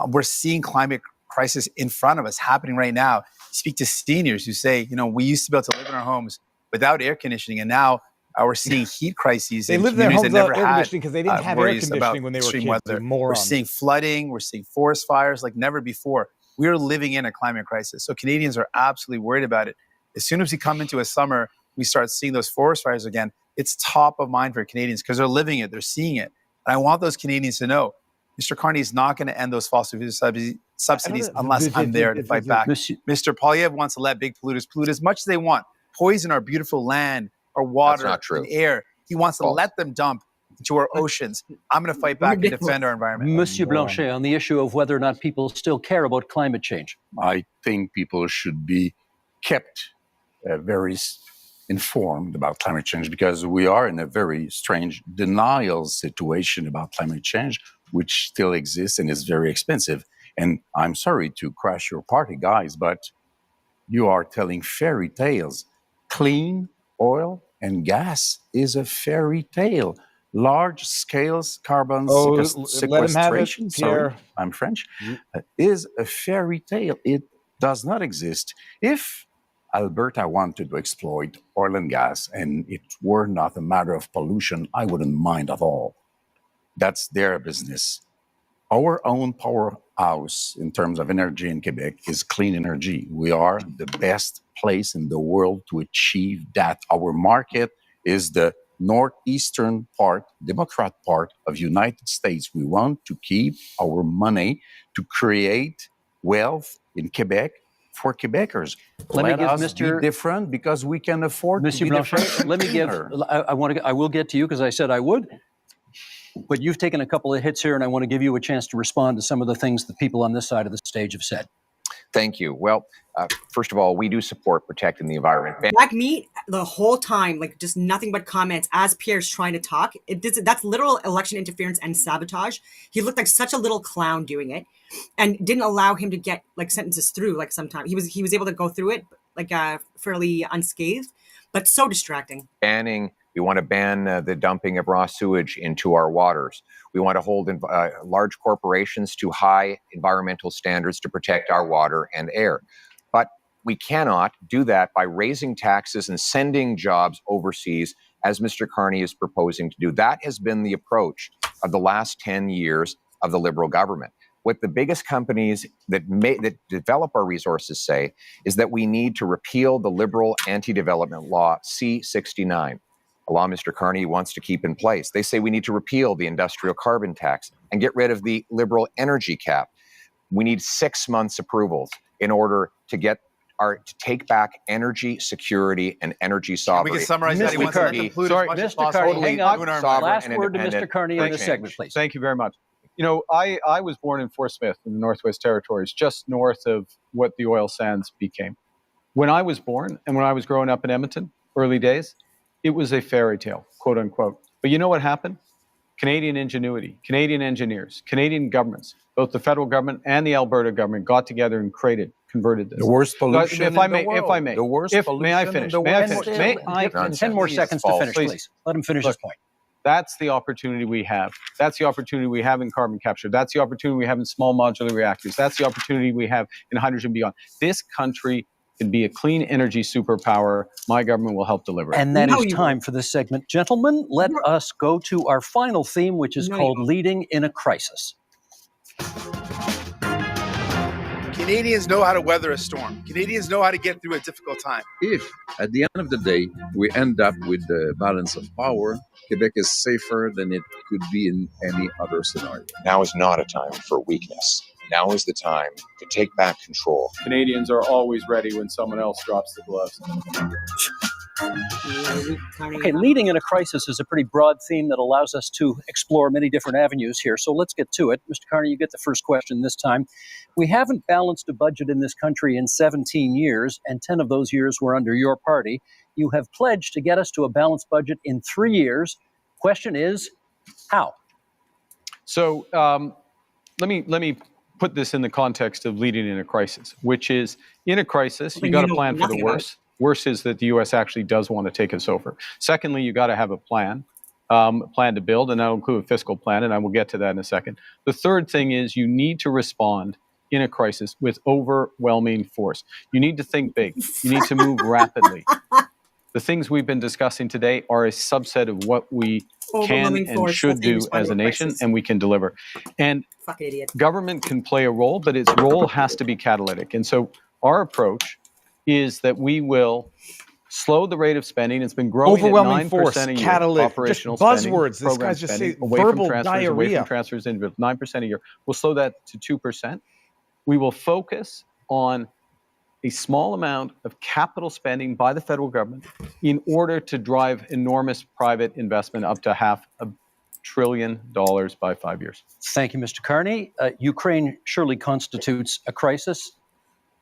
we're seeing climate crisis in front of us happening right now. You speak to seniors who say, we used to be able to live in our homes without air conditioning, and now we're seeing heat crises. They lived in their homes without air conditioning because they didn't have air conditioning when they were kids. We're seeing flooding. We're seeing forest fires like never before. We are living in a climate crisis. So Canadians are absolutely worried about it. As soon as we come into a summer, we start seeing those forest fires again. It's top of mind for Canadians because they're living it. They're seeing it. And I want those Canadians to know Mr. Carney is not going to end those fossil fuel subsidies unless I'm there to fight back. Mr. Poilievre wants to let big polluters pollute as much as they want, poison our beautiful land, our water, and air. He wants to let them dump into our oceans. I'm going to fight back and defend our environment. Monsieur Blanchet, on the issue of whether or not people still care about climate change. I think people should be kept very informed about climate change because we are in a very strange denial situation about climate change, which still exists and is very expensive. And I'm sorry to crash your party, guys, but you are telling fairy tales. Clean oil and gas is a fairy tale. Large scale carbon sequestration, sorry, I'm French, is a fairy tale. It does not exist. If Alberta wanted to exploit oil and gas and it were not a matter of pollution, I wouldn't mind at all. That's their business. Our own powerhouse in terms of energy in Quebec is clean energy. We are the best place in the world to achieve that. Our market is the northeastern part, Democrat part of United States. We want to keep our money to create wealth in Quebec for Quebecers. Let us be different because we can afford to be Blanchet, let me give. I will get to you because I said I would. But you've taken a couple of hits here, and I want to give you a chance to respond to some of the things that people on this side of the stage have said. Thank you. Well, first of all, we do support protecting the environment. Black meat the whole time, like just nothing but comments as Pierre's trying to talk. That's literal election interference and sabotage. He looked like such a little clown doing it, and didn't allow him to get like sentences through. Like sometimes he was able to go through it like fairly unscathed, but so distracting. We want to ban the dumping of raw sewage into our waters. We want to hold large corporations to high environmental standards to protect our water and air. But we cannot do that by raising taxes and sending jobs overseas, as Mr. Carney is proposing to do. That has been the approach of the last 10 years of the Liberal government. What the biggest companies that develop our resources say is that we need to repeal the Liberal anti-development law C-69. A law Mr. Carney wants to keep in place. They say we need to repeal the industrial carbon tax and get rid of the Liberal energy cap. We need 6 months approvals in order to take back energy security and energy sovereignty. We can summarize that. He wants to conclude as much as possible. Hang on. Last word to Mr. Carney in this segment, please. Thank you very much. I was born in Fort Smith in the Northwest Territories, just north of what the oil sands became. When I was born and when I was growing up in Edmonton, early days, it was a fairy tale, quote unquote. But you know what happened? Canadian ingenuity, Canadian engineers, Canadian governments, both the federal government and the Alberta government got together and converted this. The worst pollution if I may, in the world. If I may. The worst pollution may I finish? in the May I world. finish? May I? 10 more seconds to finish, please. Let him finish his point. That's the opportunity we have. That's the opportunity we have in carbon capture. That's the opportunity we have in small modular reactors. That's the opportunity we have in hydrogen beyond. This country can be a clean energy superpower. My government will help deliver it. And that is time for this segment. Gentlemen, let us go to our final theme, which is called Leading in a Crisis. Canadians know how to weather a storm. Canadians know how to get through a difficult time. If, at the end of the day, we end up with the balance of power, Quebec is safer than it could be in any other scenario. Now is not a time for weakness. Now is the time to take back control. Canadians are always ready when someone else drops the gloves. Okay, leading in a crisis is a pretty broad theme that allows us to explore many different avenues here. So let's get to it. Mr. Carney, you get the first question this time. We haven't balanced a budget in this country in 17 years, and 10 of those years were under your party. You have pledged to get us to a balanced budget in 3 years. Question is, how? So let me put this in the context of leading in a crisis, which is in a crisis, you got to plan for the worst. Worst is that the U.S. actually does want to take us over. Secondly, you got to have a plan to build, and that'll include a fiscal plan, and I will get to that in a second. The third thing is you need to respond in a crisis with overwhelming force. You need to think big. You need to move rapidly. The things we've been discussing today are a subset of what we can and should do as a nation, and we can deliver. And government can play a role, but its role has to be catalytic. And so our approach is that we will slow the rate of spending. It's been growing overwhelming at 9% force, a year. catalytic, Operational just spending, buzzwords. This program guy's just spending, say away verbal from transfers, away diarrhea. from transfers, 9% a year. We'll slow that to 2%. We will focus on a small amount of capital spending by the federal government in order to drive enormous private investment up to $500 billion by 5 years. Thank you, Mr. Carney. Ukraine surely constitutes a crisis.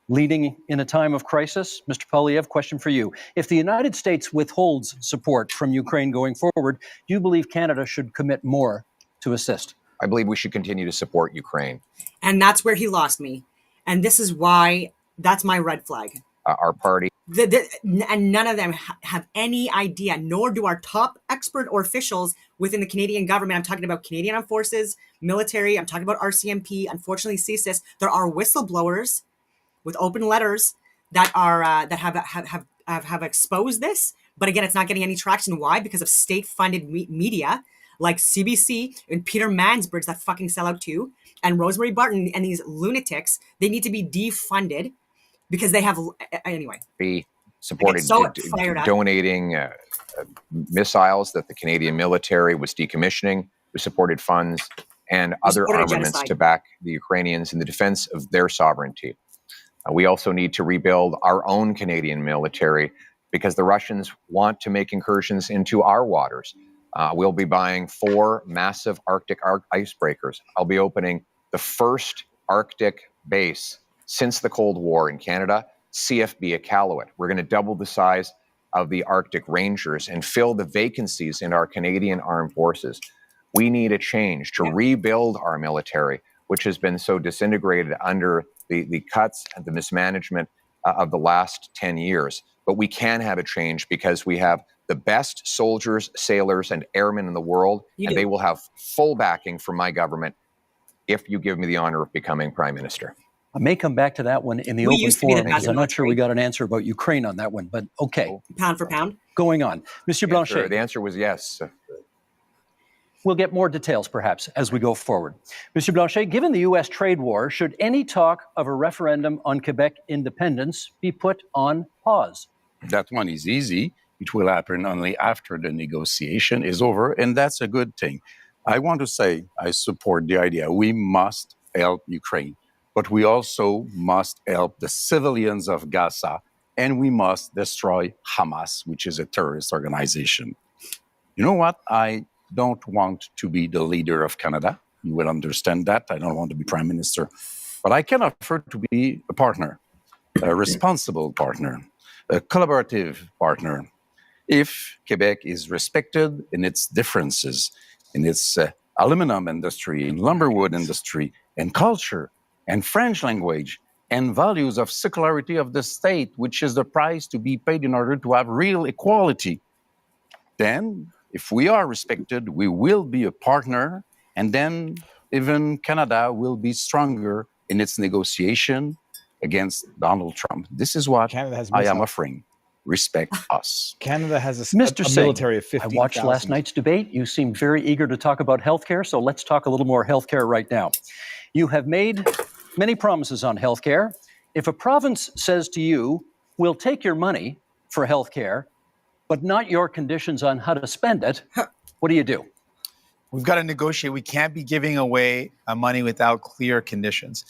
Leading in a time of crisis, Mr. Poilievre, question for you. If the United States withholds support from Ukraine going forward, do you believe Canada should commit more to assist? I believe we should continue to support Ukraine. And that's where he lost me. And this is why that's my red flag. Our party. And none of them have any idea, nor do our top expert or officials within the Canadian government. I'm talking about Canadian Armed Forces, military. I'm talking about RCMP. Unfortunately, CSIS. There are whistleblowers with open letters that are that have exposed this. But again, it's not getting any traction. Why? Because of state-funded media like CBC and Peter Mansbridge that fucking sell out too, and Rosemary Barton and these lunatics. They need to be defunded because they have anyway. Be supported donating missiles that the Canadian military was decommissioning. We supported funds and other armaments to back the Ukrainians in the defense of their sovereignty. We also need to rebuild our own Canadian military because the Russians want to make incursions into our waters. We'll be buying 4 massive Arctic icebreakers. I'll be opening the first Arctic base since the Cold War in Canada, CFB Iqaluit. We're going to double the size of the Arctic Rangers and fill the vacancies in our Canadian armed forces. We need a change to rebuild our military, which has been so disintegrated under the cuts and the mismanagement of the last 10 years. But we can have a change because we have the best soldiers, sailors, and airmen in the world, and they will have full backing from my government if you give me the honor of becoming Prime Minister. I may come back to that one in the open forum because I'm not sure we got an answer about Ukraine on that one, but okay. Pound for pound? Going on. Monsieur Blanchet. The answer was yes. We'll get more details, perhaps, as we go forward. Monsieur Blanchet, given the U.S. trade war, should any talk of a referendum on Quebec independence be put on pause? That one is easy. It will happen only after the negotiation is over, and that's a good thing. I want to say I support the idea. We must help Ukraine, but we also must help the civilians of Gaza, and we must destroy Hamas, which is a terrorist organization. You know what? I don't want to be the leader of Canada. You will understand that. I don't want to be Prime Minister. But I can offer to be a partner, a responsible partner, a collaborative partner. If Quebec is respected in its differences, in its aluminum industry, in lumberwood industry, and culture, and French language, and values of secularity of the state, which is the price to be paid in order to have real equality, then if we are respected, we will be a partner, and then even Canada will be stronger in its negotiation against Donald Trump. This is what I am offering. Respect us. Canada has a Singh, military of 50,000. I watched last night's debate. You seemed very eager to talk about healthcare, so let's talk a little more healthcare right now. You have made many promises on healthcare. If a province says to you, we'll take your money for healthcare, but not your conditions on how to spend it, what do you do? we've got to negotiate. We can't be giving away money without clear conditions.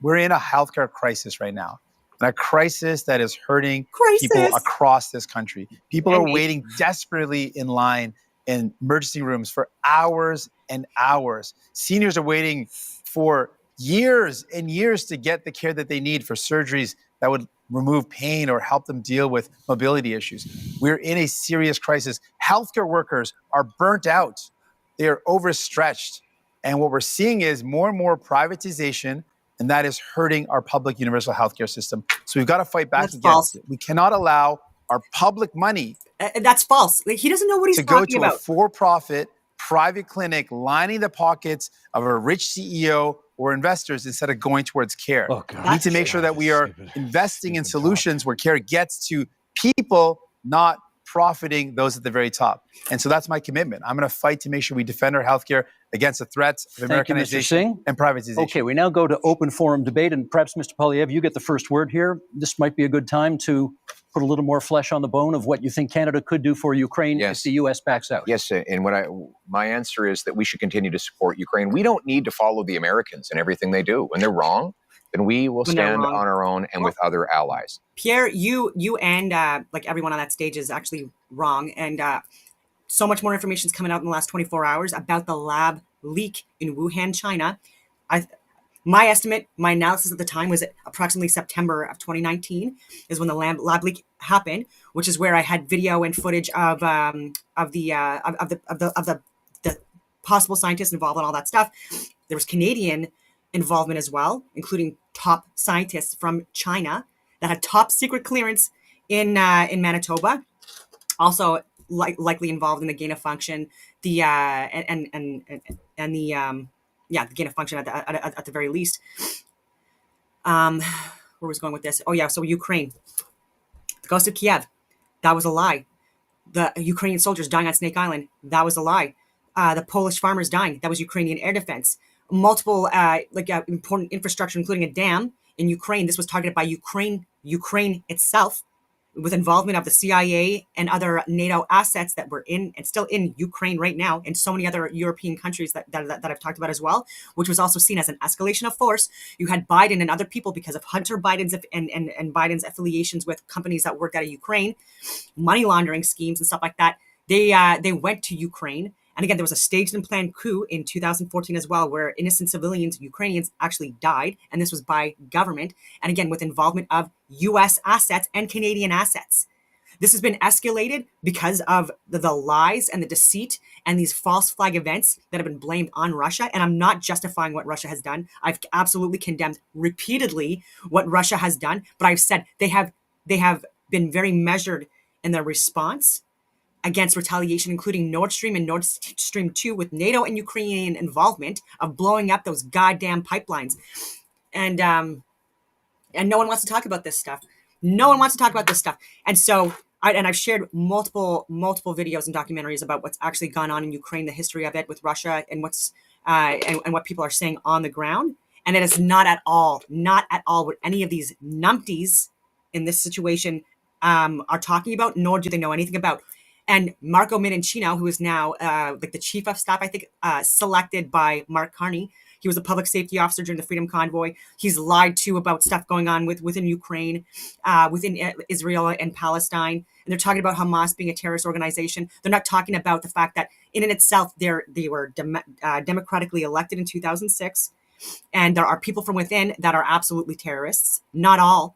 We're in a healthcare crisis right now, and a crisis that is hurting people across this country. People are waiting desperately in line in emergency rooms for hours and hours. Seniors are waiting for years and years to get the care that they need for surgeries that would remove pain or help them deal with mobility issues. We're in a serious crisis. Healthcare workers are burnt out. They are overstretched. And what we're seeing is more and more privatization, and that is hurting our public universal healthcare system. So we've got to fight back against it. We cannot allow our public money that's false. Like, he doesn't know what he's talking about. To go to a for-profit private clinic lining the pockets of a rich CEO or investors instead of going towards care. Oh, God. We need to make sure that we are investing in solutions where care gets to people, not profiting those at the very top. And so that's my commitment. I'm going to fight to make sure we defend our healthcare against the threats of Americanization and privatization. Okay, we now go to open forum debate, and perhaps, Mr. Poilievre, you get the first word here. This might be a good time to put a little more flesh on the bone of what you think Canada could do for Ukraine if the U.S. backs out. Yes, and my answer is that we should continue to support Ukraine. We don't need to follow the Americans in everything they do. When they're wrong, then we will stand on our own and with other allies. Pierre, you and like everyone on that stage is actually wrong. And so much more information is coming out in the last 24 hours about the lab leak in Wuhan, China. My estimate, my analysis at the time was approximately September of 2019 is when the lab leak happened, which is where I had video and footage of the possible scientists involved and all that stuff. There was Canadian involvement as well, including top scientists from China that had top secret clearance in Manitoba. Also likely involved in the gain of function, the gain of function at the very least. Where was going with this? Oh yeah, so Ukraine, the ghost of Kiev, that was a lie. The Ukrainian soldiers dying on Snake Island, that was a lie. The Polish farmers dying, that was Ukrainian air defense. Multiple important infrastructure, including a dam in Ukraine. This was targeted by Ukraine itself, with involvement of the CIA and other NATO assets that were in and still in Ukraine right now, and so many other European countries that I've talked about as well, which was also seen as an escalation of force. You had Biden and other people, because of Hunter Biden's and Biden's affiliations with companies that worked out of Ukraine, money laundering schemes and stuff like that. They went to Ukraine. And again, there was a staged and planned coup in 2014 as well, where innocent civilians, Ukrainians, actually died. And this was by government. And again, with involvement of U.S. assets and Canadian assets. This has been escalated because of the lies and the deceit and these false flag events that have been blamed on Russia. And I'm not justifying what Russia has done. I've absolutely condemned repeatedly what Russia has done. But I've said they have been very measured in their response against retaliation, including Nord Stream and Nord Stream 2, with NATO and Ukrainian involvement of blowing up those goddamn pipelines. And no one wants to talk about this stuff. No one wants to talk about this stuff. And so I've shared multiple videos and documentaries about what's actually gone on in Ukraine, the history of it with Russia, and what's and what people are saying on the ground. And it is not at all what any of these numpties in this situation are talking about, nor do they know anything about. And Marco Minoncino, who is now like the chief of staff, I think, selected by Mark Carney. He was a public safety officer during the Freedom Convoy. He's lied to about stuff going on within Ukraine, within Israel and Palestine. And they're talking about Hamas being a terrorist organization. They're not talking about the fact that in and itself, they were democratically elected in 2006. And there are people from within that are absolutely terrorists. Not all.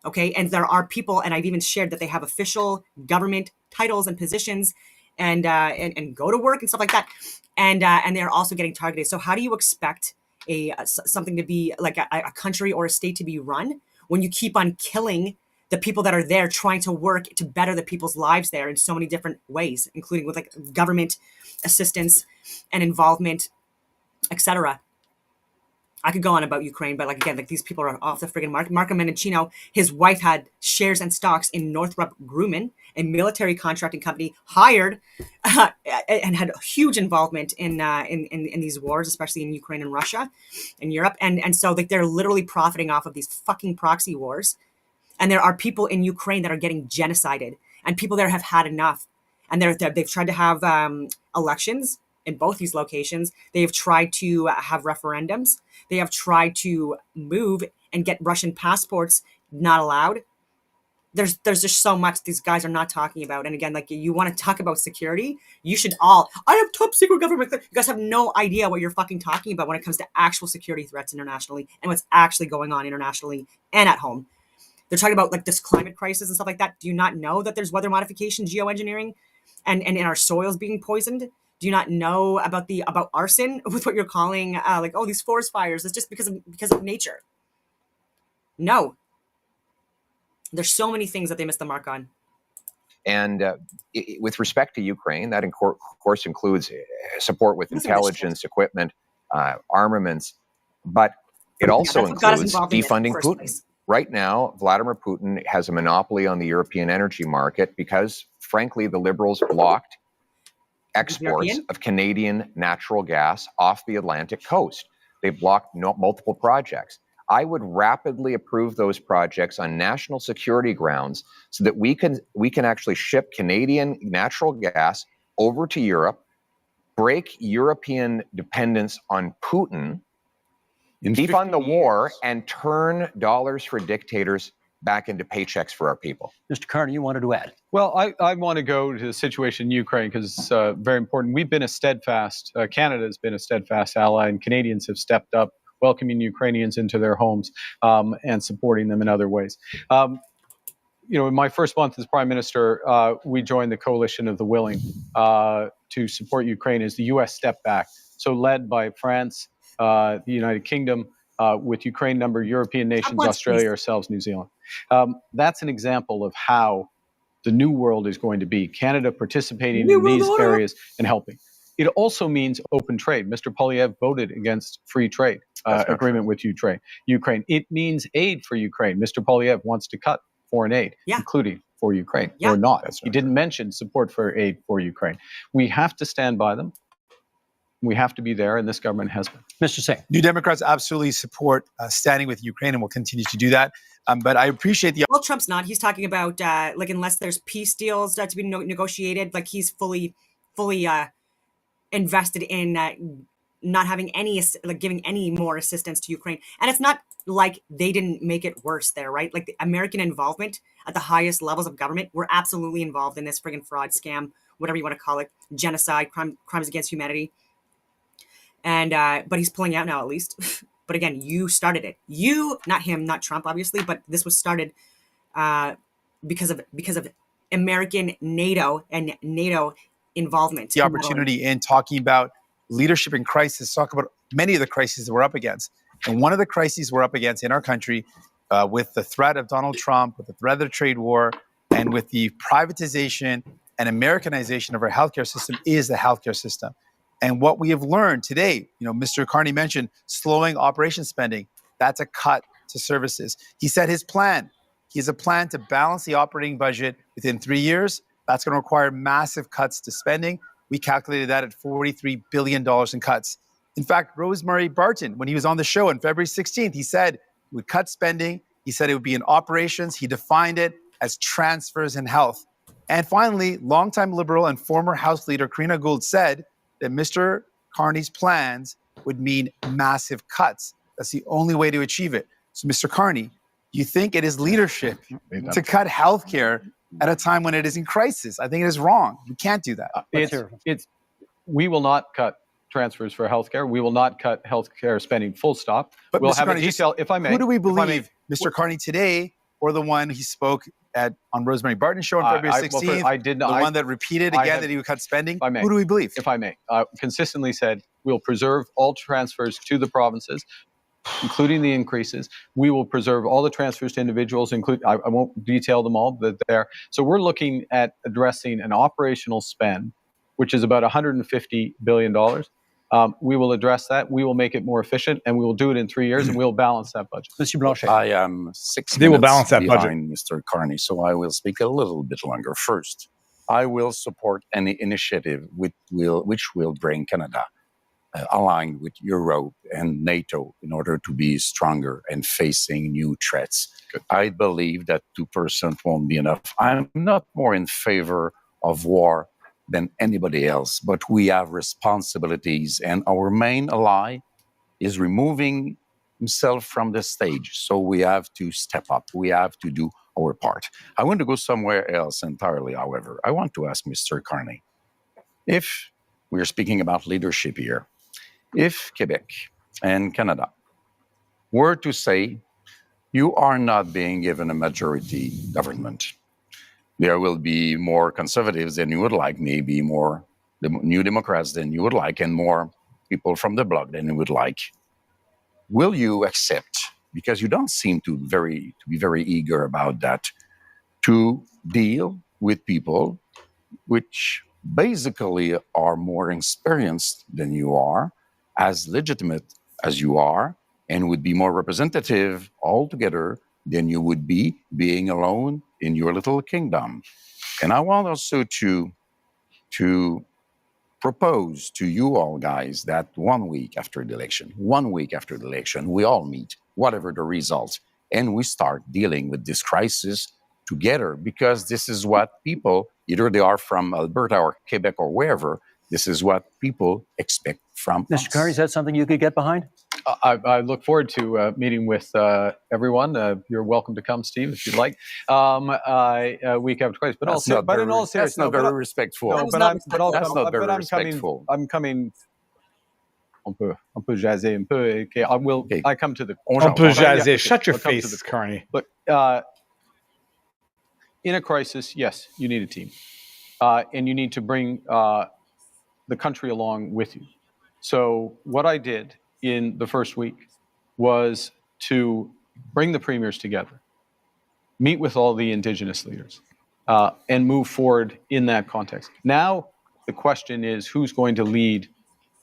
Okay, and there are people, and I've even shared that they have official government titles and positions, and go to work and stuff like that, and they're also getting targeted. So how do you expect something to be like a country or a state to be run when you keep on killing the people that are there trying to work to better the people's lives there in so many different ways, including with like government assistance and involvement, etc. I could go on about Ukraine, but like again, like these people are off the friggin' mark. Marco Minoncino, his wife had shares and stocks in Northrop Grumman, a military contracting company hired and had huge involvement in these wars, especially in Ukraine and Russia and Europe. And so like they're literally profiting off of these fucking proxy wars. And there are people in Ukraine that are getting genocided, and people there have had enough. And they've tried to have elections in both these locations. They have tried to have referendums. They have tried to move and get Russian passports not allowed. There's just so much these guys are not talking about. And again, like, you want to talk about security, you should all, I have top secret government. You guys have no idea what you're fucking talking about when it comes to actual security threats internationally and what's actually going on internationally and at home. They're talking about like this climate crisis and stuff like that. Do you not know that there's weather modification, geoengineering, and our soils being poisoned? Do you not know about arson with what you're calling like, oh, these forest fires? It's just because of nature. No. There's so many things that they missed the mark on. And with respect to Ukraine, that of course includes support with intelligence, equipment, armaments, but it also includes defunding Putin. Right now, Vladimir Putin has a monopoly on the European energy market because, frankly, the Liberals blocked exports of Canadian natural gas off the Atlantic coast. They blocked multiple projects. I would rapidly approve those projects on national security grounds so that we can actually ship Canadian natural gas over to Europe, break European dependence on Putin, defund the war, and turn dollars for dictators back into paychecks for our people. Mr. Carney, you wanted to add? Well, I want to go to the situation in Ukraine because it's very important. We've been Canada has been a steadfast ally, and Canadians have stepped up, welcoming Ukrainians into their homes and supporting them in other ways. In my first month as Prime Minister, we joined the coalition of the willing to support Ukraine as the U.S. stepped back. So led by France, the United Kingdom, with Ukraine number European nations, Australia, ourselves, New Zealand. That's an example of how the new world is going to be. Canada participating in these areas and helping. It also means open trade. Mr. Poilievre voted against free trade agreement with Ukraine. It means aid for Ukraine. Mr. Poilievre wants to cut foreign aid, including for Ukraine, or not. He didn't mention support for aid for Ukraine. We have to stand by them. We have to be there, and this government has been. Mr. Singh. New Democrats absolutely support standing with Ukraine and will continue to do that. But I appreciate the... Well, Trump's not. He's talking about, like, unless there's peace deals to be negotiated, like, he's fully invested in not having any, like, giving any more assistance to Ukraine. And it's not like they didn't make it worse there, right? Like, the American involvement at the highest levels of government, we're absolutely involved in this friggin' fraud, scam, whatever you want to call it, genocide, crimes against humanity. And but he's pulling out now, at least. But again, you started it. You, not him, not Trump, obviously, but this was started because of American NATO and NATO involvement. The opportunity in talking about leadership in crisis, talk about many of the crises that we're up against. And one of the crises we're up against in our country, with the threat of Donald Trump, with the threat of the trade war, and with the privatization and Americanization of our healthcare system, is the healthcare system. And what we have learned today, Mr. Carney mentioned slowing operation spending. That's a cut to services. He said his plan. He has a plan to balance the operating budget within 3 years. That's going to require massive cuts to spending. We calculated that at $43 billion in cuts. In fact, Rosemary Barton, when he was on the show on February 16th, he said he would cut spending. He said it would be in operations. He defined it as transfers in health. And finally, longtime Liberal and former House Leader Karina Gould said that Mr. Carney's plans would mean massive cuts. That's the only way to achieve it. So, Mr. Carney, you think it is leadership to cut healthcare at a time when it is in crisis? I think it is wrong. We can't do that. We will not cut transfers for healthcare. We will not cut healthcare spending, full stop. But we'll Mr. have Carney, a detail, if I may. Who do we believe, Mr. Carney today, or the one he spoke on Rosemary Barton's show on February 16th? I did not. The one that repeated again that he would cut spending? Who do we believe? If I may. Consistently said, we'll preserve all transfers to the provinces, including the increases. We will preserve all the transfers to individuals, I won't detail them all, but there. So we're looking at addressing an operational spend, which is about $150 billion. We will address that. We will make it more efficient, and we will do it in 3 years, and we'll balance that budget. Monsieur Blanchet. I am 6 They will minutes balance that behind Mr. Carney, so I will speak a little bit longer. First, I will support any initiative which will bring Canada aligned with Europe and NATO in order to be stronger and facing new threats. I believe that 2% won't be enough. I'm not more in favor of war than anybody else, but we have responsibilities, and our main ally is removing himself from the stage. So we have to step up. We have to do our part. I want to go somewhere else entirely, however. I want to ask Mr. Carney, if we're speaking about leadership here, if Quebec and Canada were to say, you are not being given a majority government, there will be more conservatives than you would like, maybe more New Democrats than you would like, and more people from the bloc than you would like. Will you accept, because you don't seem to be very eager about that, to deal with people which basically are more experienced than you are, as legitimate as you are, and would be more representative altogether than you would be being alone in your little kingdom? And I want also to propose to you all guys that 1 week after the election, we all meet, whatever the result, and we start dealing with this crisis together, because this is what people, either they are from Alberta or Quebec or wherever, this is what people expect from us. Mr. Carney, is that something you could get behind? I look forward to meeting with everyone. You're welcome to come, Steve, if you'd like. Week after twice, but also, but in all seriousness, that's not very respectful. No, that's not very respectful. I'm coming. On peut jaser un peu. Okay, I come to the. On peut jaser. Shut your face, Carney. Look, in a crisis, yes, you need a team, and you need to bring the country along with you. So what I did in the first week was to bring the premiers together, meet with all the Indigenous leaders, and move forward in that context. Now, the question is, who's going to lead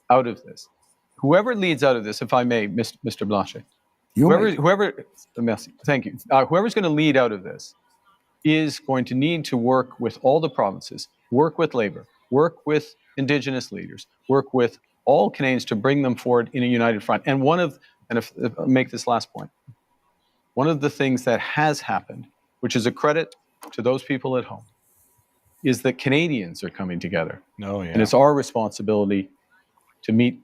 out of this? Whoever leads out of this, if I may, Mr. Blanchet, merci, thank you. Whoever's going to lead out of this is going to need to work with all the provinces, work with Labour, work with Indigenous leaders, work with all Canadians to bring them forward in a united front. And if I'll make this last point, one of the things that has happened, which is a credit to those people at home, is that Canadians are coming together. Oh, yeah. And it's our responsibility to meet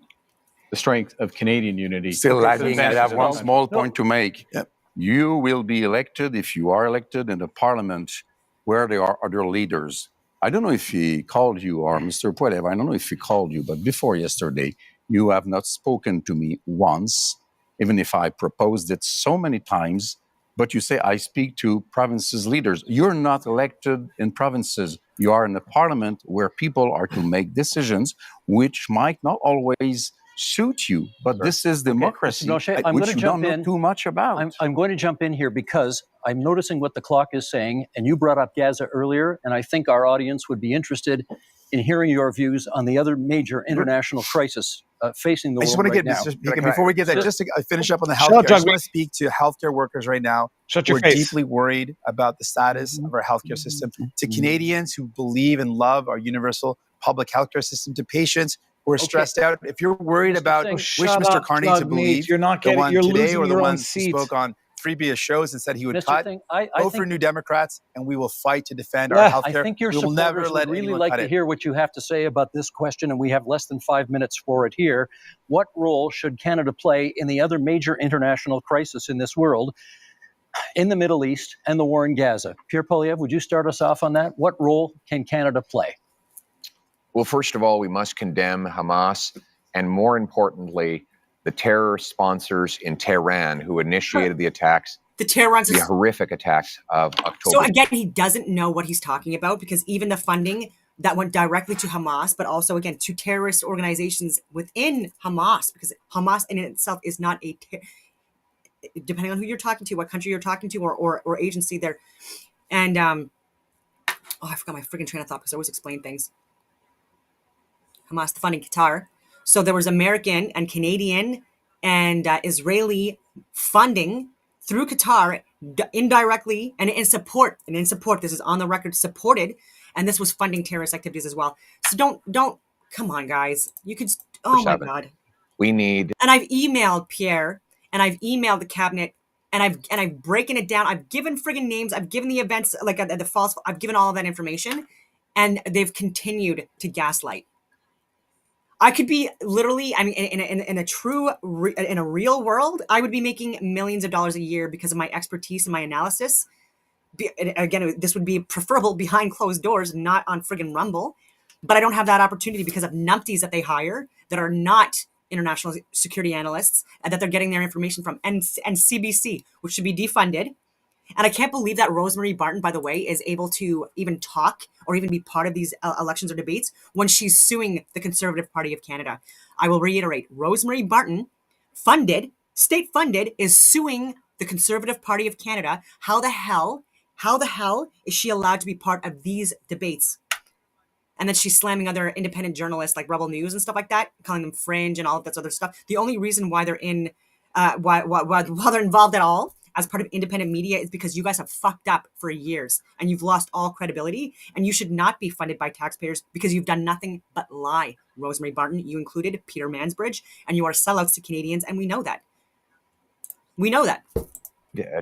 the strength of Canadian unity. Still lagging, I have one small point to make. Yep. You will be elected, if you are elected, in the parliament where there are other leaders. I don't know if he called you, or Mr. Poilievre, I don't know if he called you, but before yesterday, you have not spoken to me once, even if I proposed it so many times. But you say, I speak to provinces' leaders. You're not elected in provinces. You are in the parliament where people are to make decisions which might not always suit you. But this is democracy, Blanchet, I'm which going to you jump don't in. know too much about. I'm going to jump in here because I'm noticing what the clock is saying, and you brought up Gaza earlier, and I think our audience would be interested in hearing your views on the other major international crisis facing the world right now. Before we get that, just to finish up on the healthcare, I just want to speak to healthcare workers right now who are deeply worried about the status of our healthcare system, to Canadians who believe and love our universal public healthcare system, to patients who are stressed out. If you're worried about which Mr. Carney to believe, you're not getting, the one you're today or the one who seat. spoke on previous shows and said he would Mr. cut, Thing, vote for New Democrats, and we will fight to defend our healthcare. I think your we will never supporters let would really anyone like cut to it. hear what you have to say about this question, and we have less than 5 minutes for it here. What role should Canada play in the other major international crisis in this world, in the Middle East and the war in Gaza? Pierre Poilievre, would you start us off on that? What role can Canada play? Well, first of all, we must condemn Hamas, and more importantly, the terror sponsors in Tehran who initiated the attacks, the horrific attacks of October. So again, he doesn't know what he's talking about, because even the funding that went directly to Hamas, but also again to terrorist organizations within Hamas, because Hamas in itself is not a, depending on who you're talking to, what country you're talking to, or agency there. And I forgot my freaking train of thought because I always explain things. Hamas, the funding, Qatar. So there was American and Canadian and Israeli funding through Qatar indirectly and in support. And in support, this is on the record, supported. And this was funding terrorist activities as well. So don't, come on, guys. You could, oh my God. We need. And I've emailed Pierre and I've emailed the cabinet and I've breaking it down. I've given friggin' names. I've given the events, like the false, I've given all of that information. and they've continued to gaslight. I could be literally, I mean, in a true, in a real world, I would be making millions of dollars a year because of my expertise and my analysis. And again, this would be preferable behind closed doors, not on friggin' Rumble. But I don't have that opportunity because of numpties that they hire that are not international security analysts and that they're getting their information from, and CBC, which should be defunded. And I can't believe that Rosemary Barton, by the way, is able to even talk or even be part of these elections or debates when she's suing the Conservative Party of Canada. I will reiterate, Rosemary Barton, state funded, is suing the Conservative Party of Canada. How the hell is she allowed to be part of these debates? And then she's slamming other independent journalists like Rebel News and stuff like that, calling them fringe and all of that other stuff. The only reason why they're why they're involved at all as part of independent media is because you guys have fucked up for years and you've lost all credibility, and you should not be funded by taxpayers because you've done nothing but lie. Rosemary Barton, you included, Peter Mansbridge, and you are sellouts to Canadians, and we know that. We know that.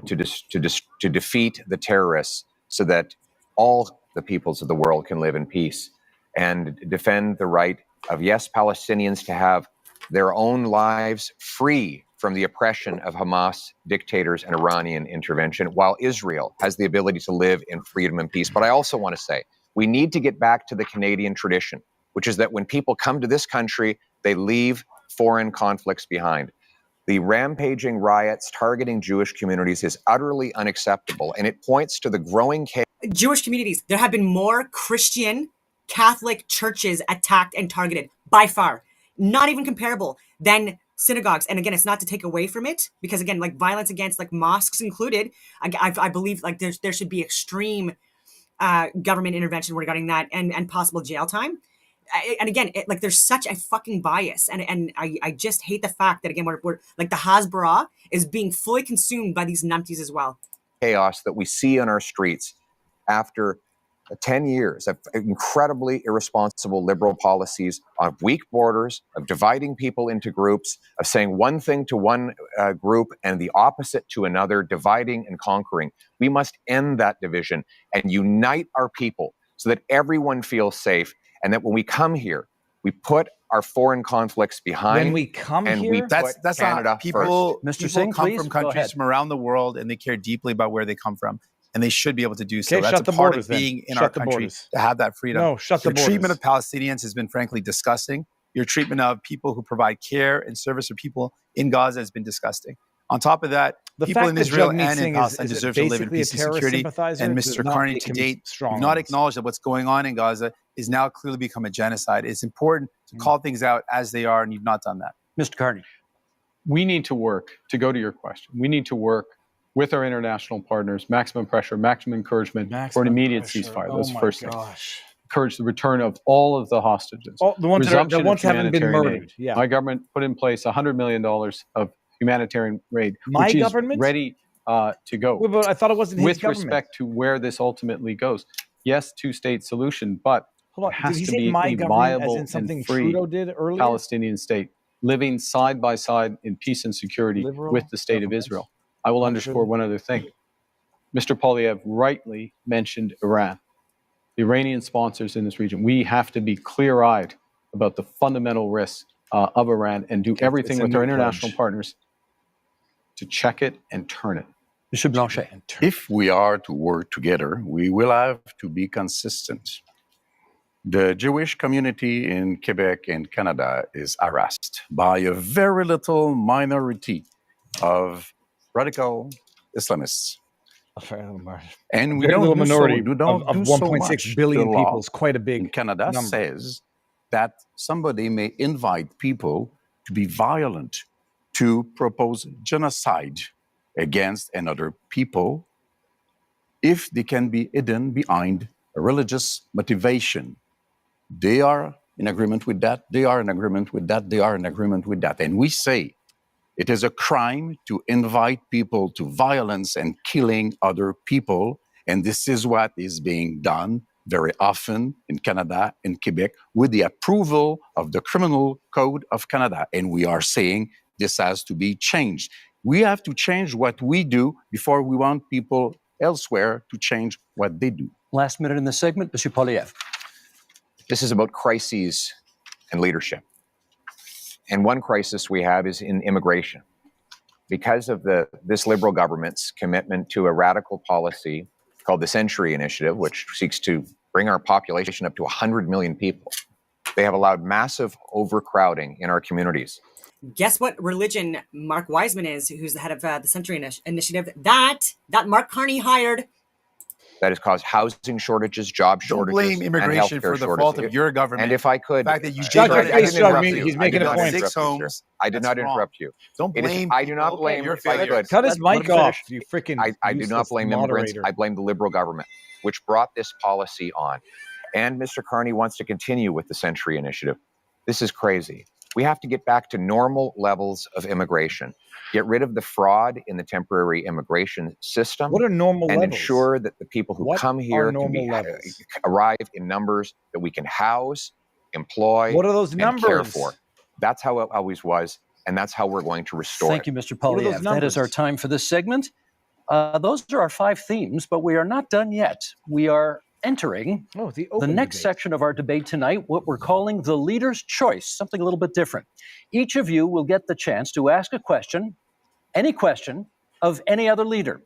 To defeat the terrorists so that all the peoples of the world can live in peace and defend the right of, yes, Palestinians to have their own lives free from the oppression of Hamas dictators and Iranian intervention, while Israel has the ability to live in freedom and peace. But I also want to say, we need to get back to the Canadian tradition, which is that when people come to this country, they leave foreign conflicts behind. The rampaging riots targeting Jewish communities is utterly unacceptable, and it points to the growing Jewish communities. There have been more Christian Catholic churches attacked and targeted by far, not even comparable, than synagogues. And again, it's not to take away from it, because again, like violence against like mosques included, I believe like there should be extreme government intervention regarding that and possible jail time. And again, like there's such a fucking bias, and I just hate the fact that again we're like the Hasbara is being fully consumed by these numpties as well. chaos that we see on our streets after 10 years of incredibly irresponsible liberal policies, of weak borders, of dividing people into groups, of saying one thing to one group and the opposite to another, dividing and conquering. We must end that division and unite our people so that everyone feels safe, and that when we come here, we put our foreign conflicts behind. When we come and here? we put That's Canada not people. first. Mr. People Singh, come please, from go countries ahead. from around the world, and they care deeply about where they come from, and they should be able to do so. Okay, That's shut a the part borders of then. being in Shut our the country borders. to have that freedom. No, shut the Your treatment borders. of Palestinians has been frankly disgusting. Your treatment of people who provide care and service for people in Gaza has been disgusting. On top of that, The people fact in that Israel Jagmeet and in Singh Palestine is deserve to live in basically a peace and terrorist security. sympathizer And does Mr. not Carney, make to him date, strong you've not on this. acknowledged that what's going on in Gaza is now clearly become a genocide. It's important to call things out as they are, and you've not done that. Mr. Carney. We need to work, to go to your question, we need to work with our international partners, maximum pressure, maximum encouragement for an immediate ceasefire. That's the first thing. Encourage the return of all of the hostages. Oh, the ones that Resumption of ones haven't been humanitarian murdered. aid. Yeah. My government put in place $100 million of humanitarian aid, My which government? is ready to go. Well, but I thought it wasn't his with government. respect to where this ultimately goes. Yes, two-state solution, but Hold on. it has Did he to say be my a government as viable in something and free Trudeau did earlier? Palestinian state living side by side in peace and security Liberal with the state of governments? Israel. I will underscore one other thing. Mr. Poilievre rightly mentioned Iran, the Iranian sponsors in this region. We have to be clear-eyed about the fundamental risks of Iran and do everything It's a with our new international pledge. partners to check it and turn it. Mr. Blanchet. If we are to work together, we will have to be consistent. The Jewish community in Quebec and Canada is harassed by a very little minority of radical Islamists. And we Very don't little do minority so, we don't of do so 1.6 much. billion The law people is quite a big in Canada number. says that somebody may invite people to be violent, to propose genocide against another people if they can be hidden behind a religious motivation. They are in agreement with that. They are in agreement with that. They are in agreement with that. And we say it is a crime to invite people to violence and killing other people. And this is what is being done very often in Canada and Quebec with the approval of the Criminal Code of Canada. And we are saying this has to be changed. We have to change what we do before we want people elsewhere to change what they do. Last minute in the segment, Mr. Poilievre. This is about crises and leadership. And one crisis we have is in immigration. Because of this Liberal government's commitment to a radical policy called the Century Initiative, which seeks to bring our population up to 100 million people, they have allowed massive overcrowding in our communities. Guess what religion Mark Wiseman is, who's the head of the Century Initiative, that Mark Carney hired. That has caused housing shortages, job shortages, Don't blame immigration and for the shortages. fault of your government. And if I could, the fact that you Shut your face, John. He's making a I point. did not interrupt you. Don't blame. I do not blame. your If I failures. could, Cut his mic off, you freaking I do not useless blame immigrants. moderator. I blame the Liberal government, which brought this policy on. And Mr. Carney wants to continue with the Century Initiative. This is crazy. We have to get back to normal levels of immigration. Get rid of the fraud in the temporary immigration system. What are normal and levels? ensure that the people who What come are here can normal levels? arrive in numbers that we can house, employ, What are those and care numbers? for. That's how it always was, and that's how we're going to restore Thank it. you, Mr. What are those Poilievre. That is our numbers? time for this segment. Those are our 5 themes, but we are not done yet. We are entering Oh, the the open next debate. section of our debate tonight, what we're calling the leader's choice, something a little bit different. Each of you will get the chance to ask a question, any question, of any other leader.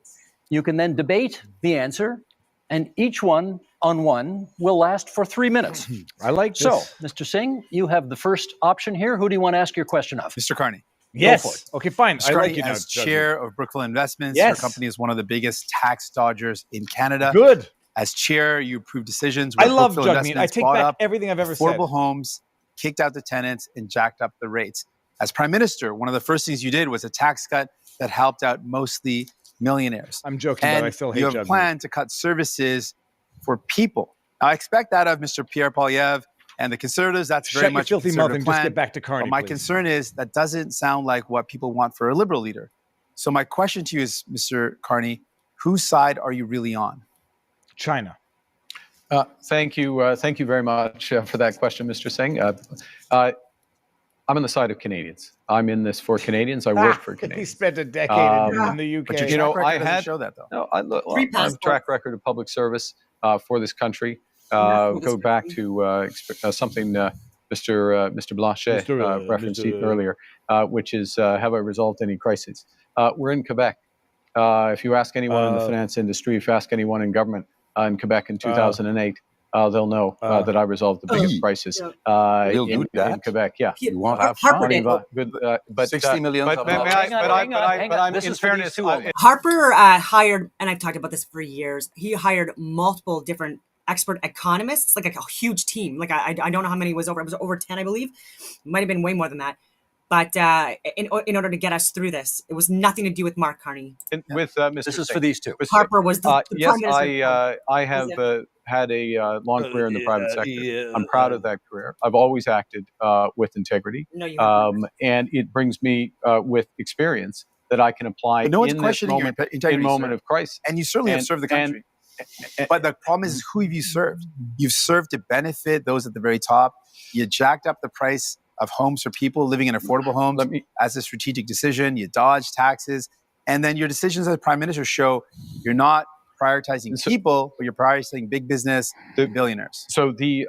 You can then debate the answer, and each one on one will last for 3 minutes. I like this. So, Mr. Singh, you have the first option here. Who do you want to ask your question of? Mr. Carney. Yes. Okay, fine. Mr. I Carney, like you now. as Judge. chair of Brookfield Investments, Yes. your company is one of the biggest tax dodgers in Canada. Good. As chair, you approve decisions. I where love Brookfield Jagmeet. I Investments take bought back up everything I've ever said. affordable homes, kicked out the tenants, and jacked up the rates. As prime minister, one of the first things you did was a tax cut that helped out mostly millionaires. I'm joking, And but I still hate you have Jagmeet. planned to cut services for people. Now, I expect that of Mr. Pierre Poilievre and the Conservatives. That's Shut very your much a filthy mouth Conservative and plan. just get back to Carney, But my please. concern is that doesn't sound like what people want for a Liberal leader. So my question to you is, Mr. Carney, whose side are you really on? China. Thank you very much for that question, Mr. Singh. I'm on the side of Canadians. I'm in this for Canadians. I work for He Canadians. spent a decade in the UK. But your You know, track I record doesn't had- show that, though. No, I have a passports. track record of public service for this country. Yeah, Go back to something Mr. Blanchet referenced Mr. earlier, which is have I resolved any crises? We're in Quebec. If you ask anyone in the finance industry, if you ask anyone in government in Quebec in 2008, they'll know that I resolved the biggest crisis We'll do in that. Quebec. Yeah. You won't have Harper fun. did. Good, but 60 million But, of may dollars. I- Hang on, but I- hang but on, I- hang but on. I'm This in is for these fairness. two only. Harper hired, and I've talked about this for years, he hired multiple different expert economists, like a huge team. Like I don't know how many it was over 10, I believe. Might have been way more than that. But in order to get us through this, it was nothing to do with Mark Carney. with Mr. This is Singh. for these two. With- Harper was the yes, prime minister. I have had a long career in the private sector. I'm proud of that career. I've always acted with integrity, No, you haven't. and it brings me with experience that I can apply But no one's in this questioning your moment, integrity, in moment sir. of crisis. And you certainly have And- served the country. and- But the problem is, who have you served? You've served to benefit those at the very top. You jacked up the price of homes for people living in affordable homes Let me- as a strategic decision. You dodged taxes. And then your decisions as prime minister show you're not prioritizing So- people, but you're prioritizing big business, The- billionaires. So the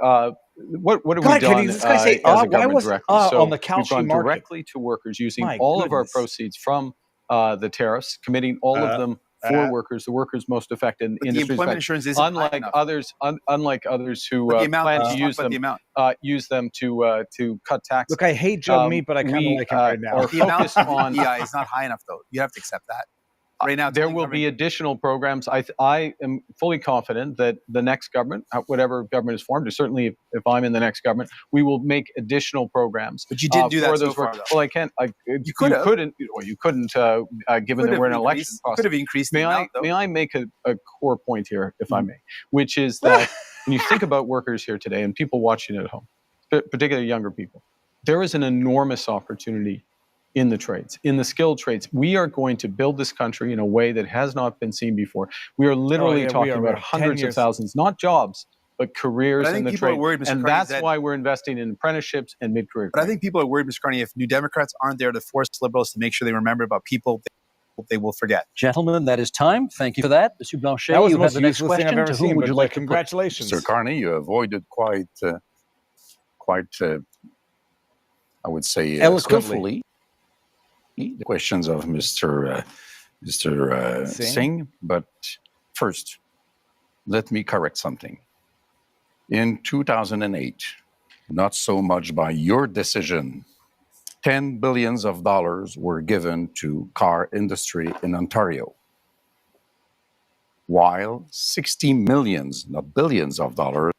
what have God, we can done you- this guy say, as a why government was directly? So on the we've Kalshi gone market? directly to workers using My all of our goodness. proceeds from the tariffs, committing all of them for workers, the workers most affected in But the industries. employment affected. insurance isn't high Unlike enough. unlike others who But the amount, plan let's to talk use about them, the amount. to cut taxes. Look, I hate Jagmeet, but I kind of we, like him right now. are The amount focused of on EI is not high enough, though. You have to accept that. Right now, it's there only will be covering- additional programs. I am fully confident that the next government, whatever government is formed, or certainly if I'm in the next government, we will make additional programs. But you didn't do that for so those far, work- though. Well, I can't. You could have. couldn't. Well, you couldn't, given that we're in an election process. Could have increased the May amount, though. may I make a core point here, if I may, which is that when you think about workers here today and people watching at home, particularly younger people, there is an enormous opportunity in the trades, in the skilled trades. We are going to build this country in a way that has not been seen before. We are literally yeah, we talking are. about We're 10 hundreds of years. thousands, not jobs, but careers But I in think the people are trade. worried, Mr. And Carney, that's that- why we're investing in apprenticeships and mid-career. But I think people are worried, Mr. Carney, if New Democrats aren't there to force Liberals to make sure they remember about people they will forget. Gentlemen, that is time. Thank you for that. Mr. Blanchet, That was you the have most the next useless thing question. I've ever To whom seen, would but you like to put? congratulations. Mr. Carney, you avoided quite quite, I would say, Eloquently. skillfully the questions of Mr. Singh. But first, let me correct something. In 2008, not so much by your decision, $10 billion were given to car industry in Ontario, while 60 millions, not billions of dollars,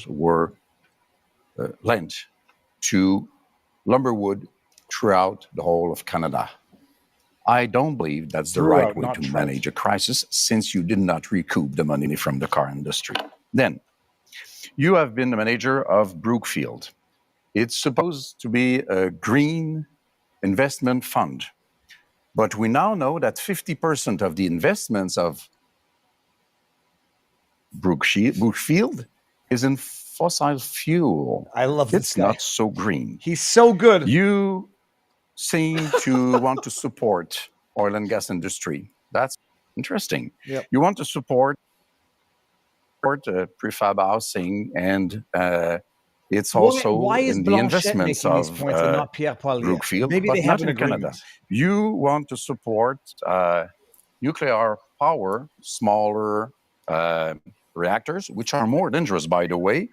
were lent to lumberwood throughout the whole of Canada. I don't believe that's the right way to manage a crisis, since you did not recoup the money from the car industry. Then, you have been the manager of Brookfield. It's supposed to be a green investment fund. But we now know that 50% of the investments of Brookfield is in fossil fuel. I love this It's guy. not so green. He's so good. You seem to want to support oil and gas industry. That's interesting. Yep. You want to support prefab housing, and it's also why is in the Blanchet investments making these of points and not Pierre Poilievre? Brookfield, Maybe but they not have an in Canada. agreement. You want to support nuclear power, smaller reactors, which are more dangerous, by the way.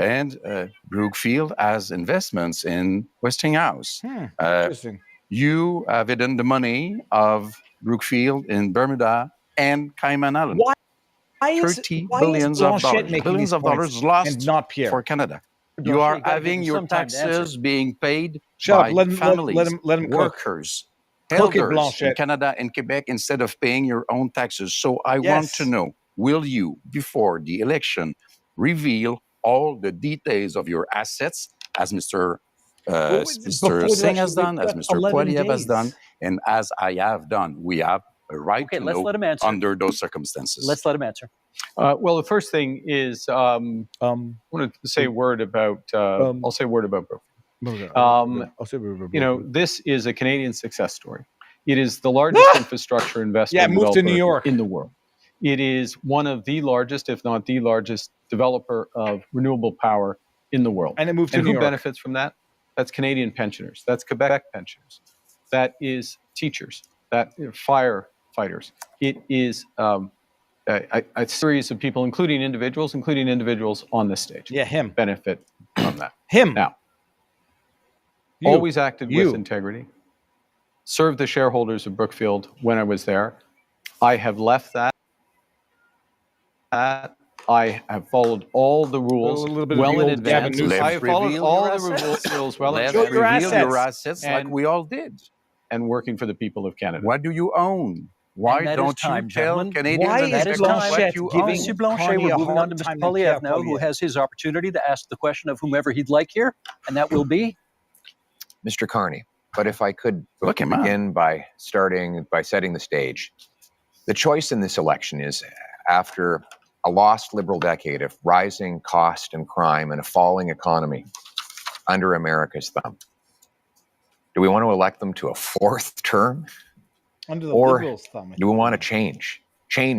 And Brookfield has investments in Westinghouse. Interesting. You have hidden the money of Brookfield in Bermuda and Cayman Islands. Why is $30 why billion is Blanchet making billions these of points dollars lost and not Pierre? for Canada. Blanchet, You are you gotta give having him your some time to answer. taxes being paid Shut by up. Let him families, let him cook. workers, Cook it, elders in Blanchet. Canada and Quebec instead of paying your own taxes. So I want Yes. to know, will you, before the election, reveal all the details of your assets, as Mr. Before the Singh has election, done, we've as got Mr. 11 Poilievre has days. done, and as I have done? We have a right Okay, to let's know let him answer. under those circumstances. Let's let him answer. Well, the first thing is I want to say a word about. I'll say a word about Brookfield. You know, this is a Canadian success story. It is the largest infrastructure investment move to New developer York. in the world. It is one of the largest, if not the largest, developer of renewable power in the world. And it moved to and New who York. benefits from that? That's Canadian pensioners. That's Quebec pensioners. That is teachers. That firefighters. It is a series of people, including individuals on this stage. Yeah, him. Benefit from that. Him. Now, You. always acted You. with integrity. Served the shareholders of Brookfield when I was there. I have left that. I have followed all the rules A little bit of well the in old Gavin advance. Newsom. I have followed Reveal all your the assets. rules well in Let's Show advance. your reveal your assets. assets like And- we all did. And working for the people of Canada. What do you own? Why And that is don't time, you tell gentlemen. Canadians Why and is That is Quebecers time. what you giving own? Monsieur Blanchet, Connie we're a moving on hard to Mr. time than Pierre Poilievre now, who Poilievre. has his opportunity to ask the question of whomever he'd like here, and that will be Mr. Carney. But if I could Look him up. begin by setting the stage. The choice in this election is, after a lost Liberal decade of rising cost and crime and a falling economy under America's thumb, do we want to elect them to a fourth term? Under the Or Liberals' thumb. do we want to change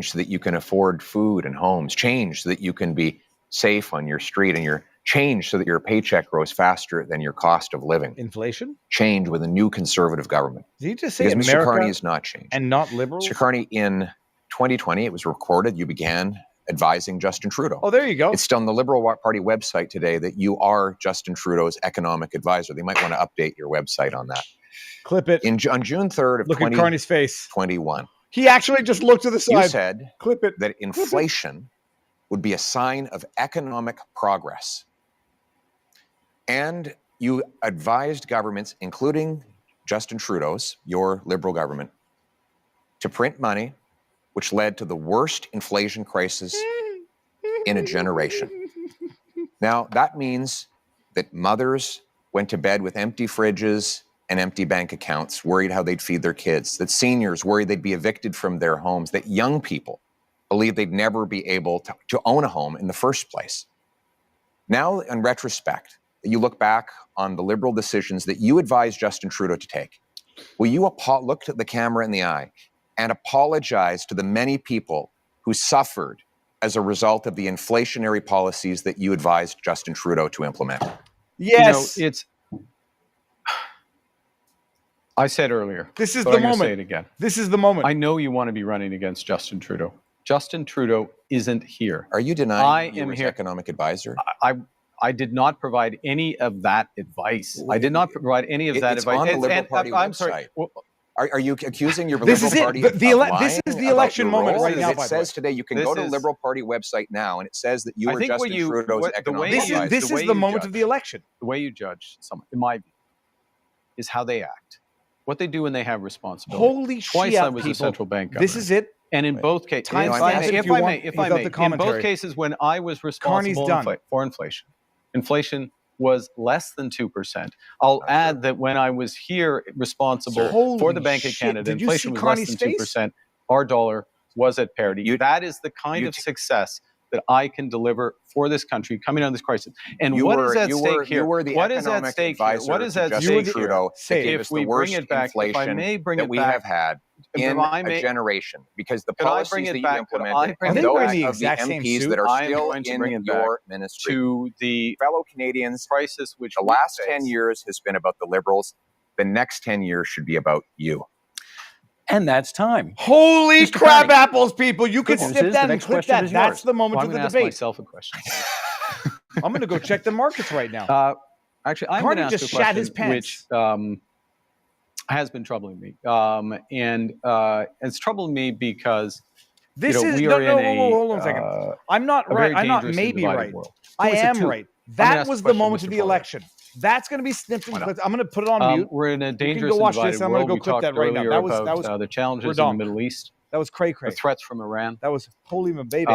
so that you can afford food and homes, change so that you can be safe on your street, and change so that your paycheck grows faster than your cost of living, Inflation? change with a new conservative government? Did he just say Because Mr. America Carney has not changed. and not liberals? Mr. Carney, in 2020, it was recorded, you began advising Justin Trudeau. Oh, there you go. It's still on the Liberal Party website today that you are Justin Trudeau's economic advisor. They might want to update your website on that. Clip it. On June 3rd of Look at Carney's face. 2021, He actually just looked to the you side. said Clip it. that inflation would be a sign of economic progress. And you advised governments, including Justin Trudeau's, your Liberal government, to print money, which led to the worst inflation crisis in a generation. Now, that means that mothers went to bed with empty fridges and empty bank accounts, worried how they'd feed their kids, that seniors worried they'd be evicted from their homes, that young people believed they'd never be able to own a home in the first place. Now, in retrospect, you look back on the Liberal decisions that you advised Justin Trudeau to take. Will you look at the camera in the eye and apologize to the many people who suffered as a result of the inflationary policies that you advised Justin Trudeau to implement? Yes. You know, I said earlier. This is but the I'm gonna moment. Say it again. This is the moment. I know you want to be running against Justin Trudeau. Justin Trudeau isn't here. Are you denying you were his economic advisor? I did not provide any of that advice. I did not provide any of that It's advice. on the Liberal Party I'm website. sorry. Well, Are you accusing your This Liberal is it. Party The- the of ele- lying this is the about election your moment role? right now, It by the says way. today you can This go to the is- Liberal Party website now, and it says that you I were think Justin Trudeau's economic advisor. This is the moment of the election. The way you judge someone, in my view, is how they act, what they do when they have responsibility. Holy Twice shit, I was people. a central bank governor. This is it. And in both cases, Time if stamp I it may, if you want, in without the both commentary. cases when I was Carney's responsible done. for inflation was less than 2%. I'll add that when I was here responsible for the Holy Bank of shit. Canada, Did you inflation see was Carney's less than face? 2%. Our dollar was at parity. That is the kind of success that I can deliver for this country coming out of this crisis. And You what were- is at you stake were- here? you were the What is at economic stake here? advisor What is to at Justin stake here? Trudeau that gave If us the we bring worst it back, if I inflation may bring that it we back, have had if in I a may- generation, because the Could I policies bring it that you back? Could I implemented, bring and it those back? of the exact same MPs suit? that are I am still going to in bring it your ministry, to the fellow Canadians, crisis which the we last face. 10 years has been about the Liberals. The next 10 years should be about you. And that's time. Holy Mr. crab Carney. apples, people. You can Good news snip is that the and next click question that. is That's yours. the moment Well, I'm of the going to ask debate. myself a question. I'm going to go check the markets right now. Actually, I'm Carney going to ask just a shat question his pants. which has been troubling me, and it's troubling me because This you know, is we no, are no, in a, hold on a second. I'm not a very right. I'm not dangerous maybe and divided right. world. I Who is it am to? right. gonna That ask was a the question, moment Mr. of the Poilievre. election. That's going to be snipped and clipped. I'm going to put it on mute. We're in a dangerous go and watch this, divided I'm gonna world. go We clip talked that right now. earlier That was- about that was the challenges in the redonk. Middle East, That was cray cray. the threats from Iran, That was holy baby.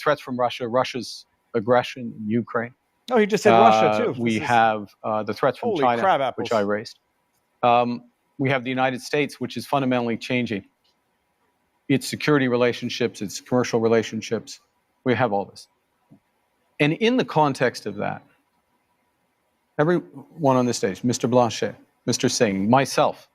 threats from Russia, Russia's aggression in Ukraine. No, he just said Russia too. We This is- have the threats from Holy China, crab apples. which I raised. We have the United States, which is fundamentally changing its security relationships, its commercial relationships. We have all this. And in the context of that, everyone on this stage, Mr. Blanchet, Mr. Singh, myself,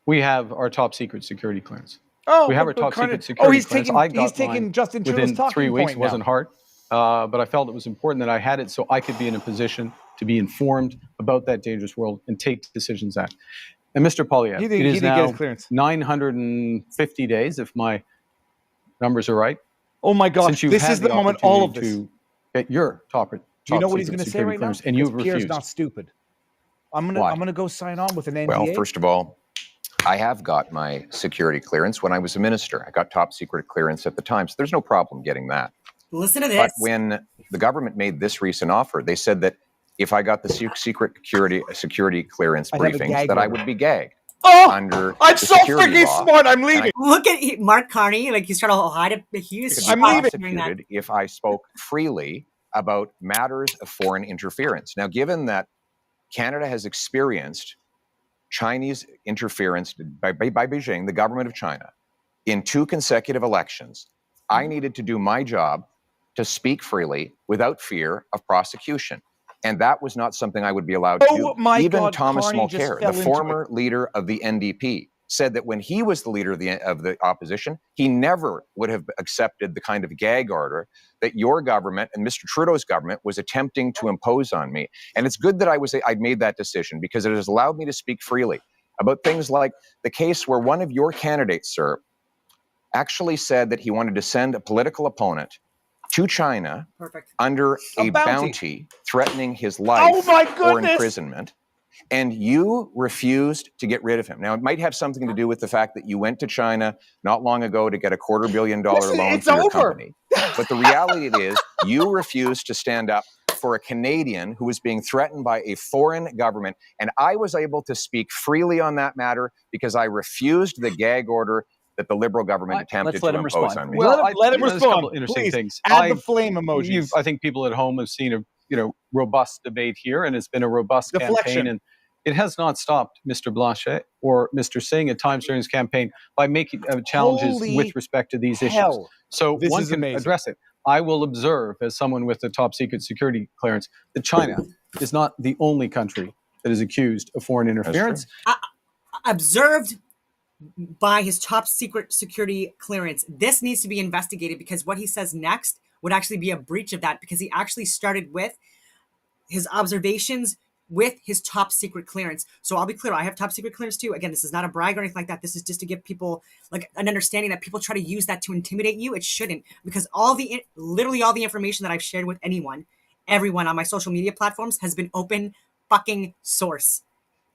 we have our top secret security clearance. Oh, we have our but top Carney- secret security he's clearance. taking I got he's taking mine Justin Trudeau's within talking 3 weeks. point It wasn't now. hard, but I felt it was important that I had it so I could be in a position to be informed about that dangerous world and take decisions that. And Mr. Poilievre, He it didn't is get his now clearance. 950 days, if my numbers are right, Oh my gosh, since you've this had is the moment. opportunity All of this. to get your top. Do you know what he's secret going to say security right now? clearance, and you've Because Pierre's refused. not stupid. I'm Why? gonna go sign on with an NDA. Well, first of all, I have got my security clearance when I was a minister. I got top secret clearance at the time, so there's no problem getting that. Listen to But this. when the government made this recent offer, they said that if I got the secret security clearance I'd have a briefings, gag that I order. would be gagged Oh, under I'm the so security freaking law. smart. I'm leaving. Look at Mark Carney, like he's trying to hide it. He's I'm leaving. doing that. Prosecuted if I spoke freely about matters of foreign interference. Now, given that Canada has experienced Chinese interference by Beijing, the government of China, in 2 consecutive elections, I needed to do my job to speak freely without fear of prosecution. And that was not something I would be allowed to do. Oh my Even God, Thomas Carney just Mulcair, fell the into former leader of the NDP, said that when he was the leader of the opposition, he never would have accepted the kind of gag order that your government and Mr. Trudeau's government was attempting to impose on me. And it's good that I'd made that decision because it has allowed me to speak freely about things like the case where one of your candidates, sir, actually said that he wanted to send a political opponent to China Perfect. under A a bounty. bounty threatening his life Oh my or goodness. imprisonment. And you refused to get rid of him. Now, it might have something to do with the fact that you went to China not long ago to get a $250 million Listen, loan it's for your over. company. But the reality is, you refused to stand up for a Canadian who was being threatened by a foreign government. And I was able to speak freely on that matter because I refused the gag order that the Liberal government attempted let's let to him impose respond. on me. Let him there's a respond. couple interesting Please, things. add the flame emojis. I think people at home have seen a robust debate here, and it's been a robust Deflection. campaign, and it has not stopped Mr. Blanchet or Mr. Singh at times during his campaign by making challenges Holy with respect to these issues. hell. So This one is can amazing. address it. I will observe, as someone with a top secret security clearance, that China is not the only country that is accused of foreign interference. Observed by his top secret security clearance. This needs to be investigated because what he says next would actually be a breach of that, because he actually started with his observations with his top secret clearance. So I'll be clear, I have top secret clearance too. Again, this is not a brag or anything like that. This is just to give people like an understanding that people try to use that to intimidate you. It shouldn't, because literally all the information that I've shared with everyone on my social media platforms has been open fucking source,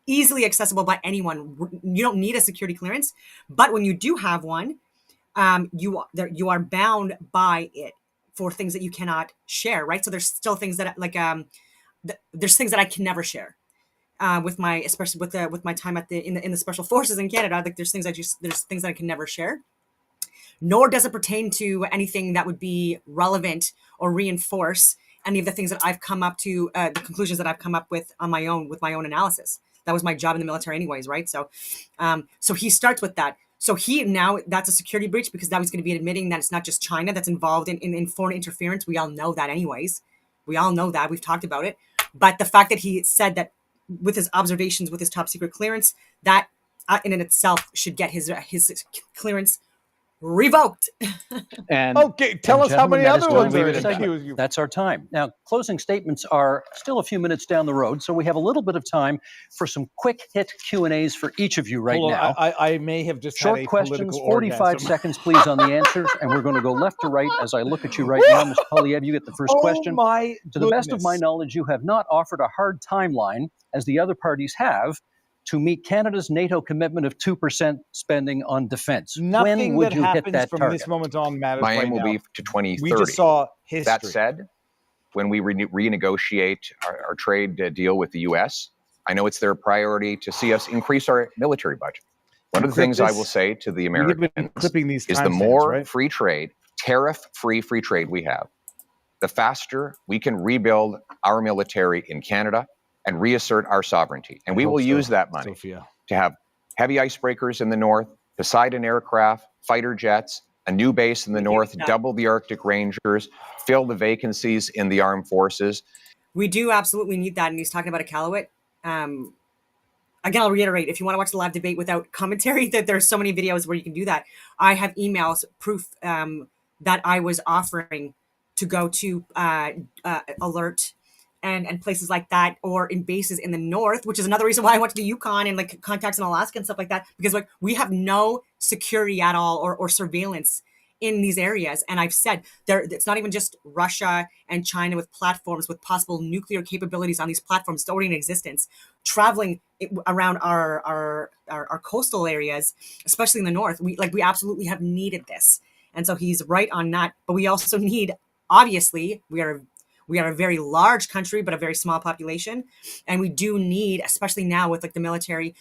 easily accessible by anyone. You don't need a security clearance, but when you do have one, you are bound by it for things that you cannot share, right? So there's still things that there's things that I can never share with my, especially with my time in the special forces in Canada. Like there's things that I can never share. Nor does it pertain to anything that would be relevant or reinforce any of the things that I've come up to, the conclusions that I've come up with on my own, with my own analysis. That was my job in the military anyways, right? So he starts with that. So that's a security breach, because now he's going to be admitting that it's not just China that's involved in foreign interference. We all know that anyways. We all know that. We've talked about it. But the fact that he said that with his observations, with his top secret clearance, that in and itself should get his clearance revoked. And okay, tell us how many other ones are accused you. That's our time. Now, closing statements are still a few minutes down the road, so we have a little bit of time for some quick hit Q&As for each of you now. I may have just short had a questions, 45 orgasm. seconds, please, on the answers, and we're going to go left to right as I look at you right now, Mr. Poilievre. You get the first question. To the best of my knowledge, you have not offered a hard timeline, as the other parties have, to meet Canada's NATO commitment of 2% spending on defense. Nothing when would that you hit happens that from target? this moment on matters My aim right will now. be to 2030. We just saw history. That said, when we renegotiate our trade deal with the U.S., I know it's their priority to see us increase our military budget. One of the things I will say to the Americans is the more free trade, tariff-free free trade we have, the faster we can rebuild our military in Canada and reassert our sovereignty. And we will use that money to have heavy icebreakers in the north, Poseidon aircraft, fighter jets, a new base in the north, double the Arctic Rangers, fill the vacancies in the armed forces. We do absolutely need that. And he's talking about Iqaluit. Again, I'll reiterate, if you want to watch the live debate without commentary, that there's so many videos where you can do that. I have emails, proof that I was offering to go to Alert and places like that, or in bases in the north, which is another reason why I went to the Yukon and like contacts in Alaska and stuff like that, because like we have no security at all or surveillance in these areas. And I've said it's not even just Russia and China with platforms with possible nuclear capabilities on these platforms it's already in existence, traveling around our coastal areas, especially in the north. We absolutely have needed this. And so he's right on that. But we also need, obviously, we are a very large country, but a very small population. And we do need, especially now with like the military,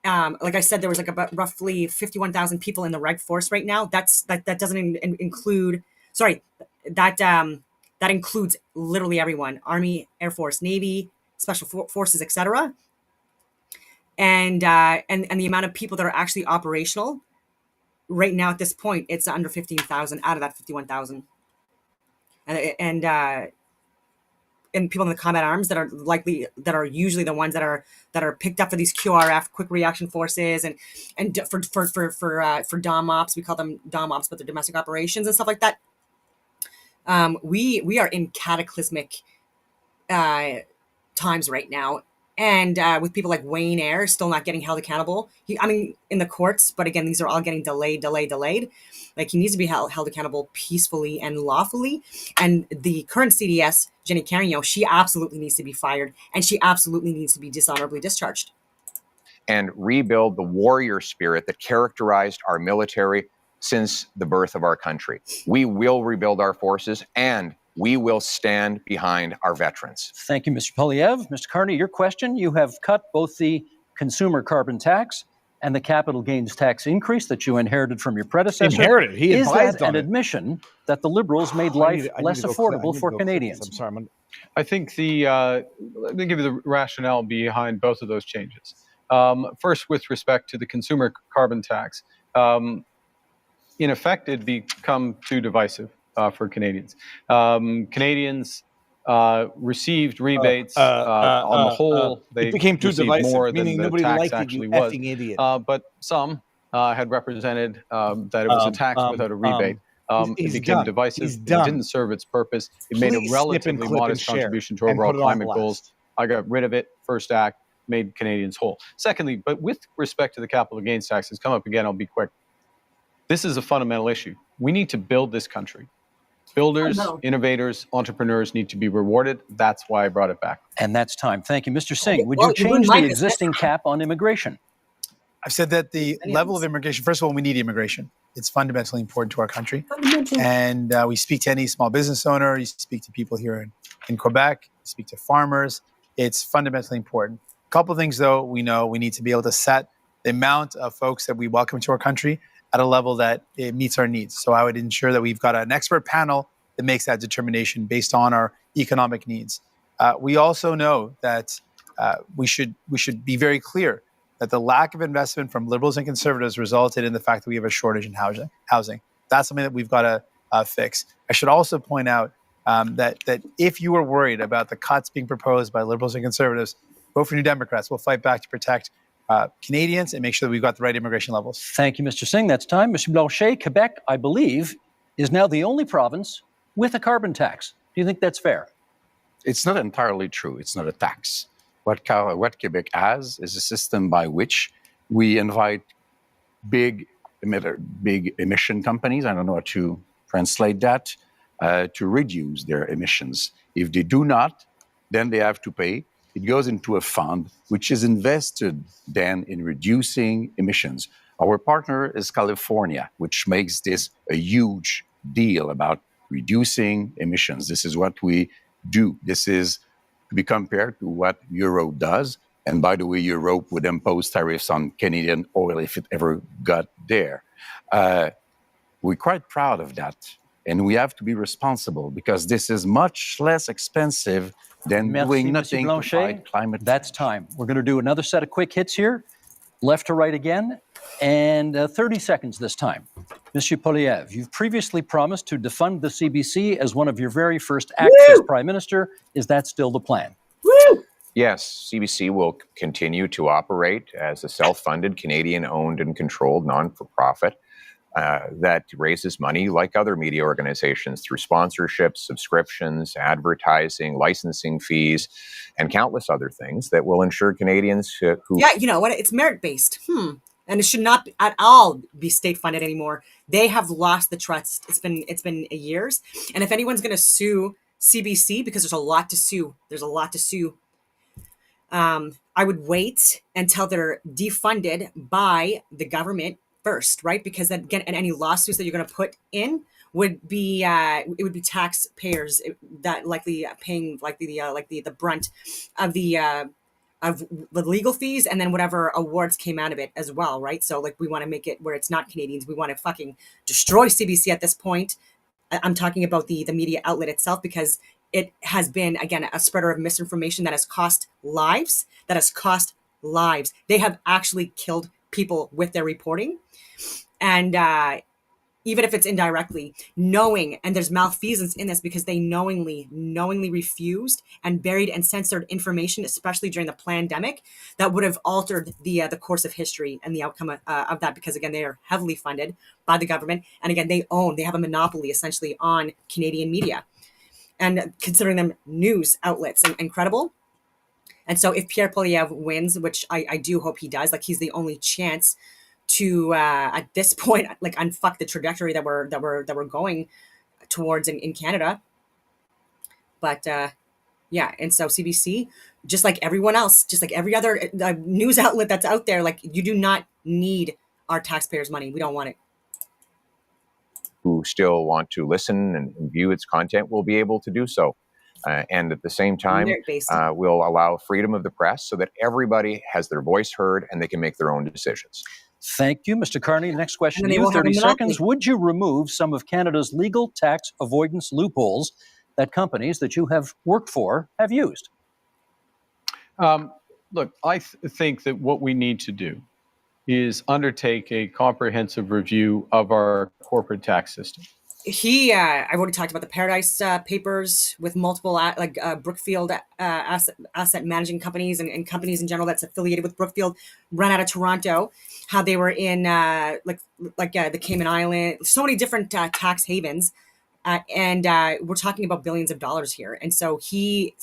like I said, there was like about roughly 51,000 people in the Reg Force right now. That doesn't include, that includes literally everyone: Army, Air Force, Navy, Special Forces, etc. And the amount of people that are actually operational right now at this point, it's under 15,000 out of that 51,000. And people in the combat arms that are usually the ones that are picked up for these QRF, quick reaction forces, and for DOM ops, we call them DOM ops, but they're domestic operations and stuff like that. We are in cataclysmic times right now, and with people like Wayne Eyre still not getting held accountable. In the courts, but again, these are all getting delayed. Like, he needs to be held accountable peacefully and lawfully. And the current CDS, Jenny Carignan, she absolutely needs to be fired, and she absolutely needs to be dishonorably discharged. And rebuild the warrior spirit that characterized our military since the birth of our country. We will rebuild our forces, and we will stand behind our veterans. Thank you, Mr. Poilievre. Mr. Carney, your question: you have cut both the consumer carbon tax and the capital gains tax increase that you inherited from your predecessor. Inherited? He advised Is that on an it. admission that the Liberals made life less affordable for Canadians? I'm sorry. I think let me give you the rationale behind both of those changes. First, with respect to the consumer carbon tax, in effect, it become too divisive for Canadians. Canadians received rebates on the whole. They it became too received divisive, more than meaning the nobody tax liked it, actually you was. effing idiot. But some had represented that it was a tax without a rebate. It he's became done. divisive. He's It done. didn't serve its purpose. It made a Please snip and relatively clip and modest share contribution to and overall put it on climate blast. goals. I got rid of it. First act made Canadians whole. Secondly, but with respect to the capital gains tax, it's come up again. I'll be quick. This is a fundamental issue. We need to build this country. Builders, innovators, entrepreneurs need to be rewarded. That's why I brought it back. And that's time. Thank you. Mr. Singh, would Well, you you change remind the us existing cap on immigration? I've said that the level of immigration, first of all, we need immigration. It's fundamentally important to our country. And we speak to any small business owner, you speak to people here in Quebec, you speak to farmers. It's fundamentally important. A couple of things, though, we know we need to be able to set the amount of folks that we welcome to our country at a level that it meets our needs. So I would ensure that we've got an expert panel that makes that determination based on our economic needs. We also know that we should be very clear that the lack of investment from Liberals and Conservatives resulted in the fact that we have a shortage in housing. That's something that we've got to fix. I should also point out that if you are worried about the cuts being proposed by Liberals and Conservatives, vote for New Democrats. We'll fight back to protect Canadians and make sure that we've got the right immigration levels. Thank you, Mr. Singh. That's time. Mr. Blanchet, Quebec, I believe, is now the only province with a carbon tax. Do you think that's fair? It's not entirely true. It's not a tax. What Quebec has is a system by which we invite big emission companies, I don't know how to translate that, to reduce their emissions. If they do not, then they have to pay. It goes into a fund which is invested then in reducing emissions. Our partner is California, which makes this a huge deal about reducing emissions. This is what we do. This is to be compared to what Europe does. And by the way, Europe would impose tariffs on Canadian oil if it ever got there. We're quite proud of that. And we have to be responsible because this is much less expensive than doing nothing to fight climate change. That's time. We're going to do another set of quick hits here, left to right again, and 30 seconds this time. Monsieur Poilievre, you've previously promised to defund the CBC as one of your very first acts as Prime Minister. Is that still the plan? Yes, CBC will continue to operate as a self-funded, Canadian-owned and controlled non-for-profit that raises money like other media organizations through sponsorships, subscriptions, advertising, licensing fees, and countless other things that will ensure Canadians who... Yeah, you know what? It's merit-based. And it should not at all be state-funded anymore. They have lost the trust. It's been years. And if anyone's going to sue CBC, because there's a lot to sue, I would wait until they're defunded by the government first, right? Because then again, and any lawsuits that you're going to put in would be it would be taxpayers that likely paying the brunt of the legal fees and then whatever awards came out of it as well, right? So like we want to make it where it's not Canadians. We want to fucking destroy CBC at this point. I'm talking about the media outlet itself because it has been, again, a spreader of misinformation that has cost lives, They have actually killed people with their reporting. And even if it's indirectly, knowing, and there's malfeasance in this because they knowingly refused and buried and censored information, especially during the pandemic, that would have altered the course of history and the outcome of that because, again, they are heavily funded by the government. And again, they have a monopoly essentially on Canadian media. And considering them news outlets and credible. And so if Pierre Poilievre wins, which I do hope he does, like he's the only chance to at this point like unfuck the trajectory that we're going towards in Canada. But yeah, and so CBC, just like everyone else, just like every other news outlet that's out there, like you do not need our taxpayers' money. We don't want it. Who still want to listen and view its content will be able to do so. And at the same time, we'll allow freedom of the press so that everybody has their voice heard and they can make their own decisions. Thank you, Mr. Carney. Next question to you, 30 seconds. Would you remove some of Canada's legal tax avoidance loopholes that companies that you have worked for have used? Look, I think that what we need to do is undertake a comprehensive review of our corporate tax system. I've already talked about the Paradise Papers with multiple Brookfield asset managing companies and companies in general that's affiliated with Brookfield, run out of Toronto. How they were in the Cayman Island, so many different tax havens, and we're talking about billions of dollars here. And so he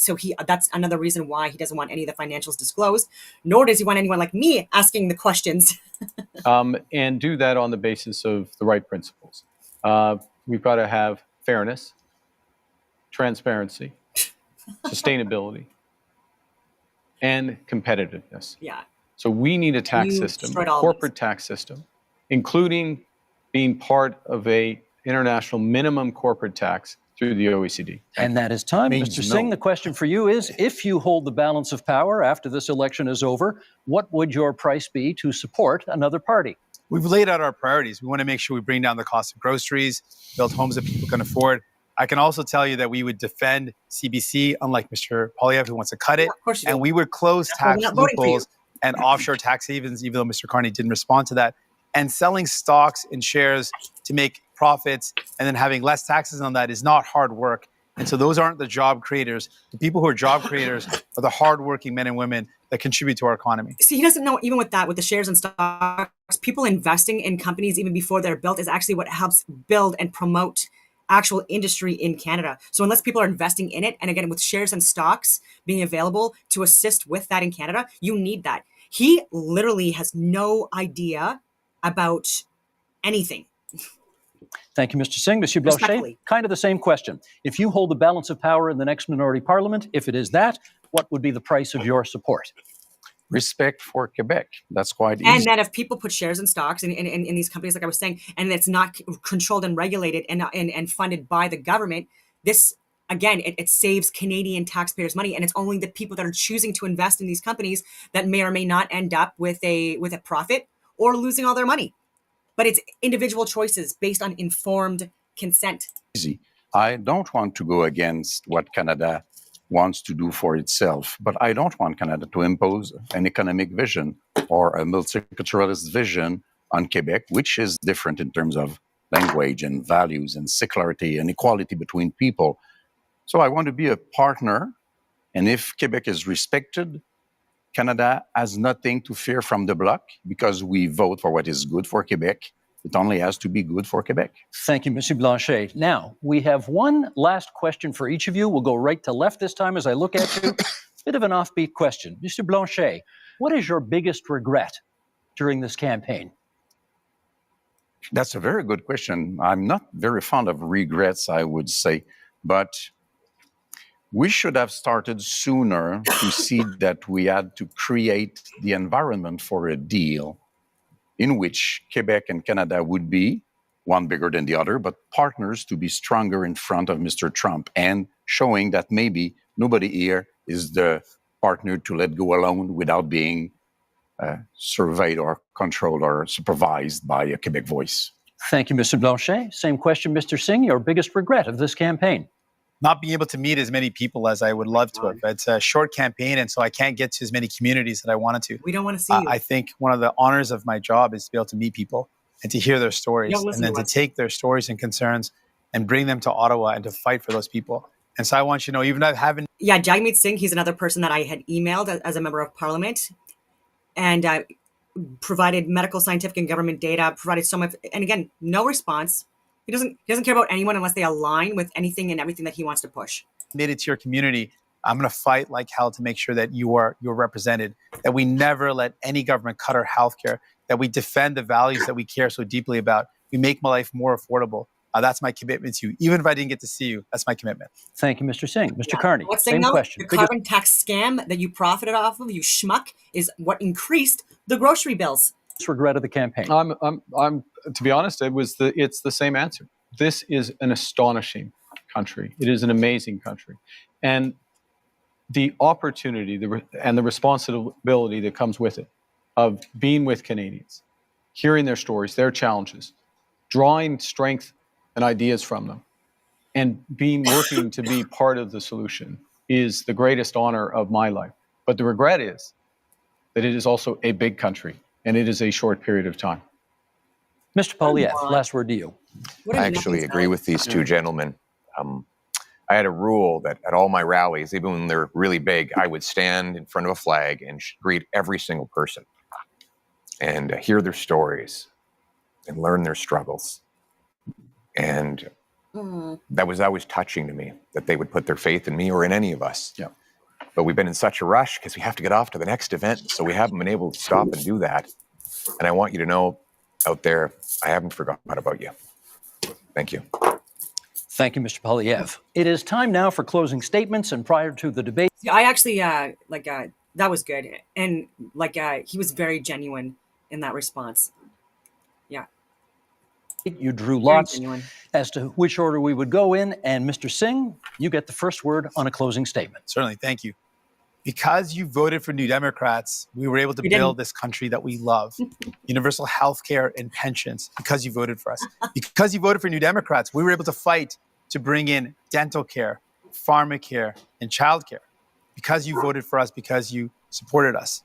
that's another reason why he doesn't want any of the financials disclosed, nor does he want anyone like me asking the questions. And do that on the basis of the right principles. We've got to have fairness, transparency, sustainability, and competitiveness. Yeah. So we need a tax system, a corporate tax system, including being part of a international minimum corporate tax through the OECD. And that is time. Mr. Singh, the question for you is, if you hold the balance of power after this election is over, what would your price be to support another party? We've laid out our priorities. We want to make sure we bring down the cost of groceries, build homes that people can afford. I can also tell you that we would defend CBC, unlike Mr. Poilievre, who wants to cut it. Yeah, of course you do. And we would close tax not voting for you. loopholes and offshore tax havens, even though Mr. Carney didn't respond to that. And selling stocks and shares to make profits and then having less taxes on that is not hard work. And so those aren't the job creators. The people who are job creators are the hardworking men and women that contribute to our economy. See, he doesn't know, even with that, with the shares and stocks, people investing in companies even before they're built is actually what helps build and promote actual industry in Canada. So unless people are investing in it, and again, with shares and stocks being available to assist with that in Canada, you need that. He literally has no idea about anything. Thank you, Mr. Singh. Monsieur Blanchet, kind of the same question. If you hold the balance of power in the next minority parliament, if it is that, what would be the price of your support? Respect for Quebec. That's quite easy. And that if people put shares and stocks in these companies, like I was saying, and it's not controlled and regulated and funded by the government, this, again, it saves Canadian taxpayers money. And it's only the people that are choosing to invest in these companies that may or may not end up with a profit or losing all their money. But it's individual choices based on informed consent. Easy. I don't want to go against what Canada wants to do for itself, but I don't want Canada to impose an economic vision or a multiculturalist vision on Quebec, which is different in terms of language and values and secularity and equality between people. So I want to be a partner, and if Quebec is respected, Canada has nothing to fear from the Bloc because we vote for what is good for Quebec. It only has to be good for Quebec. Thank you, Monsieur Blanchet. Now, we have one last question for each of you. We'll go right to left this time as I look at you. Bit of an offbeat question. Mr. Blanchet, what is your biggest regret during this campaign? That's a very good question. I'm not very fond of regrets, I would say, but we should have started sooner to see that we had to create the environment for a deal in which Quebec and Canada would be, one bigger than the other, but partners to be stronger in front of Mr. Trump and showing that maybe nobody here is the partner to let go alone without being surveyed or controlled or supervised by a Quebec voice. Thank you, Mr. Blanchet. Same question, Mr. Singh. Your biggest regret of this campaign? Not being able to meet as many people as I would love to have. It's a short campaign, and so I can't get to as many communities that I wanted to. We don't want to see you. I think one of the honors of my job is to be able to meet people and to hear their stories, and then to take their stories and concerns and bring them to Ottawa and to fight for those people. And so I want you to know, even though I haven't... Yeah, Jagmeet Singh, he's another person that I had emailed as a member of parliament, and provided medical, scientific, and government data, provided so much, and again, no response. He doesn't care about anyone unless they align with anything and everything that he wants to push. Made it to your community. I'm going to fight like hell to make sure that you're represented, that we never let any government cut our healthcare, that we defend the values that we care so deeply about. We make my life more affordable. That's my commitment to you. Even if I didn't get to see you, that's my commitment. Thank you, Mr. Singh. Mr. Carney, What's same question. The carbon tax scam that you profited off of, you schmuck, is what increased the grocery bills. Regret of the campaign. I'm to be honest, it's the same answer. This is an astonishing country. It is an amazing country, and the opportunity and the responsibility that comes with it, of being with Canadians, hearing their stories, their challenges, drawing strength and ideas from them, and working to be part of the solution, is the greatest honor of my life. But the regret is that it is also a big country, and it is a short period of time. Mr. Poilievre, last word to you. What I a actually nothing agree salad. with these two gentlemen. I had a rule that at all my rallies, even when they're really big, I would stand in front of a flag and greet every single person and hear their stories and learn their struggles. And that was always touching to me, that they would put their faith in me or in any of us. Yeah. But we've been in such a rush because we have to get off to the next event, so we haven't been able to stop and do that. And I want you to know out there, I haven't forgotten about you. Thank you. Thank you, Mr. Poilievre. It is time now for closing statements, and prior to the debate, Yeah, I actually that was good, and he was very genuine in that response. Yeah, you drew very lots genuine. as to which order we would go in. And Mr. Singh, you get the first word on a closing statement. Certainly. Thank you. Because you voted for New Democrats, we were able to build this country that we love. Universal health care and pensions, because you voted for us. Because you voted for New Democrats, we were able to fight to bring in dental care, pharmacare, and childcare. Because you voted for us, because you supported us.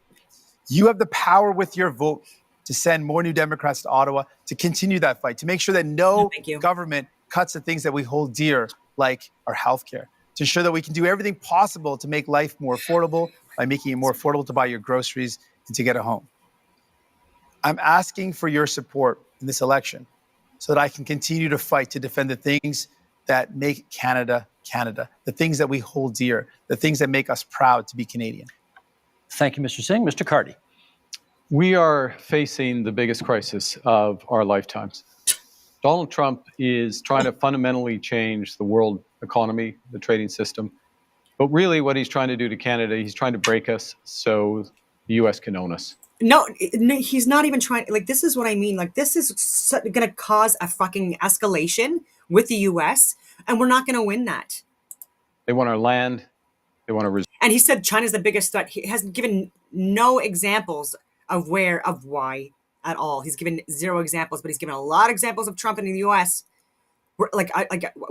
You have the power with your vote to send more New Democrats to Ottawa, to continue that fight, to make sure that no government cuts the things that we hold dear, like our health care, to ensure that we can do everything possible to make life more affordable by making it more affordable to buy your groceries and to get a home. I'm asking for your support in this election so that I can continue to fight to defend the things that make Canada, Canada, the things that we hold dear, the things that make us proud to be Canadian. Thank you, Mr. Singh. Mr. Carty. We are facing the biggest crisis of our lifetimes. Donald Trump is trying to fundamentally change the world economy, the trading system. But really what he's trying to do to Canada, he's trying to break us so the U.S. can own us. No, he's not even trying. Like, this is what I mean. Like, this is going to cause a fucking escalation with the U.S., and we're not going to win that. They want our land. They want to. And he said China's the biggest threat. He has given no examples of why at all. He's given zero examples, but he's given a lot of examples of Trump in the U.S.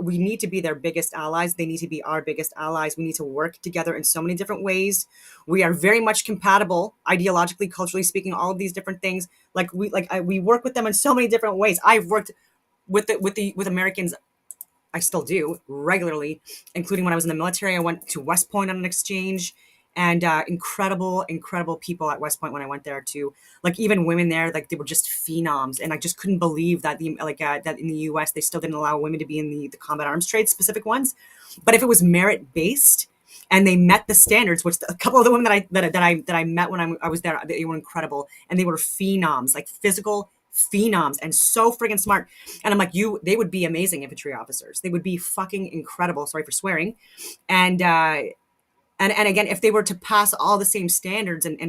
We need to be their biggest allies. They need to be our biggest allies. We need to work together in so many different ways. We are very much compatible, ideologically, culturally speaking, all of these different things. We work with them in so many different ways. I've worked with Americans. I still do regularly, including when I was in the military. I went to West Point on an exchange, and incredible people at West Point when I went there too. Like, even women there, like, they were just phenoms, and I just couldn't believe that that in the U.S. they still didn't allow women to be in the combat arms trade, specific ones. But if it was merit based and they met the standards, which a couple of the women that I met when I was there, they were incredible, and they were phenoms, like physical phenoms, and so friggin' smart. And I'm like, they would be amazing infantry officers. They would be fucking incredible. Sorry for swearing. And again, if they were to pass all the same standards and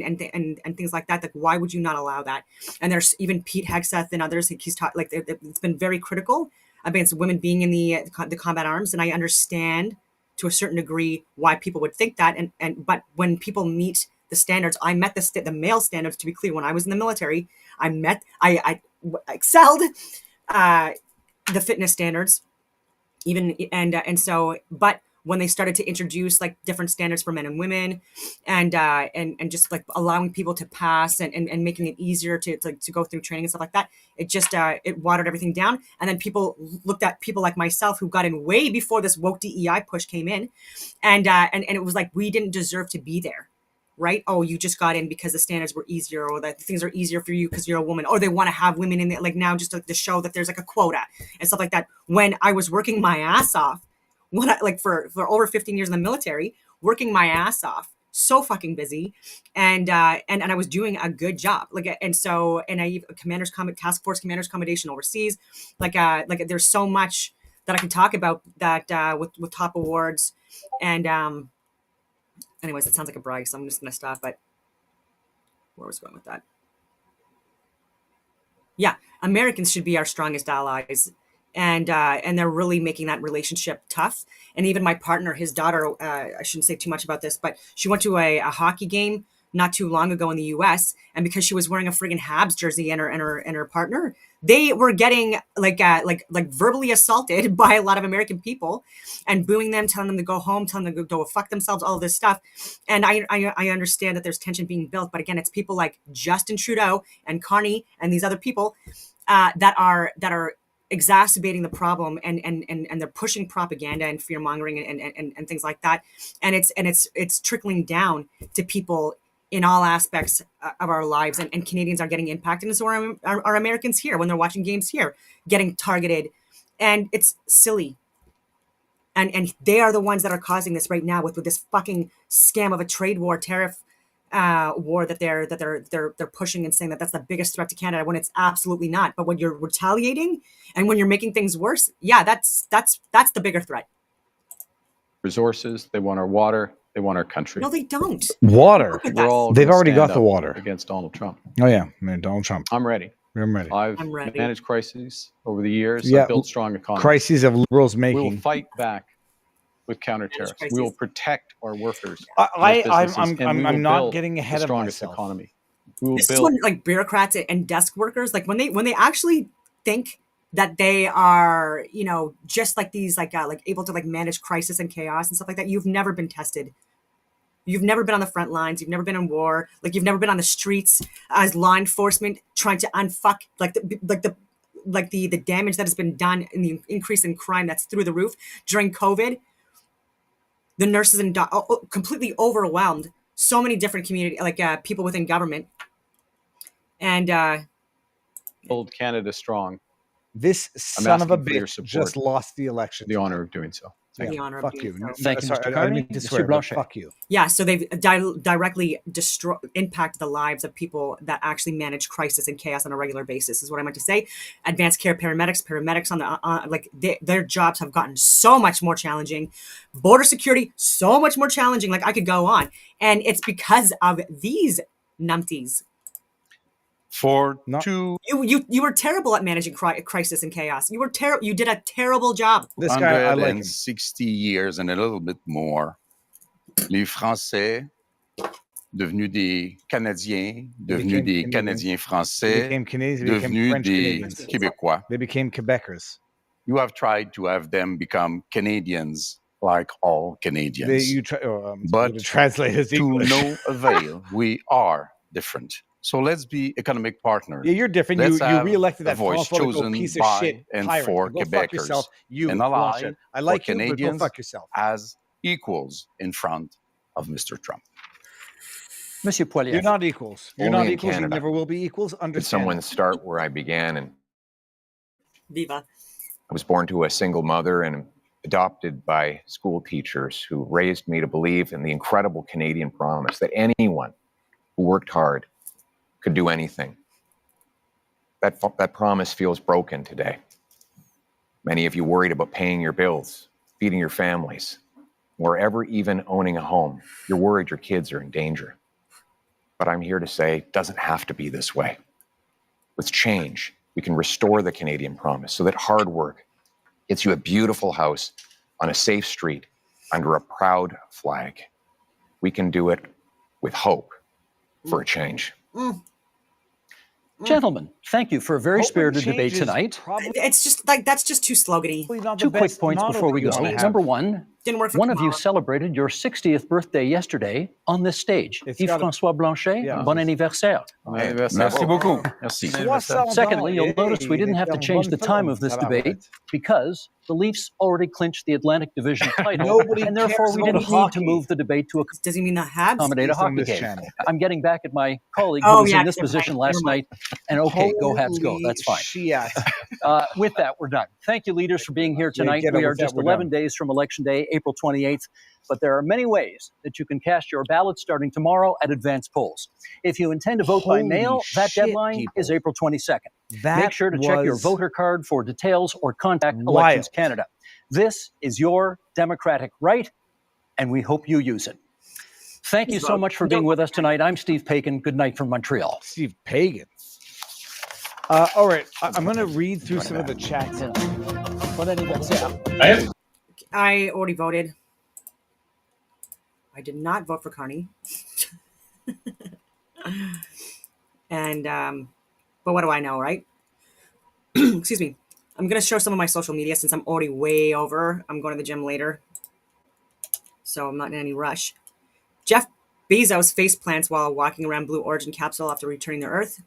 things like that, like, why would you not allow that? And there's even Pete Hegseth and others. He's taught, like, it's been very critical against women being in the combat arms, and I understand to a certain degree why people would think that. But when people meet the standards, I met the male standards. To be clear, when I was in the military, I excelled the fitness standards, even so. But when they started to introduce, like, different standards for men and women, and just, like, allowing people to pass and making it easier to go through training and stuff like that, it just it watered everything down. And then people looked at people like myself who got in way before this woke DEI push came in, and it was like, we didn't deserve to be there. Right? Oh, you just got in because the standards were easier, or that things are easier for you because you're a woman, or they want to have women in it, like, now, just to show that there's, like, a quota and stuff like that. When I was working my ass off, for over 15 years in the military, working my ass off, so fucking busy, and I was doing a good job. I task force commander's commendation overseas. There's so much that I can talk about that with top awards, and anyways, it sounds like a brag, so I'm just gonna stop. But where was I going with that? Yeah, Americans should be our strongest allies, and they're really making that relationship tough. And even my partner, his daughter, I shouldn't say too much about this, but she went to a hockey game not too long ago in the U.S., and because she was wearing a friggin' Habs jersey and her partner, they were getting like verbally assaulted by a lot of American people and booing them, telling them to go home, telling them to go fuck themselves, all of this stuff. And I understand that there's tension being built, but again, it's people like Justin Trudeau and Carney and these other people that are exacerbating the problem, and they're pushing propaganda and fear mongering and things like that, and it's trickling down to people in all aspects of our lives, and Canadians are getting impacted, and so are Americans here when they're watching games here getting targeted, and it's silly. And they are the ones that are causing this right now with this fucking scam of a trade war, tariff war that they're pushing and saying that that's the biggest threat to Canada, when it's absolutely not. But when you're retaliating and when you're making things worse, yeah, that's the bigger threat. Resources, they want our water, they want our country. No, they don't. Water. We're all They've gonna already stand got the up water against Donald Trump. Oh yeah, man, Donald Trump. I'm ready. I'm ready. I've I'm ready. managed crises over the years. Yeah, I've built strong economies. Crises of liberals We will making. fight back with counter tariffs. We will protect our workers. I'm not getting ahead the of strongest myself. economy. We will This is build. when like bureaucrats and desk workers, like when they actually think that they are, just like these like able to like manage crisis and chaos and stuff like that. You've never been tested. You've never been on the front lines. You've never been in war. Like you've never been on the streets as law enforcement trying to unfuck the damage that has been done and the increase in crime that's through the roof during COVID. The nurses and completely overwhelmed so many different community people within government, and build Canada strong. This I'm son of a asking for your bitch support. just lost the election. The honor of doing so. Yeah, the honor of fuck doing you. so. Thank you, Sorry, Mr. I didn't Carney. mean to Mr. swear, but Blanchet. fuck you. Yeah, so they've directly impacted the lives of people that actually manage crisis and chaos on a regular basis, is what I meant to say. Advanced care paramedics on the their jobs have gotten so much more challenging. Border security, so much more challenging. Like I could go on, and it's because of these numpties. You were terrible at managing crisis and chaos. You were terrible. You did a terrible job. This guy, I like him. 160 years and a little bit more. Les Français, devenus des Canadiens, devenus des Canadiens français, became Canadians, they became devenus French des Canadians. Québécois. They became Quebecers. You have tried to have them become Canadians like all Canadians. But to translate as to English. no avail, we are different. So let's be economic partners. Yeah, you're different. Let's You have re-elected a that voice political chosen piece of by shit and tyrant. for Go fuck Quebecers. yourself. You and ally bullshit. I like for you, but go Canadians fuck yourself. as equals in front of Mr. Trump. Monsieur Poilievre. You're not equals. You're Only not in equals. Canada. You never will be equals. Could Understand. someone start where I began? And Viva. I was born to a single mother and adopted by school teachers who raised me to believe in the incredible Canadian promise that anyone who worked hard could do anything. That promise feels broken today. Many of you worried about paying your bills, feeding your families, or ever even owning a home. You're worried your kids are in danger. But I'm here to say it doesn't have to be this way. With change, we can restore the Canadian promise so that hard work gets you a beautiful house on a safe street under a proud flag. We can do it with hope for a change. Gentlemen, thank you for a very Hope and spirited change debate is tonight. It's just like that's just too slogany. Not the Two quick best points model before we you go. wanna have. Number one, Didn't work for one of you Kamala. celebrated your 60th birthday yesterday on this stage. It's gotta- Yves-François Blanchet, Yeah. bon anniversaire. Merci beaucoup. Merci. Secondly, you'll notice we didn't have to change the time of this debate because the Leafs already clinched the Atlantic Division title, Nobody and therefore cares we about didn't need to hockey. move the debate to Does he mean the Habs? accommodate a It's on hockey this game. channel. I'm getting back at my colleague Oh, who was yeah, in this never mind, position last never mind. night, and okay, go Habs, go. Holy That's fine. shit. With that, we're done. Thank you, leaders, for being here Yeah, tonight. get We over are that, just we're 11 done. days from Election Day, April 28th, but there are many ways that you can cast your ballot starting tomorrow at advance polls. If you intend to vote by Holy mail, that shit, deadline people. is April 22nd. That Make sure to check your was voter card for details or contact wild. Elections Canada. This is your democratic right, and we hope you use it. Thank you so much for being with us tonight. I'm Steve Paikin. Good night from Montreal. Steve Pagan. All right, I'm going to read through some of the chats. Bon anniversaire. I already voted. I did not vote for Carney. And but what do I know, right? Excuse me. I'm gonna show some of my social media since I'm already way over. I'm going to the gym later, so I'm not in any rush. Jeff Bezos face plants while walking around Blue Origin capsule after returning to Earth.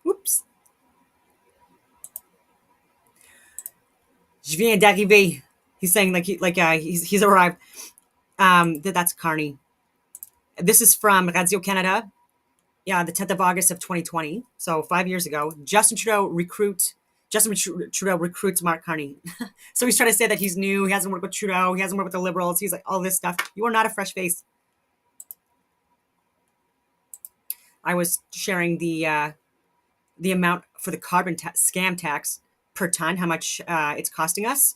Whoop. Je viens d'arriver. He's saying he's arrived. That's Carney. This is from Radio Canada. Yeah, the 10th of August of 2020. So 5 years ago. Justin Trudeau recruits Mark Carney. So he's trying to say that he's new. He hasn't worked with Trudeau. He hasn't worked with the Liberals. He's like all this stuff. You are not a fresh face. I was sharing the amount for the carbon scam tax per ton, how much it's costing us,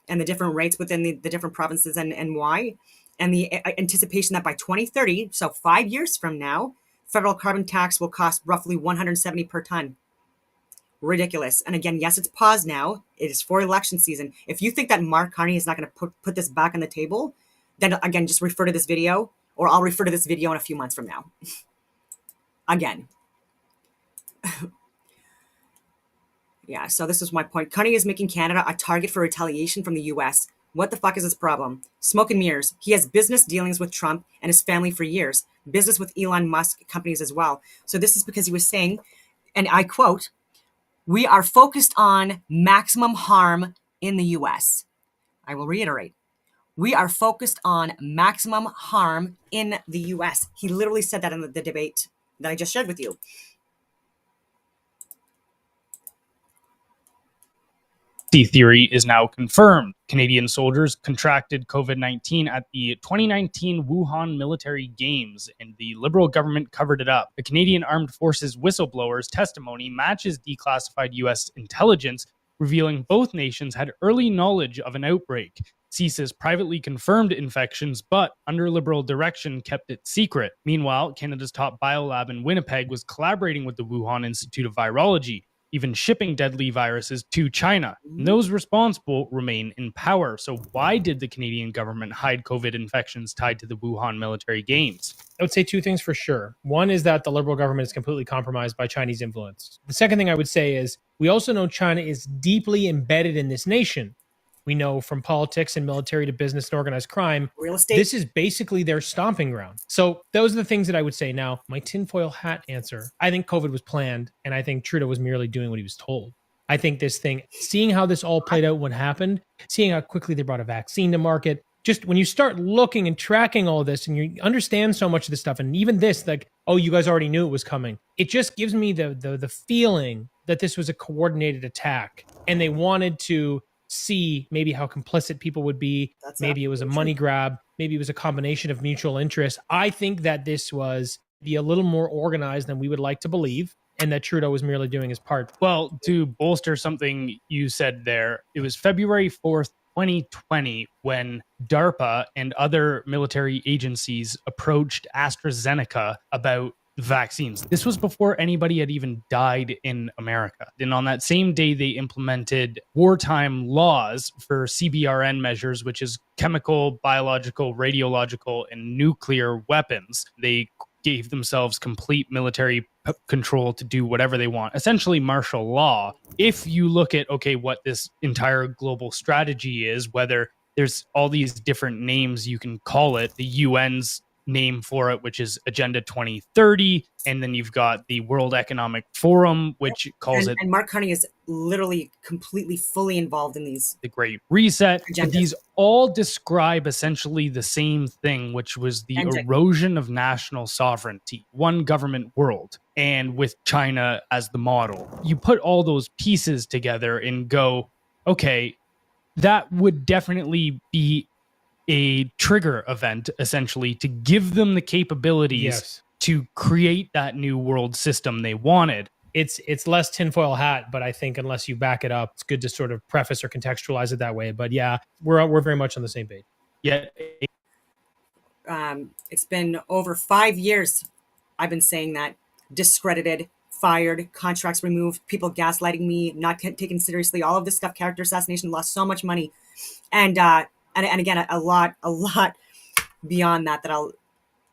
and the different rates within the different provinces and why, and the anticipation that by 2030, so 5 years from now, federal carbon tax will cost roughly $170 per ton. Ridiculous. And again, yes, it's paused now. It is for election season. If you think that Mark Carney is not going to put this back on the table, then again, just refer to this video, or I'll refer to this video in a few months from now. Again. Yeah, so this is my point. Carney is making Canada a target for retaliation from the US. What the fuck is his problem? Smoke and mirrors. He has business dealings with Trump and his family for years. Business with Elon Musk companies as well. So this is because he was saying, and I quote, "We are focused on maximum harm in the US." I will reiterate. We are focused on maximum harm in the US. He literally said that in the debate that I just shared with you. Theory is now confirmed. Canadian soldiers contracted COVID-19 at the 2019 Wuhan Military Games, and the Liberal government covered it up. The Canadian Armed Forces whistleblower's testimony matches declassified U.S. intelligence, revealing both nations had early knowledge of an outbreak. CSIS privately confirmed infections, but under Liberal direction kept it secret. Meanwhile, Canada's top biolab in Winnipeg was collaborating with the Wuhan Institute of Virology, even shipping deadly viruses to China. And those responsible remain in power. So why did the Canadian government hide COVID infections tied to the Wuhan Military Games? I would say two things for sure. One is that the Liberal government is completely compromised by Chinese influence. The second thing I would say is we also know China is deeply embedded in this nation. We know from politics and military to business and organized crime, real estate. This is basically their stomping ground. So those are the things that I would say. Now, my tinfoil hat answer, I think COVID was planned, and I think Trudeau was merely doing what he was told. I think this thing, seeing how this all played out, what happened, seeing how quickly they brought a vaccine to market, just when you start looking and tracking all this and you understand so much of this stuff, and even this, like, oh, you guys already knew it was coming. It just gives me the feeling that this was a coordinated attack, and they wanted to see maybe how complicit people would be. Maybe it was a money grab. Maybe it was a combination of mutual interest. I think that this was a little more organized than we would like to believe, and that Trudeau was merely doing his part. Well, to bolster something you said there, it was February 4th, 2020, when DARPA and other military agencies approached AstraZeneca about vaccines. This was before anybody had even died in America. And on that same day, they implemented wartime laws for CBRN measures, which is chemical, biological, radiological, and nuclear weapons. They gave themselves complete military control to do whatever they want, essentially martial law. If you look at, okay, what this entire global strategy is, whether there's all these different names you can call it, the UN's name for it, which is Agenda 2030, and then you've got the World Economic Forum, which calls it... And Mark Carney is literally completely, fully involved in these. The Great Reset. Agendas. These all describe essentially the same thing, which was the erosion of national sovereignty, one government world, and with China as the model. You put all those pieces together and go, okay, that would definitely be a trigger event, essentially, to give them the capabilities to create that new world system they wanted. It's less tinfoil hat, but I think unless you back it up, it's good to sort of preface or contextualize it that way. But yeah, we're very much on the same page. Yeah. It's been over 5 years I've been saying that. Discredited, fired, contracts removed, people gaslighting me, not taken seriously, all of this stuff, character assassination, lost so much money. And again, a lot beyond that I'll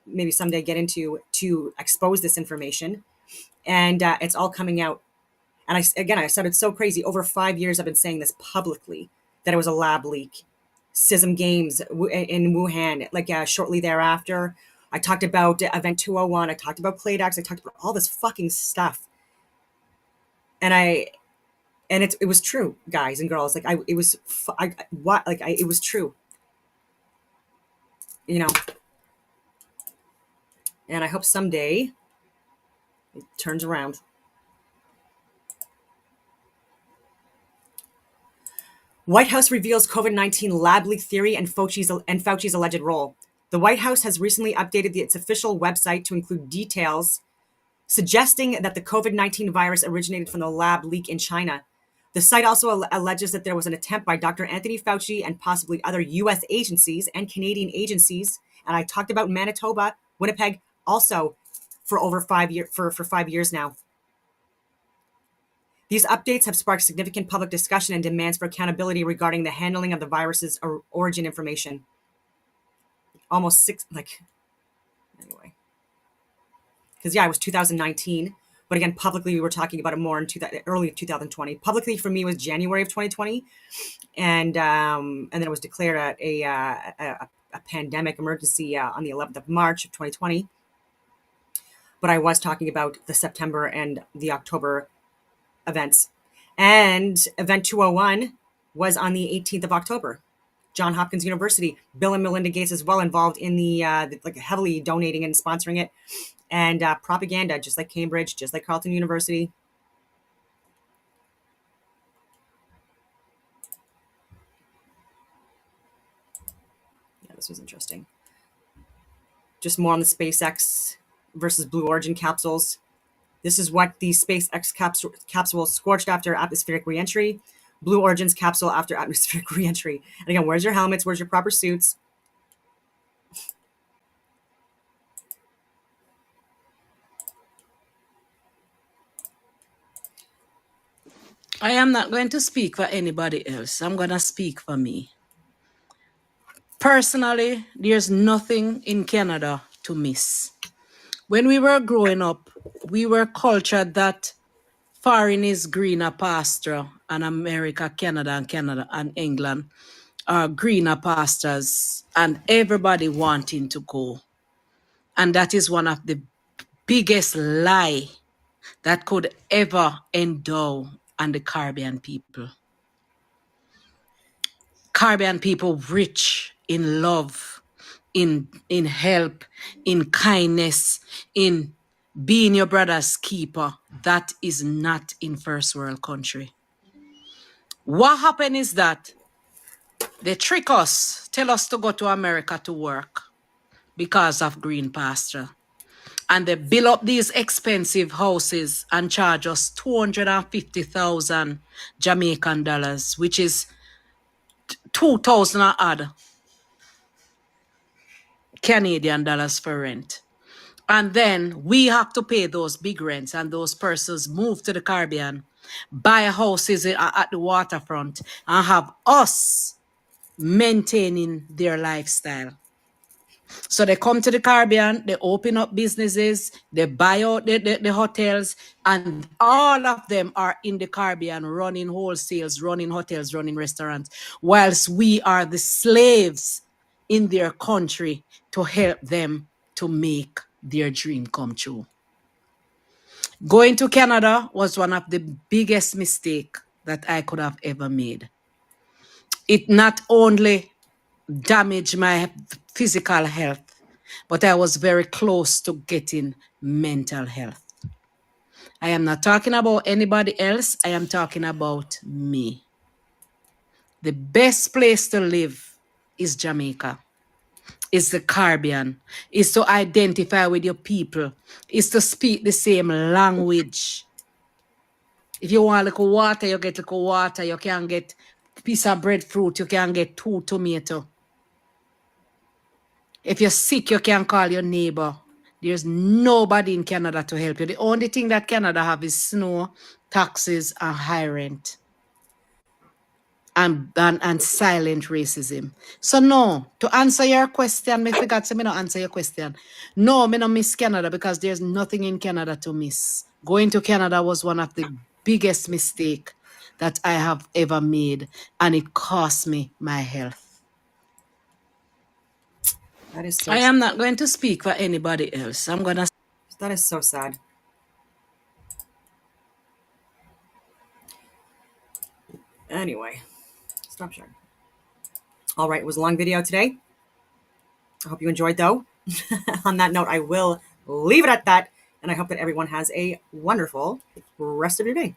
maybe someday get into to expose this information. And it's all coming out. And I said it's so crazy. Over 5 years, I've been saying this publicly, that it was a lab leak. CISM Games in Wuhan, shortly thereafter. I talked about Event 201. I talked about Playdax. I talked about all this fucking stuff. And And it was true, guys and girls. Like it was it was true, you know. And I hope someday it turns around. White House reveals COVID-19 lab leak theory and Fauci's alleged role. The White House has recently updated its official website to include details suggesting that the COVID-19 virus originated from the lab leak in China. The site also alleges that there was an attempt by Dr. Anthony Fauci and possibly other U.S. agencies and Canadian agencies, and I talked about Manitoba, Winnipeg, also for over 5 years for 5 years now. These updates have sparked significant public discussion and demands for accountability regarding the handling of the virus's origin information. Almost anyway. Because it was 2019, but again, publicly we were talking about it more in early 2020. Publicly for me was January of 2020, and then it was declared a pandemic emergency on the 11th of March of 2020. But I was talking about the September and the October events. And event 201 was on the 18th of October. Johns Hopkins University, Bill and Melinda Gates as well involved in the heavily donating and sponsoring it, and propaganda, just like Cambridge, just like Carleton University. Yeah, this was interesting. Just more on the SpaceX versus Blue Origin capsules. This is what the SpaceX capsule scorched after atmospheric reentry. Blue Origin's capsule after atmospheric reentry. And again, where's your helmets? Where's your proper suits? I am not going to speak for anybody else. I'm going to speak for me. Personally, there's nothing in Canada to miss. When we were growing up, we were cultured that foreign is greener pasture, and America, Canada and England are greener pastures, and everybody wanting to go. And that is one of the biggest lie that could ever endow on the Caribbean people. Caribbean people rich in love, in help, in kindness, in being your brother's keeper. That is not in first world country. What happened is that they trick us, tell us to go to America to work because of green pasture. And they build up these expensive houses and charge us 250,000 Jamaican dollars, which is 2,000 odd Canadian dollars for rent. And then we have to pay those big rents, and those persons move to the Caribbean, buy houses at the waterfront, and have us maintaining their lifestyle. So they come to the Caribbean, they open up businesses, they buy out the hotels, and all of them are in the Caribbean running wholesales, running hotels, running restaurants, whilst we are the slaves in their country to help them to make their dream come true. Going to Canada was one of the biggest mistakes that I could have ever made. It not only damaged my physical health, but I was very close to getting mental health. I am not talking about anybody else. I am talking about me. The best place to live is Jamaica, is the Caribbean, is to identify with your people, is to speak the same language. If you want little water, you get little water. You can get a piece of breadfruit. You can get 2 tomatoes. If you're sick, you can call your neighbor. There's nobody in Canada to help you. The only thing that Canada have is snow, taxes, and high rent. And silent racism. So no, to answer your question, I forgot to not answer your question. No, I don't miss Canada because there's nothing in Canada to miss. Going to Canada was one of the biggest mistakes that I have ever made, and it cost me my health. That is so I am not going to speak for anybody else. I'm going to... That is so sad. Anyway, stop sharing. All right, it was a long video today. I hope you enjoyed, though. On that note, I will leave it at that, and I hope that everyone has a wonderful rest of your day.